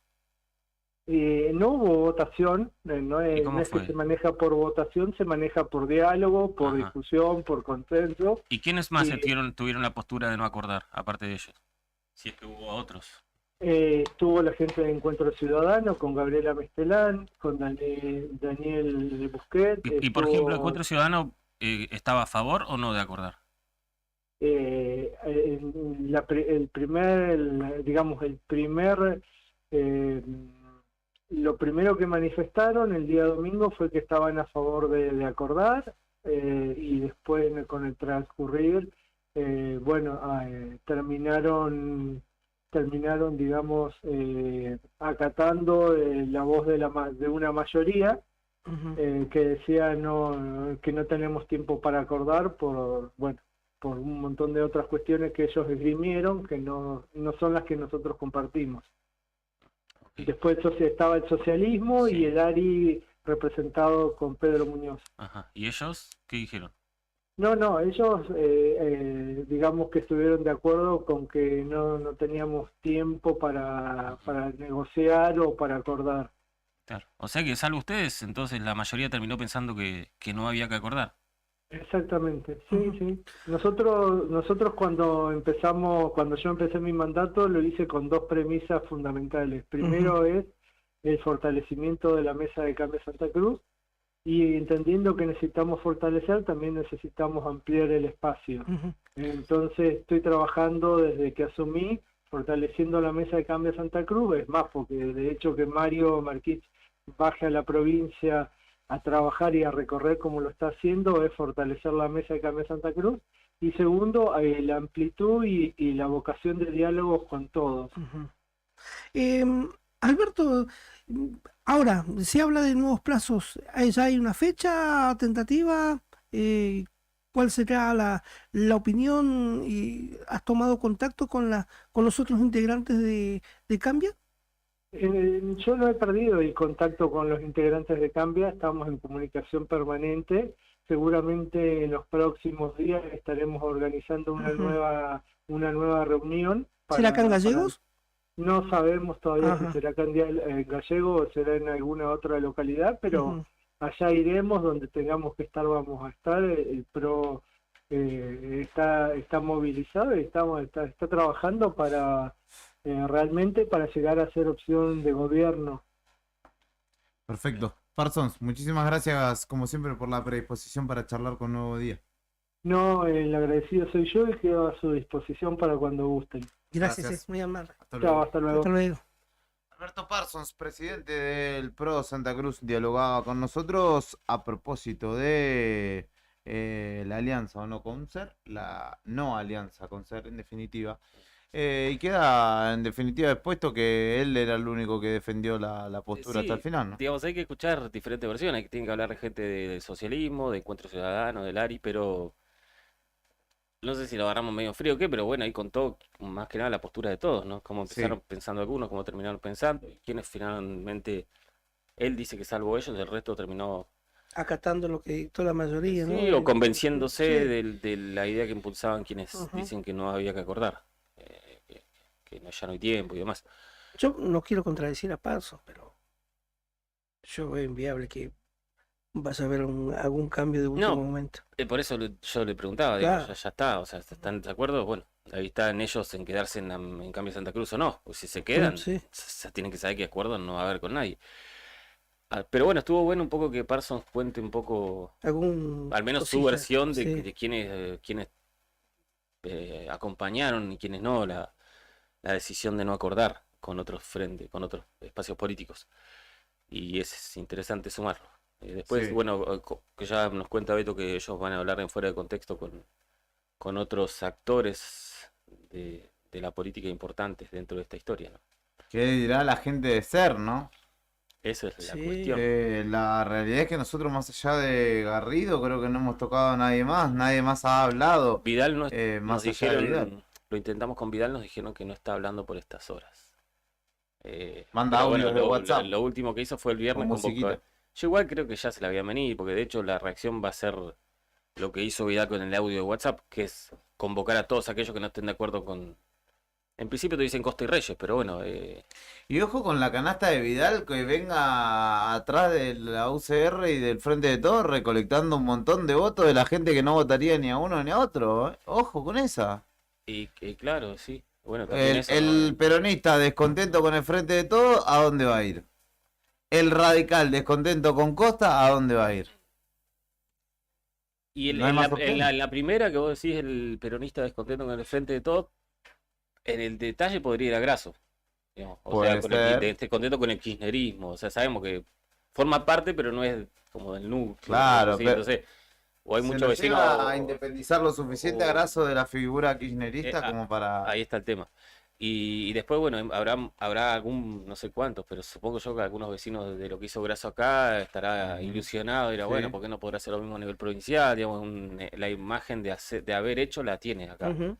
Speaker 5: No hubo votación, no es que se maneja por votación, se maneja por diálogo, por discusión, por consenso.
Speaker 11: ¿Y quiénes más tuvieron la postura de no acordar, aparte de ellos? Si es que hubo otros.
Speaker 5: Estuvo la gente de Encuentro Ciudadano, con Gabriela Mestelán, con Daniel Busquet.
Speaker 11: Y por ejemplo, ¿Encuentro Ciudadano estaba a favor o no de acordar?
Speaker 5: Lo primero que manifestaron el día domingo fue que estaban a favor de acordar, y después con el transcurrir terminaron digamos acatando la voz de una mayoría que decía que no tenemos tiempo para acordar por un montón de otras cuestiones que ellos esgrimieron, que no son las que nosotros compartimos. Después estaba el socialismo y el ARI representado con Pedro Muñoz.
Speaker 11: Ajá. ¿Y ellos qué dijeron?
Speaker 5: No, ellos digamos que estuvieron de acuerdo con que no teníamos tiempo para negociar o para acordar.
Speaker 11: Claro. O sea que, salvo ustedes, entonces la mayoría terminó pensando que no había que acordar.
Speaker 5: Exactamente, sí. Nosotros cuando yo empecé mi mandato, lo hice con dos premisas fundamentales. Primero es el fortalecimiento de la mesa de cambio Santa Cruz, y entendiendo que necesitamos fortalecer, también necesitamos ampliar el espacio. Entonces estoy trabajando desde que asumí, fortaleciendo la mesa de cambio Santa Cruz. Es más, porque de hecho que Mario Marquich baje a la provincia a trabajar y a recorrer como lo está haciendo, es fortalecer la mesa de cambio Santa Cruz. Y segundo, la amplitud y la vocación de diálogo con todos.
Speaker 4: Alberto, ahora, se habla de nuevos plazos. ¿Ya hay una fecha tentativa? ¿Cuál será la opinión? ¿Y has tomado contacto con los otros integrantes de Cambia?
Speaker 5: Yo no he perdido el contacto con los integrantes de Cambia, estamos en comunicación permanente. Seguramente en los próximos días estaremos organizando una nueva reunión.
Speaker 4: ¿Será acá en Gallegos?
Speaker 5: No sabemos todavía si será acá en Gallego o será en alguna otra localidad, pero allá iremos, donde tengamos que estar vamos a estar. El PRO está movilizado y está trabajando para realmente para llegar a ser opción de gobierno.
Speaker 2: Perfecto. Parsons, muchísimas gracias como siempre por la predisposición para charlar con Nuevo Día.
Speaker 5: No, el agradecido soy yo y quedo a su disposición para cuando gusten.
Speaker 4: Gracias, es muy amable.
Speaker 5: Chao, hasta luego.
Speaker 4: Hasta luego.
Speaker 2: Alberto Parsons, presidente del PRO Santa Cruz, dialogaba con nosotros a propósito de la alianza o no con SER, la no alianza con SER en definitiva. Y queda en definitiva expuesto que él era el único que defendió la postura hasta el final, ¿no?
Speaker 17: Digamos, hay que escuchar diferentes versiones, tienen que hablar de gente del socialismo, de Encuentro Ciudadano, del ARI, pero no sé si lo agarramos medio frío o qué, pero bueno, ahí contó más que nada la postura de todos, ¿no? Cómo empezaron pensando algunos, cómo terminaron pensando, y quienes finalmente, él dice que salvo ellos, el resto terminó
Speaker 4: Acatando lo que dictó la mayoría, ¿no?
Speaker 17: sí, o convenciéndose
Speaker 4: Sí.
Speaker 17: de la idea que impulsaban quienes
Speaker 4: Ujú.
Speaker 17: dicen que no había que acordar, que ya no hay tiempo y demás.
Speaker 4: Yo no quiero contradecir a Parsons, pero yo veo inviable que vaya a haber algún cambio de último
Speaker 17: No,
Speaker 4: momento.
Speaker 17: por eso yo le preguntaba, digo,
Speaker 4: Claro.
Speaker 17: ya está, o sea, ¿están de acuerdo? Bueno, ahí están ellos en quedarse en Cambio Santa Cruz o no, o si se quedan,
Speaker 4: Sí.
Speaker 17: tienen que saber que acuerdo no va a haber con nadie. Pero bueno, estuvo bueno un poco que Parsons cuente un poco, al menos su
Speaker 4: cosilla,
Speaker 17: versión
Speaker 4: sí.
Speaker 17: de quienes acompañaron y quienes no, la decisión de no acordar con otros frentes, con otros espacios políticos. Y es interesante sumarlo. Después,
Speaker 2: Sí.
Speaker 17: bueno, que ya nos cuenta Beto que ellos van a hablar en fuera de contexto con otros actores de la política importantes dentro de esta historia, ¿no?
Speaker 2: ¿Qué dirá la gente de SER, no?
Speaker 17: Esa es la
Speaker 2: Sí.
Speaker 17: cuestión.
Speaker 2: La realidad es que nosotros más allá de Garrido creo que no hemos tocado a nadie más ha hablado.
Speaker 17: Vidal nos
Speaker 2: más allá de Vidal.
Speaker 17: dijeron, lo intentamos con Vidal, nos dijeron que no está hablando por estas horas.
Speaker 2: Manda
Speaker 17: Pero
Speaker 2: audios de
Speaker 17: lo
Speaker 2: WhatsApp.
Speaker 17: lo último que hizo fue el viernes
Speaker 2: Con
Speaker 17: convocó.
Speaker 2: musiquita.
Speaker 17: Yo igual creo que ya se la había venido, porque de hecho la reacción va a ser lo que hizo Vidal con el audio de WhatsApp, que es convocar a todos aquellos que no estén de acuerdo con... En principio te dicen Costa y Reyes, pero bueno,
Speaker 2: Y ojo con la canasta de Vidal que venga atrás de la UCR y del Frente de Todos recolectando un montón de votos de la gente que no votaría ni a uno ni a otro. Ojo con esa.
Speaker 17: y claro, sí. Bueno, también eso,
Speaker 2: El peronista descontento con el Frente de Todos, ¿a dónde va a ir? El radical descontento con Costa, ¿a dónde va a ir?
Speaker 17: Y
Speaker 2: No hay más opción.
Speaker 17: en la primera que vos decís, el peronista descontento con el Frente de Todos, en el detalle podría ir a Grasso. Digamos. O
Speaker 2: Puede
Speaker 17: sea, con
Speaker 2: ser.
Speaker 17: descontento con el kirchnerismo. O sea, sabemos que forma parte, pero no es como del núcleo.
Speaker 2: Claro,
Speaker 17: ¿sí?
Speaker 2: pero-
Speaker 17: Entonces, o hay
Speaker 2: ¿Se
Speaker 17: muchos
Speaker 2: lo
Speaker 17: vecinos.
Speaker 2: llega a independizar lo suficiente a Grasso de la figura kirchnerista como para...
Speaker 17: Ahí está el tema. Y después, bueno, habrá algún, no sé cuántos, pero supongo yo que algunos vecinos de lo que hizo Grasso acá estará ilusionado, dirá,
Speaker 2: Sí.
Speaker 17: bueno, ¿por qué no podrá hacer lo mismo a nivel provincial? Digamos, la imagen de haber hecho la tiene acá.
Speaker 4: Ujú.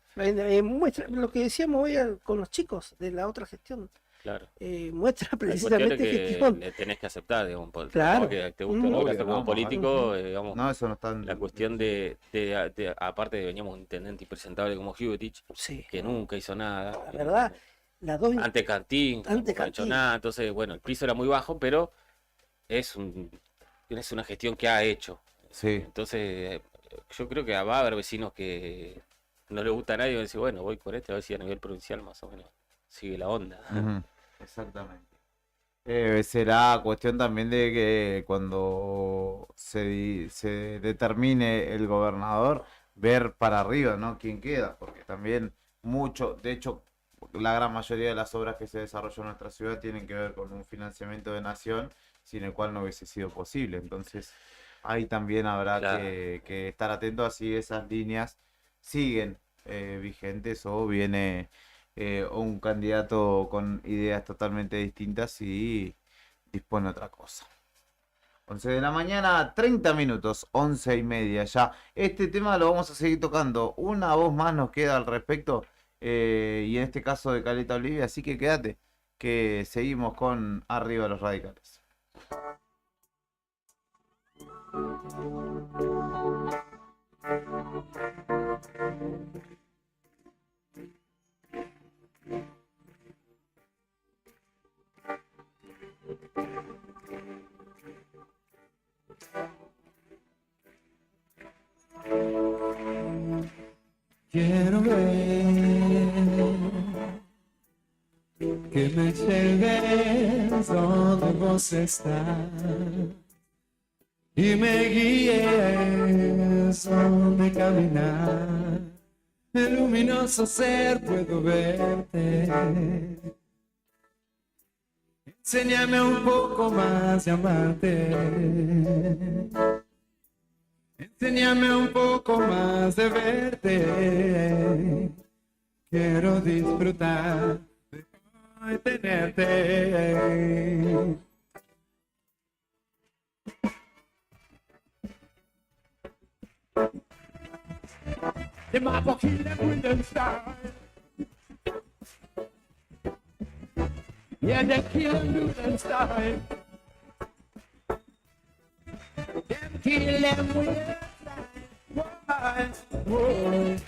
Speaker 4: Muestra lo que decíamos hoy con los chicos de la otra gestión.
Speaker 17: Claro.
Speaker 4: Muestra
Speaker 17: Hay cuestiones
Speaker 4: precisamente
Speaker 17: que
Speaker 4: gestión.
Speaker 17: le tenés que aceptar, digamos,
Speaker 4: Claro.
Speaker 17: que te guste o no,
Speaker 2: Obvio,
Speaker 17: que como
Speaker 2: vamos,
Speaker 17: político,
Speaker 2: ¿no?
Speaker 17: digamos,
Speaker 2: No, eso no está en-
Speaker 17: la cuestión aparte de veníamos un intendente impresentable como Huguetich, que nunca hizo nada.
Speaker 4: La verdad, las dos.
Speaker 17: Ante Cantín, tampoco ha hecho nada, entonces, bueno, el piso era muy bajo, pero es una gestión que ha hecho.
Speaker 2: Sí.
Speaker 17: Entonces, yo creo que va a haber vecinos que no le gusta a nadie y van a decir, bueno, voy con este, a ver si a nivel provincial más o menos sigue la onda.
Speaker 2: Ujú, exactamente. Será cuestión también de que cuando se determine el gobernador, ver para arriba, ¿no? Quién queda, porque también de hecho, la gran mayoría de las obras que se desarrolló en nuestra ciudad tienen que ver con un financiamiento de nación, sin el cual no hubiese sido posible. Entonces, ahí también habrá
Speaker 17: Claro.
Speaker 2: que estar atento a si esas líneas siguen vigentes o viene un candidato con ideas totalmente distintas y dispone otra cosa. 11 de la mañana, 30 minutos, 11:30 ya. Este tema lo vamos a seguir tocando. Una voz más nos queda al respecto, y en este caso de Caleta Olivia, así que quédate, que seguimos con Arriba los Radicales.
Speaker 1: Quiero ver que me lleves donde vos estás. y me guíes donde caminar. El luminoso ser puedo verte. Enséñame un poco más de amarte. Enséñame un poco más de verte. Quiero disfrutar de tenerte. In my pocket, them with them style. Yeah, they kill them with them style. Them kill them with them style. Whoa.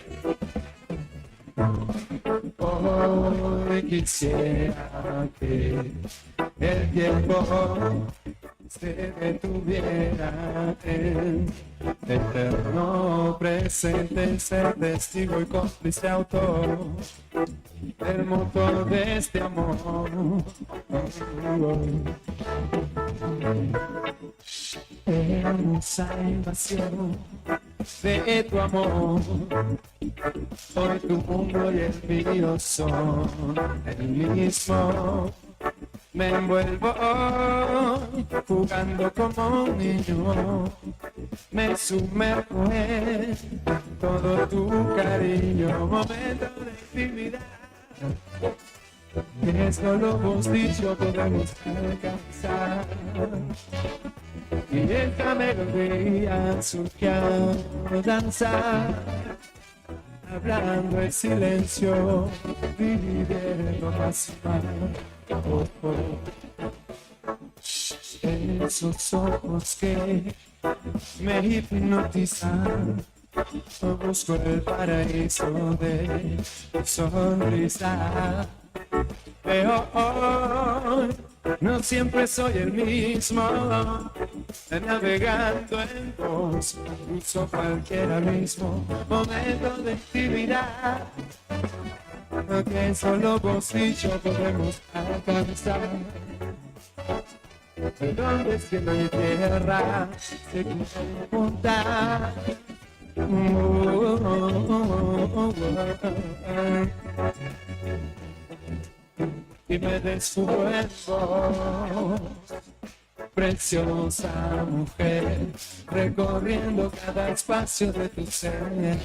Speaker 1: Hoy quisiera que el tiempo se detuviera en eterno presente, ser testigo y cómplice autor del motor de este amor. Hermosa invasión de tu amor, hoy tu mundo y el mío son el mismo. Me envuelvo jugando como un niño, me sumerjo en todo tu cariño, momento de intimidad que solo vos dicho podemos alcanzar. Y esta melodía surge a danzar, hablando en silencio, viviendo más y más. Esos ojos que me hipnotizan, busco el paraíso de tu sonrisa. Pero hoy no siempre soy el mismo, navegando en vos, uso cualquier abismo, momento de intimidad que solo vos y yo podemos alcanzar. Donde es que no hay tierra, se quiere montar. Y me descubro en vos, preciosa mujer, recorriendo cada espacio de tu ser. Me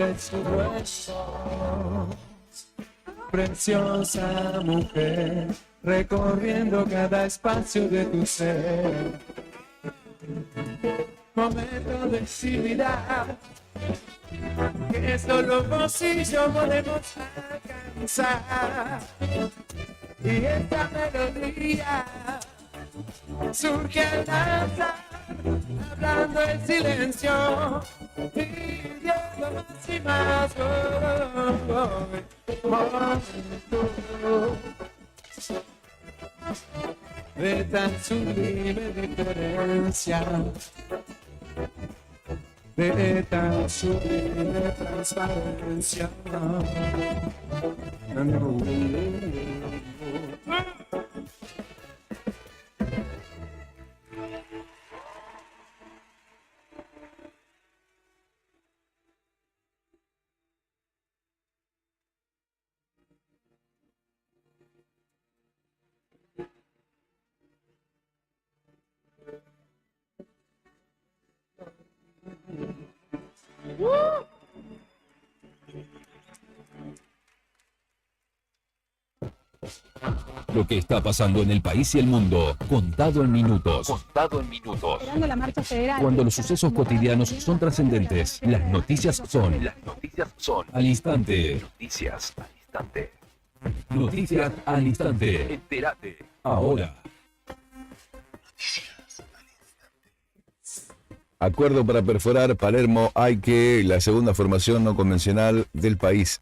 Speaker 1: descubro en vos, preciosa mujer, recorriendo cada espacio de tu ser. Momento de intimidad que solo vos y yo podemos alcanzar. Y esta melodía surge al azar, hablando en silencio, pidiendo más y más. De tan sublime diferencia, de tan sublime transparencia.
Speaker 10: Lo que está pasando en el país y el mundo, contado en minutos. Contado en minutos.
Speaker 18: Esperando la marcha federal.
Speaker 10: Cuando los sucesos cotidianos son trascendentes, las noticias son al instante. Noticias al instante. Noticias al instante. Entérate. Ahora.
Speaker 13: Acuerdo para perforar Palermo Aike, la segunda formación no convencional del país.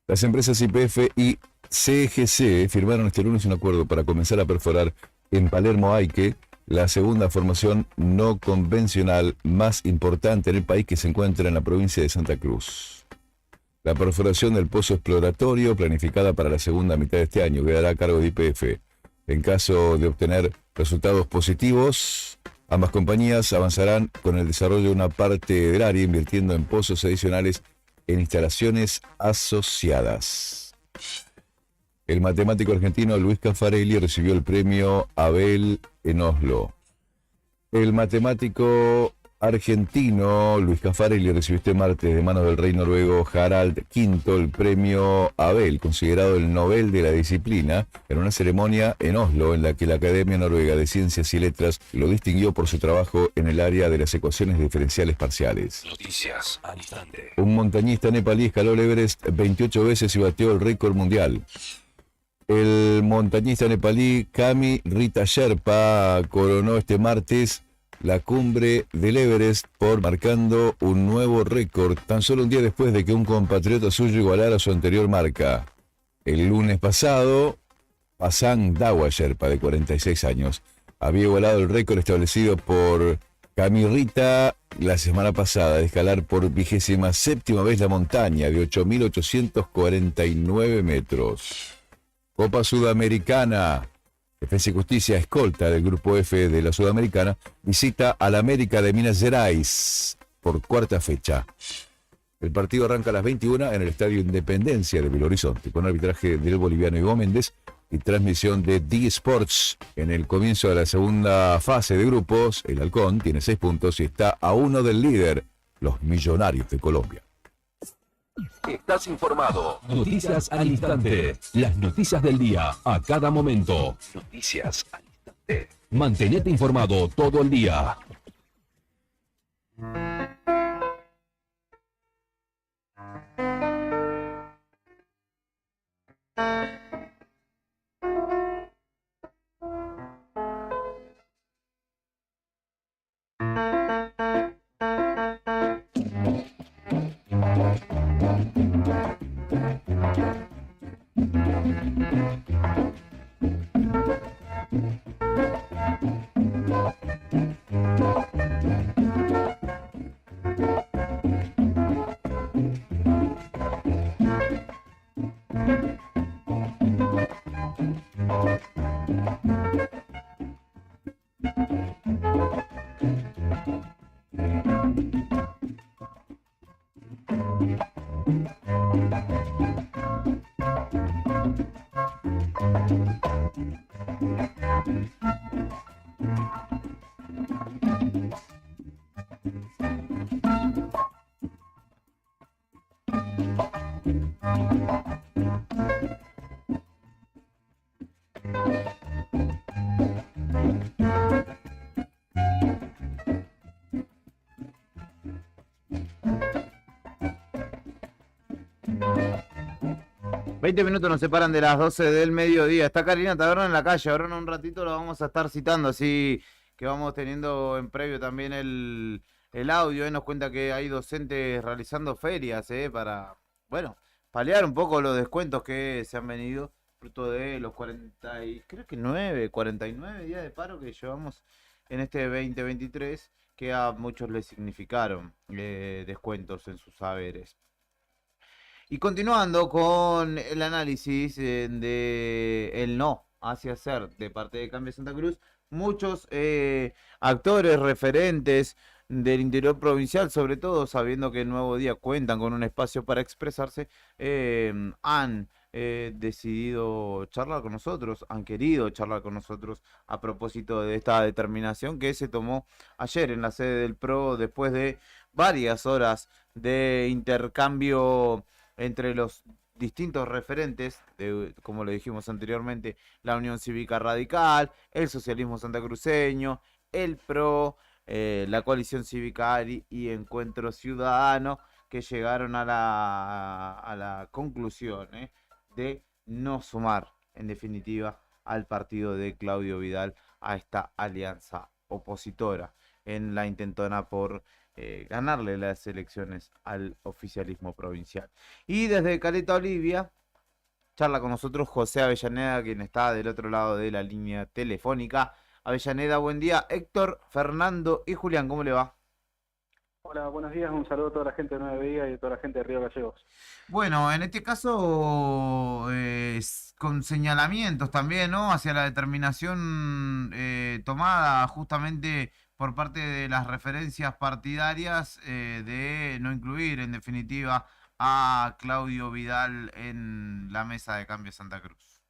Speaker 13: Las empresas YPF y CGC firmaron este lunes un acuerdo para comenzar a perforar en Palermo Aike, la segunda formación no convencional más importante en el país, que se encuentra en la provincia de Santa Cruz. La perforación del pozo exploratorio, planificada para la segunda mitad de este año, quedará a cargo de YPF. En caso de obtener resultados positivos, ambas compañías avanzarán con el desarrollo de una parte del área, invirtiendo en pozos adicionales en instalaciones asociadas. El matemático argentino Luis Caffarelli recibió el premio Abel en Oslo. El matemático argentino Luis Caffarelli recibió este martes de manos del rey noruego Harald V el premio Abel, considerado el Nobel de la disciplina, en una ceremonia en Oslo en la que la Academia Noruega de Ciencias y Letras lo distinguió por su trabajo en el área de las ecuaciones diferenciales parciales.
Speaker 10: Noticias al instante.
Speaker 13: Un montañista nepalí escaló el Everest 28 veces y batió el récord mundial. El montañista nepalí Kami Rita Sherpa coronó este martes la cumbre del Everest por marcando un nuevo récord tan solo un día después de que un compatriota suyo igualara su anterior marca. El lunes pasado, Pasang Dawa Sherpa, de 46 años, había igualado el récord establecido por Kami Rita la semana pasada de escalar por 27ª vez la montaña de 8.849 metros. Copa Sudamericana. Defensa y Justicia, escolta del Grupo F de la Sudamericana, visita al América de Minas Gerais por cuarta fecha. El partido arranca a las 21 en el Estadio Independencia de Belo Horizonte, con arbitraje del boliviano Ivo Méndez y transmisión de D-Sports. En el comienzo de la segunda fase de grupos, el Halcón tiene 6 puntos y está a 1 del líder, los Millonarios de Colombia.
Speaker 10: Estás informado. Noticias al instante. Las noticias del día a cada momento. Noticias al instante. Mantenete informado todo el día.
Speaker 2: ...20 minutos nos separan de las 12 del mediodía. Está Karina Taberna en la calle. Ahora en un ratito lo vamos a estar citando. Así que vamos teniendo en previo también el audio. Nos cuenta que hay docentes realizando ferias para, bueno, paliar un poco los descuentos que se han venido. Fruto de los 49 días de paro que llevamos en este 2023. Que a muchos les significaron descuentos en sus saberes. Y continuando con el análisis de el no hacia ser de parte de Cambio Santa Cruz, muchos actores referentes del interior provincial, sobre todo sabiendo que el Nuevo Día cuentan con un espacio para expresarse, han decidido charlar con nosotros, han querido charlar con nosotros a propósito de esta determinación que se tomó ayer en la sede del PRO después de varias horas de intercambio entre los distintos referentes, como lo dijimos anteriormente, la Unión Cívica Radical, el Socialismo Santacruceño, el PRO, la Coalición Cívica ARI y Encuentro Ciudadano, que llegaron a la conclusión de no sumar, en definitiva, al partido de Claudio Vidal, a esta alianza opositora, en la intentona por ganarle las elecciones al oficialismo provincial. Y desde Caleta Olivia charla con nosotros José Avellaneda, quien está del otro lado de la línea telefónica. Avellaneda, buen día. Héctor, Fernando y Julián, ¿cómo le va?
Speaker 18: Hola, buenos días, un saludo a toda la gente de Nueva Vega y a toda la gente de Río Gallegos.
Speaker 2: Bueno, en este caso, con señalamientos también, ¿no? Hacia la determinación tomada justamente por parte de las referencias partidarias de no incluir, en definitiva, a Claudio Vidal en la mesa de cambio de Santa Cruz.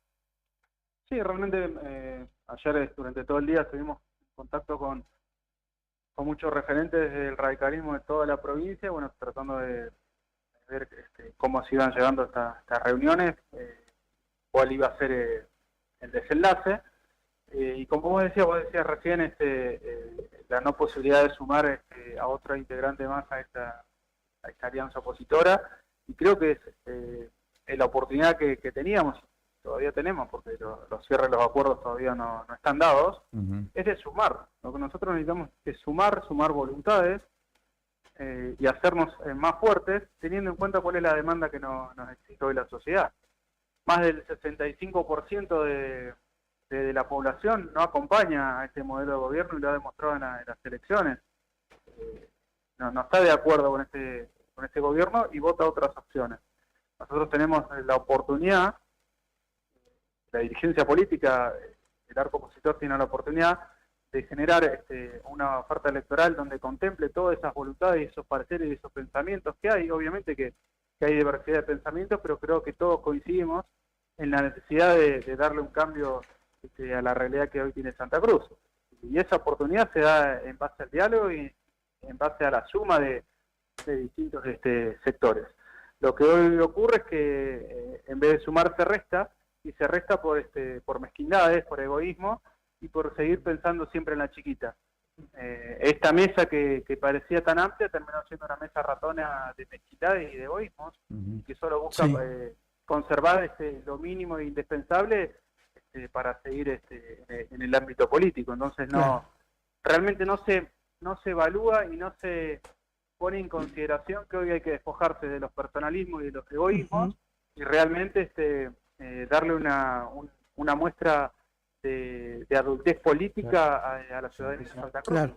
Speaker 18: Sí, realmente ayer durante todo el día estuvimos en contacto con muchos referentes del radicalismo de toda la provincia, bueno, tratando de ver cómo se iban llegando a estas reuniones, cuál iba a ser el desenlace. Y como vos decías recién, la no posibilidad de sumar a otro integrante más a esta alianza opositora, y creo que es la oportunidad que teníamos, todavía tenemos, porque los cierres de los acuerdos todavía no están dados, es de sumar. Lo que nosotros necesitamos es sumar voluntades y hacernos más fuertes, teniendo en cuenta cuál es la demanda que nos exige hoy la sociedad. Más del 65% de la población no acompaña a este modelo de gobierno y lo ha demostrado en las elecciones. No está de acuerdo con este gobierno y vota otras opciones. Nosotros tenemos la oportunidad, la dirigencia política, el arco opositor tiene la oportunidad de generar una oferta electoral donde contemple todas esas voluntades y esos pareceres y esos pensamientos que hay. Obviamente que hay diversidad de pensamientos, pero creo que todos coincidimos en la necesidad de darle un cambio a la realidad que hoy tiene Santa Cruz. Y esa oportunidad se da en base al diálogo y en base a la suma de distintos sectores. Lo que hoy ocurre es que en vez de sumar se resta, y se resta por mezquindades, por egoísmo y por seguir pensando siempre en la chiquita. Esta mesa que parecía tan amplia terminó siendo una mesa ratona de mezquindades y de egoísmos, que solo busca conservar lo mínimo e indispensable para seguir en el ámbito político. Entonces realmente no se evalúa y no se pone en consideración que hoy hay que despojarse de los personalismos y de los egoísmos y realmente darle una muestra de adultez política a la ciudadanía de Santa Cruz.
Speaker 4: Claro.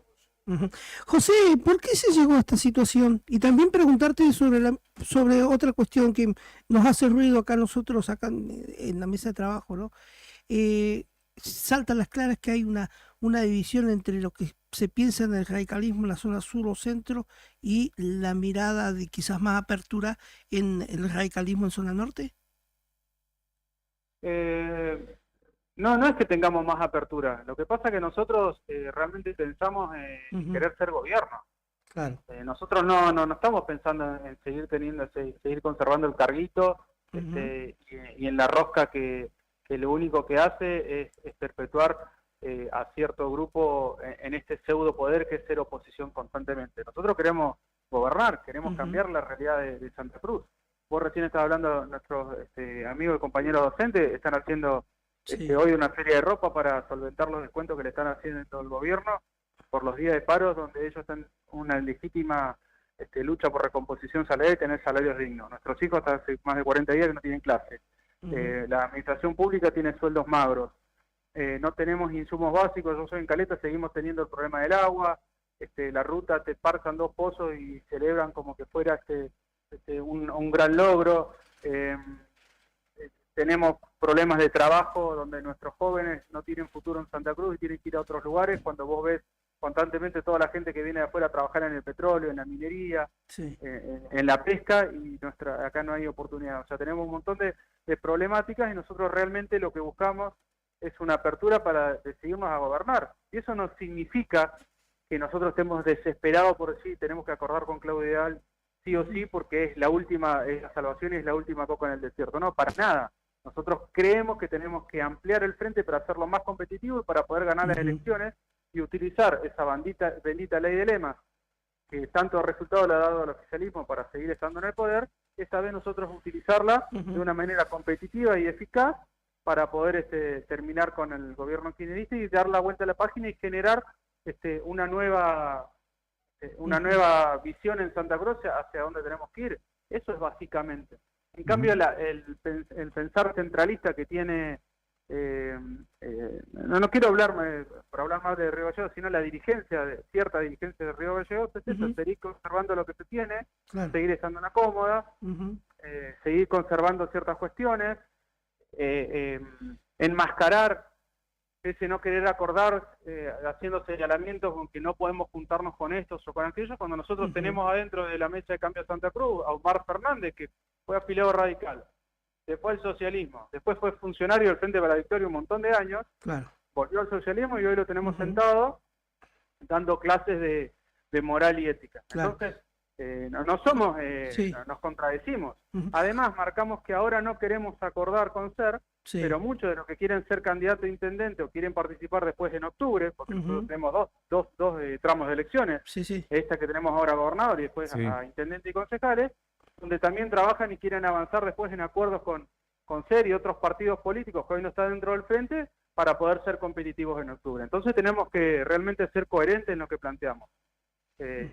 Speaker 4: José, ¿por qué se llegó a esta situación? Y también preguntarte sobre otra cuestión que nos hace ruido acá nosotros, acá en la mesa de trabajo, ¿no? Saltan las claras que hay una división entre lo que se piensa en el radicalismo en la zona sur o centro y la mirada de quizás más apertura en el radicalismo en zona norte.
Speaker 18: No es que tengamos más apertura. Lo que pasa es que nosotros realmente pensamos en querer ser gobierno.
Speaker 4: Claro.
Speaker 18: Nosotros no estamos pensando en seguir conservando el carguito y en la rosca que lo único que hace es perpetuar a cierto grupo en este pseudo poder que es ser oposición constantemente. Nosotros queremos gobernar, queremos cambiar la realidad de Santa Cruz. Vos recién estabas hablando, nuestros amigos y compañeros docentes están haciendo hoy una feria de ropa para solventar los descuentos que le están haciendo todo el gobierno por los días de paro, donde ellos están en una legítima lucha por recomposición salarial y tener salarios dignos. Nuestros hijos hasta hace más de 40 días que no tienen clase. La administración pública tiene sueldos magros. No tenemos insumos básicos. Yo soy en Caleta, seguimos teniendo el problema del agua. La ruta te parcan 2 pozos y celebran como que fuera un gran logro. Tenemos problemas de trabajo donde nuestros jóvenes no tienen futuro en Santa Cruz y tienen que ir a otros lugares, cuando vos ves constantemente toda la gente que viene de afuera a trabajar en el petróleo, en la minería, en la pesca, y acá no hay oportunidad. O sea, tenemos un montón de problemáticas y nosotros realmente lo que buscamos es una apertura para decidirnos a gobernar. Y eso no significa que nosotros estemos desesperados por decir tenemos que acordar con Claudio Vidal sí o sí porque es la salvación y es la última coca en el desierto. No, para nada. Nosotros creemos que tenemos que ampliar el frente para hacerlo más competitivo y para poder ganar las elecciones y utilizar esa bendita ley de lemas que tanto resultado le ha dado al oficialismo para seguir estando en el poder. Esta vez nosotros utilizarla de una manera competitiva y eficaz para poder terminar con el gobierno kirchnerista y dar la vuelta a la página y generar una nueva visión en Santa Cruz hacia dónde tenemos que ir. Eso es básicamente. En cambio, el pensar centralista que tiene no quiero hablar por hablar más de Río Gallegos, sino la dirigencia, cierta dirigencia de Río Gallegos, es eso, seguir conservando lo que se tiene, seguir estando en la cómoda, seguir conservando ciertas cuestiones, enmascarar ese no querer acordar, haciendo señalamientos con que no podemos juntarnos con estos o con aquellos, cuando nosotros tenemos adentro de la mesa de cambio de Santa Cruz a Omar Fernández, que fue afiliado radical, después al socialismo, después fue funcionario del Frente para la Victoria un montón de años, volvió al socialismo y hoy lo tenemos sentado dando clases de moral y ética. Entonces, no somos, nos contradecimos. Además, marcamos que ahora no queremos acordar con SER, pero muchos de los que quieren ser candidato a intendente o quieren participar después en octubre, porque nosotros tenemos dos tramos de elecciones, esta que tenemos ahora a gobernador y después a intendente y concejales, donde también trabajan y quieren avanzar después en acuerdos con SER y otros partidos políticos que hoy no están dentro del frente para poder ser competitivos en octubre. Entonces tenemos que realmente ser coherentes en lo que planteamos.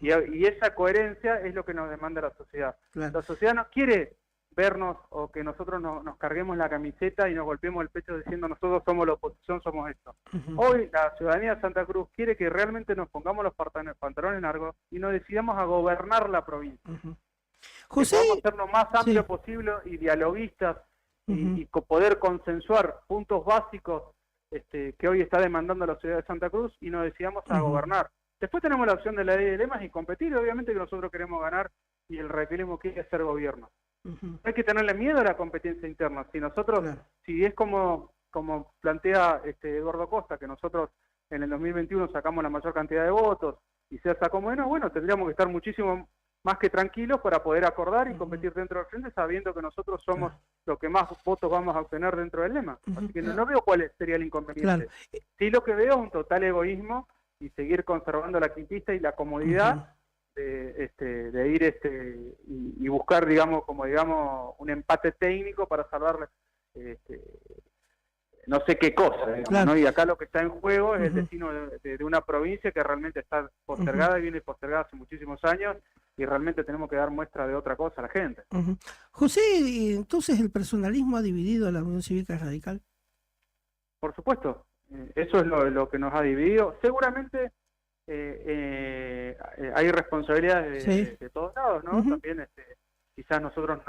Speaker 18: Y esa coherencia es lo que nos demanda la sociedad. La sociedad no quiere vernos o que nosotros nos carguemos la camiseta y nos golpeemos el pecho diciendo nosotros somos la oposición, somos esto. Hoy la ciudadanía de Santa Cruz quiere que realmente nos pongamos los pantalones largos y nos decidamos a gobernar la provincia.
Speaker 4: José,
Speaker 18: que podamos ser lo más amplio posible y dialoguistas y poder consensuar puntos básicos que hoy está demandando la ciudad de Santa Cruz y nos decidamos a gobernar. Después tenemos la opción de la ley de lemas y competir, obviamente que nosotros queremos ganar y el radicalismo quiere hacer gobierno. No hay que tenerle miedo a la competencia interna. Si nosotros, si es como plantea Eduardo Costa, que nosotros en el 2021 sacamos la mayor cantidad de votos y se sacó menos, bueno, tendríamos que estar muchísimo más que tranquilos para poder acordar y competir dentro del frente sabiendo que nosotros somos los que más votos vamos a obtener dentro del lema. Así que no veo cuál sería el inconveniente. Sí, lo que veo es un total egoísmo y seguir conservando la quintista y la comodidad de ir y buscar, digamos, un empate técnico para salvarle no sé qué cosa, digamos, ¿no? Y acá lo que está en juego es el destino de una provincia que realmente está postergada y viene postergada hace muchísimos años y realmente tenemos que dar muestra de otra cosa a la gente.
Speaker 4: José, entonces el personalismo ha dividido a la Unión Cívica Radical.
Speaker 18: Por supuesto, eso es lo que nos ha dividido. Seguramente hay responsabilidades de todos lados, ¿no? También quizás nosotros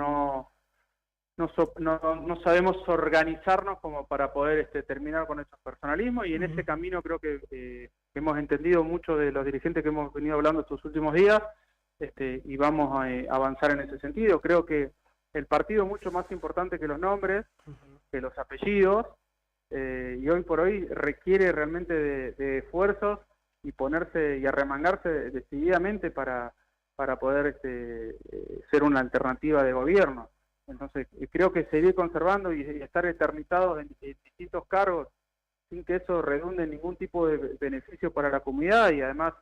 Speaker 18: no sabemos organizarnos como para poder terminar con esos personalismos y en ese camino creo que hemos entendido mucho de los dirigentes que hemos venido hablando estos últimos días y vamos a avanzar en ese sentido. Creo que el partido es mucho más importante que los nombres, que los apellidos y hoy por hoy requiere realmente de esfuerzos y ponerse y arremangarse decididamente para poder ser una alternativa de gobierno. Entonces creo que seguir conservando y estar eternizados en distintos cargos sin que eso redunde en ningún tipo de beneficio para la comunidad y además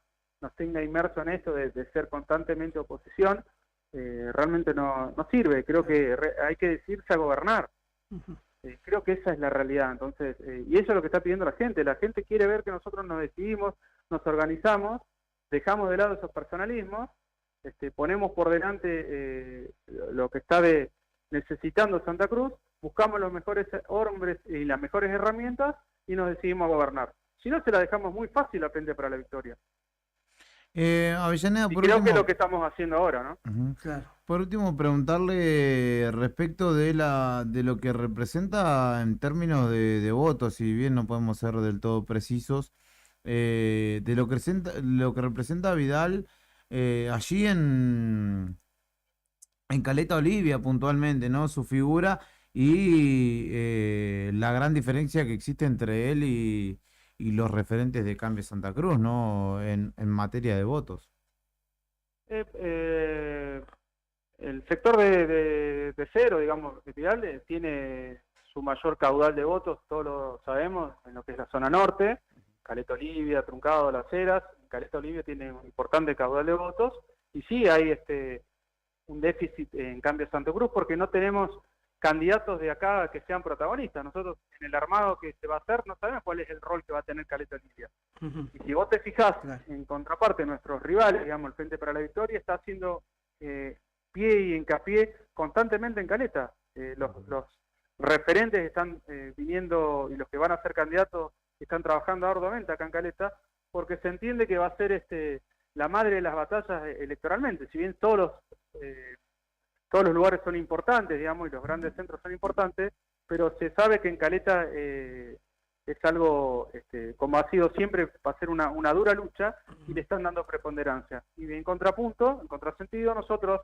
Speaker 18: nos tenga inmerso en esto de ser constantemente oposición, realmente no sirve. Creo que hay que decidirse a gobernar. Creo que esa es la realidad. Entonces y eso es lo que está pidiendo la gente. La gente quiere ver que nosotros nos decidimos, nos organizamos, dejamos de lado esos personalismos, ponemos por delante lo que está necesitando Santa Cruz, buscamos los mejores hombres y las mejores herramientas y nos decidimos a gobernar. Si no, se la dejamos muy fácil a Frente para la Victoria.
Speaker 2: Avellaneda,
Speaker 18: y creo que es lo que estamos haciendo ahora, ¿no?
Speaker 2: Por último, preguntarle respecto de lo que representa en términos de votos, si bien no podemos ser del todo precisos, de lo que representa Vidal allí en Caleta Olivia puntualmente, ¿no? Su figura y la gran diferencia que existe entre él y los referentes de Cambio Santa Cruz, ¿no? En materia de votos.
Speaker 18: El sector de cero, digamos, de Vidal tiene su mayor caudal de votos, todos lo sabemos, en lo que es la zona norte, Caleta Olivia, Truncado, Las Heras. Caleta Olivia tiene un importante caudal de votos y sí hay un déficit en Cambio Santa Cruz porque no tenemos candidatos de acá que sean protagonistas. Nosotros en el armado que se va a hacer no sabemos cuál es el rol que va a tener Caleta Olivia. Y si vos te fijás, en contraparte, nuestros rivales, digamos, el Frente para la Victoria está haciendo pie y hincapié constantemente en Caleta. referentes están viniendo y los que van a ser candidatos están trabajando arduamente acá en Caleta, porque se entiende que va a ser la madre de las batallas electoralmente. Si bien todos los lugares son importantes, digamos, y los grandes centros son importantes, pero se sabe que en Caleta es algo, como ha sido siempre, va a ser una dura lucha y le están dando preponderancia. Y en contrapunto, en contrasentido, nosotros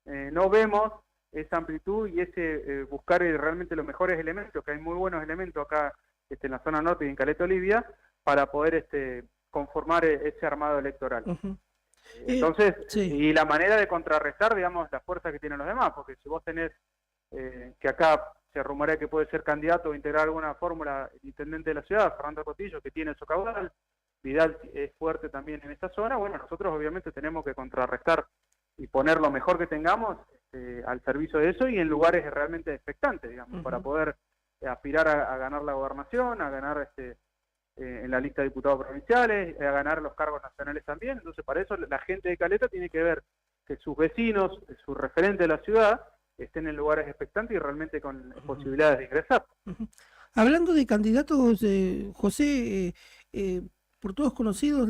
Speaker 18: no vemos esa amplitud y ese buscar realmente los mejores elementos, que hay muy buenos elementos acá en la zona norte y en Caleta Olivia, para poder conformar ese armado electoral. Entonces, y la manera de contrarrestar, digamos, las fuerzas que tienen los demás, porque si vos tenés que acá se rumorea que puede ser candidato o integrar alguna fórmula el intendente de la ciudad, Fernando Cotillo, que tiene su caudal, Vidal es fuerte también en esta zona, bueno, nosotros obviamente tenemos que contrarrestar y poner lo mejor que tengamos al servicio de eso y en lugares realmente expectantes, digamos, para poder aspirar a ganar la gobernación, a ganar en la lista de diputados provinciales, a ganar los cargos nacionales también. Entonces, para eso la gente de Caleta tiene que ver que sus vecinos, sus referentes de la ciudad, estén en lugares expectantes y realmente con posibilidades de ingresar.
Speaker 4: Hablando de candidatos, José, por todos conocidos,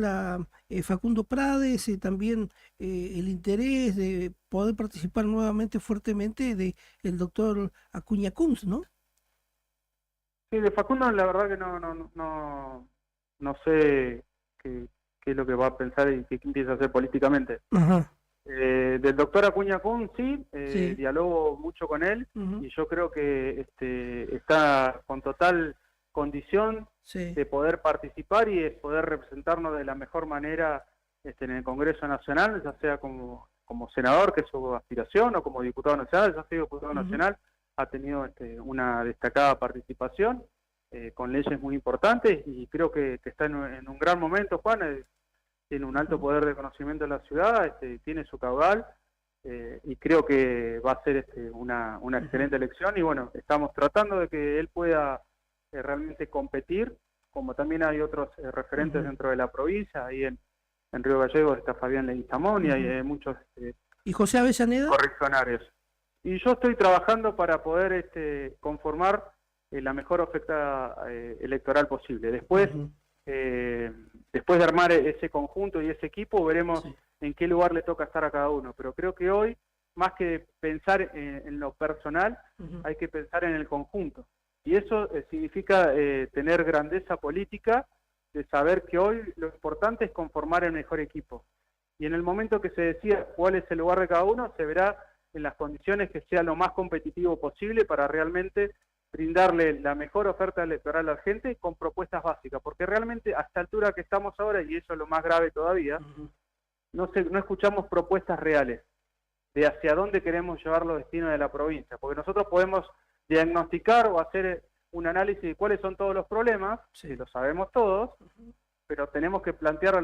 Speaker 4: Facundo Prades, también el interés de poder participar nuevamente fuertemente de el doctor Acuña Kunz, ¿no?
Speaker 18: Sí, de Facundo la verdad que no sé qué es lo que va a pensar y qué empieza a hacer políticamente.
Speaker 4: Ajá.
Speaker 18: Del doctor Acuña Kunz, sí,
Speaker 4: Sí.
Speaker 18: dialogo mucho con él y yo creo que está con total condición de poder participar y de poder representarnos de la mejor manera en el Congreso Nacional, ya sea como senador, que es su aspiración, o como diputado nacional. Ya ha sido diputado nacional, ha tenido una destacada participación con leyes muy importantes y creo que está en un gran momento, Juan. Tiene un alto poder de conocimiento de la ciudad, tiene su caudal y creo que va a ser una excelente elección y bueno, estamos tratando de que él pueda realmente competir, como también hay otros referentes dentro de la provincia. Ahí en Río Gallegos está Fabián Leguizamón y hay muchos
Speaker 4: ¿Y José Avellaneda?
Speaker 18: correccionarios. Y yo estoy trabajando para poder conformar la mejor oferta electoral posible. Después de armar ese conjunto y ese equipo, veremos en qué lugar le toca estar a cada uno. Pero creo que hoy, más que pensar en lo personal, hay que pensar en el conjunto. Y eso significa tener grandeza política, de saber que hoy lo importante es conformar el mejor equipo. Y en el momento que se decida cuál es el lugar de cada uno, se verá en las condiciones que sea lo más competitivo posible para realmente brindarle la mejor oferta electoral a la gente con propuestas básicas, porque realmente a esta altura que estamos ahora, y eso es lo más grave todavía, no escuchamos propuestas reales de hacia dónde queremos llevar los destinos de la provincia, porque nosotros podemos diagnosticar o hacer un análisis de cuáles son todos los problemas, que lo sabemos todos, pero tenemos que plantear a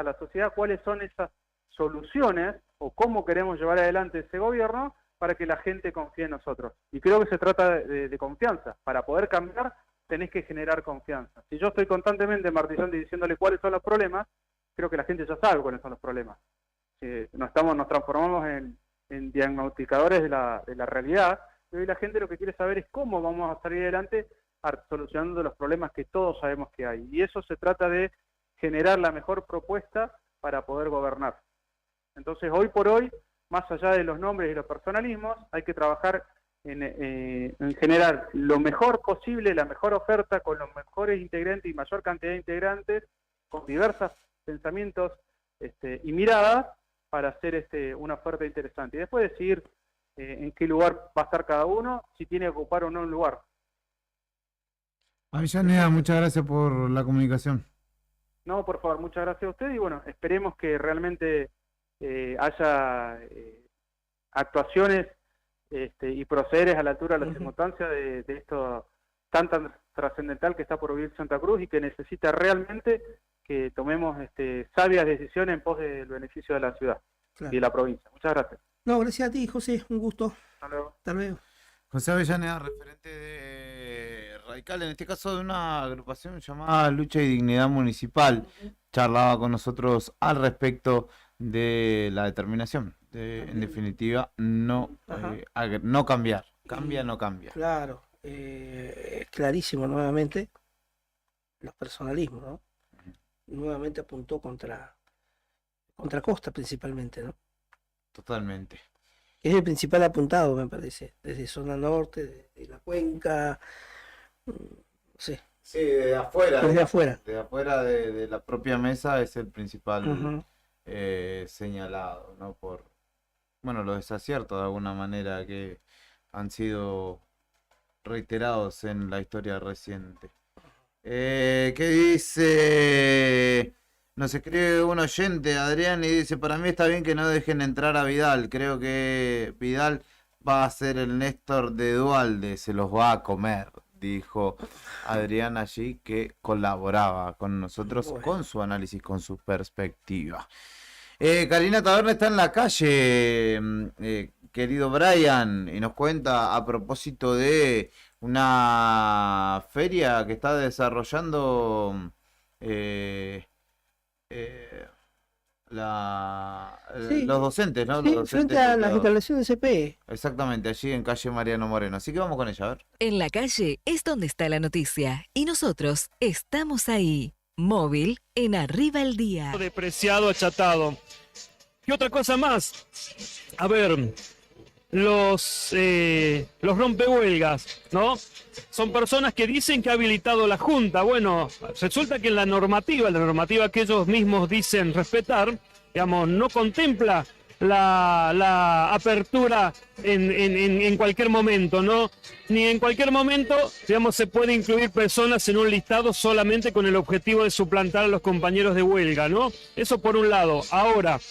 Speaker 18: la sociedad cuáles son esas soluciones o cómo queremos llevar adelante ese gobierno para que la gente confíe en nosotros. Y creo que se trata de confianza. Para poder cambiar, tenés que generar confianza. Si yo estoy constantemente martillando y diciéndole cuáles son los problemas, creo que la gente ya sabe cuáles son los problemas. Nos transformamos en diagnosticadores de la realidad, y hoy la gente lo que quiere saber es cómo vamos a salir adelante solucionando los problemas que todos sabemos que hay. Y eso se trata de generar la mejor propuesta para poder gobernar. Entonces, hoy por hoy, más allá de los nombres y los personalismos, hay que trabajar en generar lo mejor posible, la mejor oferta, con los mejores integrantes y mayor cantidad de integrantes, con diversos pensamientos y miradas, para hacer una oferta interesante. Y después decidir en qué lugar va a estar cada uno, si tiene que ocupar o no un lugar.
Speaker 2: Avellaneda, muchas gracias por la comunicación.
Speaker 18: No, por favor, muchas gracias a usted y bueno, esperemos que realmente haya actuaciones y procederes a la altura de las circunstancias de esto tan trascendental que está por vivir Santa Cruz y que necesita realmente que tomemos sabias decisiones en pos del beneficio de la ciudad y de la provincia. Muchas gracias.
Speaker 4: No, gracias a ti, José, un gusto.
Speaker 18: Hasta luego.
Speaker 4: Hasta luego.
Speaker 2: José Avellaneda, referente de Radical, en este caso de una agrupación llamada Lucha y Dignidad Municipal, charlaba con nosotros al respecto de la determinación, en definitiva, no cambiar, no cambia.
Speaker 4: Claro, clarísimo nuevamente los personalismos, ¿no? Nuevamente apuntó contra Costa principalmente, ¿no?
Speaker 2: Totalmente.
Speaker 4: Es el principal apuntado, me parece, desde zona norte, de la cuenca, no sé.
Speaker 2: Sí, de afuera.
Speaker 4: Desde afuera.
Speaker 2: De afuera de la propia mesa es el principal
Speaker 4: Ujú.
Speaker 2: señalado, ¿no? Por, bueno, los desaciertos de alguna manera que han sido reiterados en la historia reciente. ¿Qué dice? Nos escribe un oyente, Adrián, y dice, para mí está bien que no dejen entrar a Vidal. Creo que Vidal va a ser el Néstor de Dualde, se los va a comer, dijo Adrián allí, que colaboraba con nosotros,
Speaker 4: Bueno.
Speaker 2: con su análisis, con su perspectiva. Karina Taberna está en la calle, querido Brian, y nos cuenta a propósito de una feria que está desarrollando
Speaker 4: Sí,
Speaker 2: los docentes, ¿no?
Speaker 4: sí,
Speaker 2: Los
Speaker 4: frente
Speaker 2: docentes
Speaker 4: a
Speaker 2: de
Speaker 4: las
Speaker 2: la-
Speaker 4: instalaciones de CPE.
Speaker 2: Exactamente, allí en calle Mariano Moreno. Así que vamos con ella, a ver.
Speaker 19: En la calle es donde está la noticia y nosotros estamos ahí. Móvil en Arriba el Día.
Speaker 20: Depreciado, achatado. ¿Qué otra cosa más? A ver, los rompehuelgas, ¿no? Son personas que dicen que ha habilitado la Junta. Bueno, resulta que la normativa que ellos mismos dicen respetar, digamos, no contempla la apertura en cualquier momento, ¿no? Ni en cualquier momento, digamos, se puede incluir personas en un listado solamente con el objetivo de suplantar a los compañeros de huelga, ¿no? Eso por un lado. Ahora,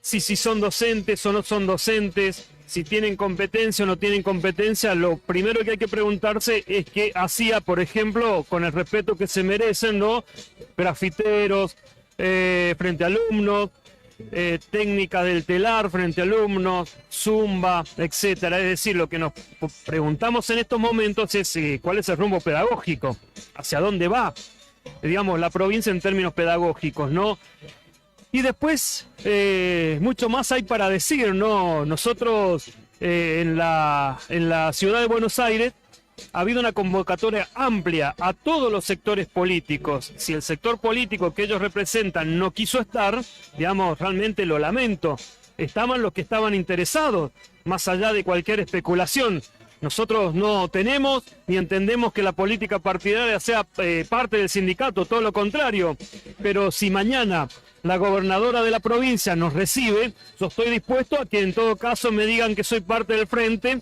Speaker 20: si son docentes o no son docentes, si tienen competencia o no tienen competencia, lo primero que hay que preguntarse es qué hacía, por ejemplo, con el respeto que se merecen, ¿no? Grafiteros, frente a alumnos, técnica del telar frente a alumnos, zumba, etcétera. Es decir, lo que nos preguntamos en estos momentos es cuál es el rumbo pedagógico, hacia dónde va, digamos, la provincia en términos pedagógicos, ¿no? Y después, mucho más hay para decir, ¿no? Nosotros en la ciudad de Buenos Aires ha habido una convocatoria amplia a todos los sectores políticos. Si el sector político que ellos representan no quiso estar, digamos, realmente lo lamento. Estaban los que estaban interesados, más allá de cualquier especulación. Nosotros no tenemos ni entendemos que la política partidaria sea parte del sindicato, todo lo contrario. Pero si mañana la gobernadora de la provincia nos recibe, yo estoy dispuesto a que en todo caso me digan que soy parte del frente,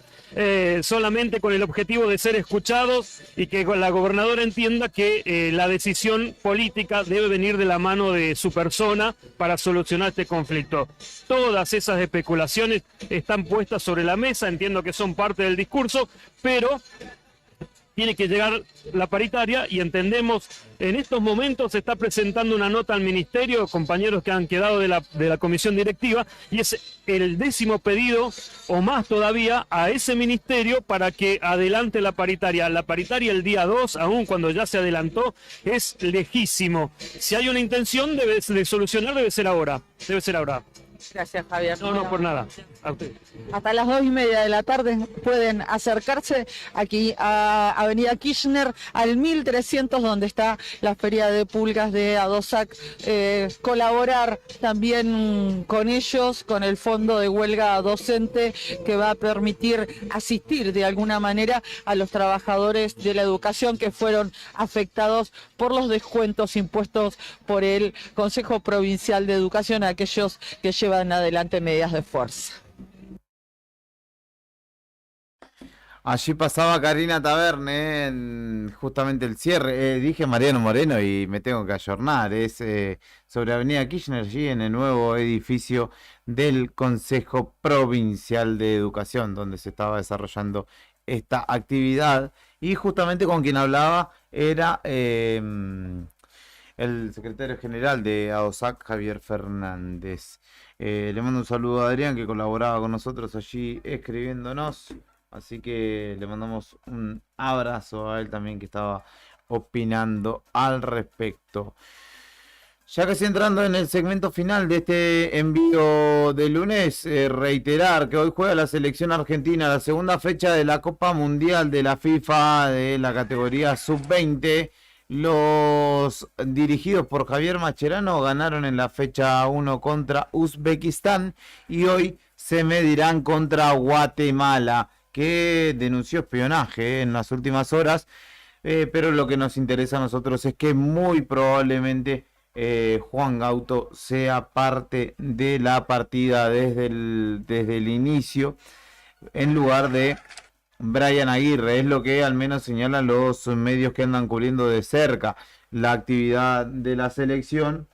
Speaker 20: solamente con el objetivo de ser escuchados y que la gobernadora entienda que la decisión política debe venir de la mano de su persona para solucionar este conflicto. Todas esas especulaciones están puestas sobre la mesa, entiendo que son parte del discurso, pero tiene que llegar la paritaria y entendemos, en estos momentos se está presentando una nota al ministerio, compañeros que han quedado de la comisión directiva, y es el 10º pedido, o más todavía, a ese ministerio para que adelante la paritaria. La paritaria el día 2, aun cuando ya se adelantó, es lejísimo. Si hay una intención de solucionar, debe ser ahora. Debe ser ahora.
Speaker 21: Gracias, Javier.
Speaker 20: No, por nada. A usted.
Speaker 21: Hasta las 2:30 de la tarde pueden acercarse aquí a Avenida Kirchner, al 1300, donde está la Feria de Pulgas de ADOSAC. Colaborar también con ellos, con el Fondo de Huelga Docente, que va a permitir asistir de alguna manera a los trabajadores de la educación que fueron afectados por los descuentos impuestos por el Consejo Provincial de Educación a aquellos que llevan adelante medidas de fuerza.
Speaker 2: Allí pasaba Karina Taberne en justamente el cierre. Dije Mariano Moreno y me tengo que ayornar. Es sobre Avenida Kirchner, allí en el nuevo edificio del Consejo Provincial de Educación, donde se estaba desarrollando esta actividad. Y justamente con quien hablaba era el secretario general de ADOSAC, Javier Fernández. Le mando un saludo a Adrián, que colaboraba con nosotros allí escribiéndonos. Así que le mandamos un abrazo a él también, que estaba opinando al respecto. Ya casi entrando en el segmento final de este envío de lunes, reiterar que hoy juega la selección argentina la segunda fecha de la Copa Mundial de la FIFA de la categoría Sub-20. Los dirigidos por Javier Mascherano ganaron en la fecha 1 contra Uzbekistán y hoy se medirán contra Guatemala, que denunció espionaje en las últimas horas, pero lo que nos interesa a nosotros es que muy probablemente Juan Gauto sea parte de la partida desde el inicio, en lugar de Brian Aguirre. Es lo que al menos señalan los medios que andan cubriendo de cerca la actividad de la selección.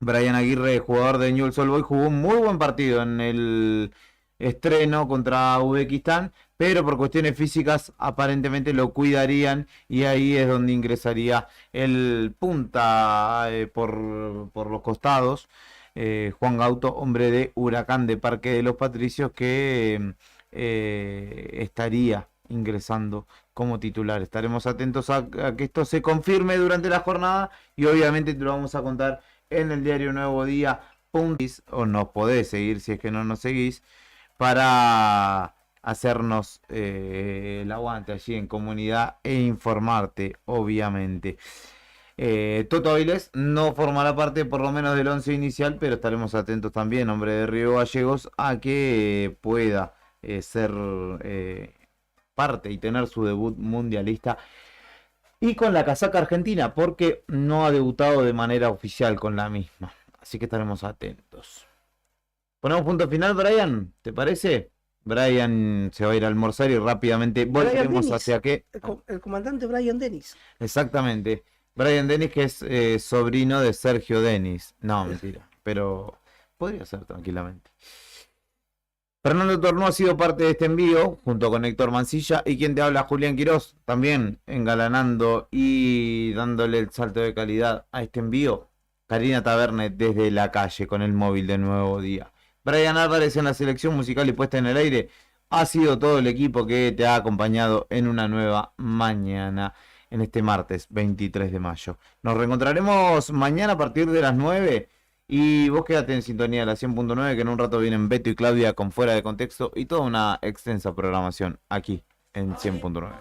Speaker 2: Brian Aguirre, jugador de Newell's Old Boys, jugó un muy buen partido en el estreno contra Uzbekistán, pero por cuestiones físicas aparentemente lo cuidarían y ahí es donde ingresaría el punta por los costados, Juan Gauto, hombre de Huracán de Parque de los Patricios, que estaría ingresando como titular. Estaremos atentos a que esto se confirme durante la jornada y obviamente te lo vamos a contar en el diario Nuevo Día. O nos podés seguir si es que no nos seguís, para hacernos el aguante allí en comunidad e informarte, obviamente. Toto Avilés no formará parte por lo menos del 11 inicial, pero estaremos atentos también, hombre de Río Gallegos, a que pueda ser parte y tener su debut mundialista y con la casaca argentina, porque no ha debutado de manera oficial con la misma. Así que estaremos atentos. Ponemos punto final, Brian, ¿te parece? Brian se va a ir a almorzar y rápidamente volvemos hacia qué.
Speaker 4: El comandante Brian Dennis.
Speaker 2: Exactamente. Brian Dennis, que es sobrino de Sergio Dennis. No, mentira. Pero podría ser tranquilamente. Fernando Tornó ha sido parte de este envío, junto con Héctor Mancilla, y quien te habla, Julián Quirós, también engalanando y dándole el salto de calidad a este envío. Karina Taverne desde la calle con el móvil de Nuevo Día. Brian Álvarez en la selección musical y puesta en el aire. Ha sido todo el equipo que te ha acompañado en una nueva mañana, en este martes 23 de mayo. Nos reencontraremos mañana a partir de las 9. Y vos quédate en sintonía de la 100.9, que en un rato vienen Beto y Claudia con Fuera de Contexto y toda una extensa programación aquí en 100.9.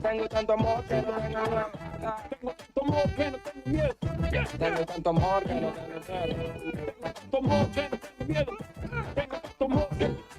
Speaker 1: Tengo tanto amor que no tengo miedo. Tengo tanto amor que no tengo miedo. Tengo tanto amor que no tengo miedo. Tengo tanto amor que no tengo miedo.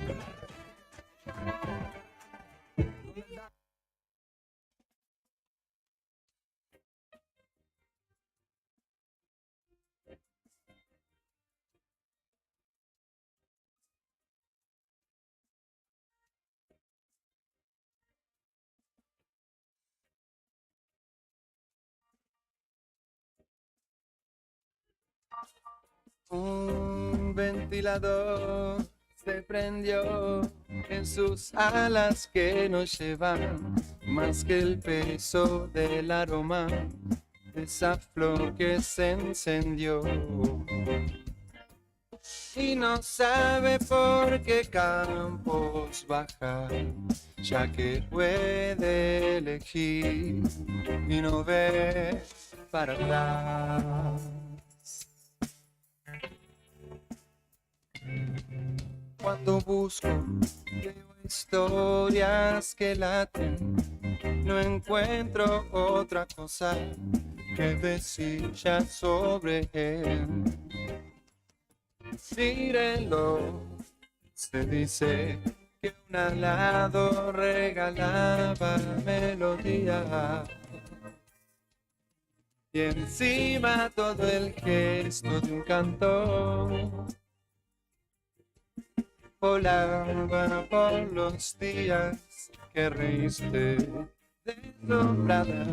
Speaker 3: Un ventilador se prendió en sus alas que nos llevan más que el peso del aroma de esa flor que se encendió. Y no sabe por qué campos bajar, ya que puede elegir y no ve para atrás. Cuando busco, leo historias que laten, no encuentro otra cosa que decir ya sobre él. Mírenlo, se dice que un alado regalaba melodía y encima todo el gesto de un cantor. Volaba por los días que reíste deslumbrada.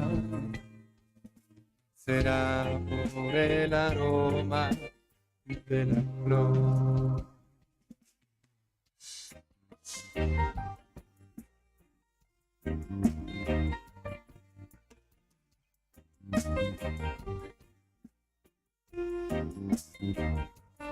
Speaker 3: Será por el aroma de la flor.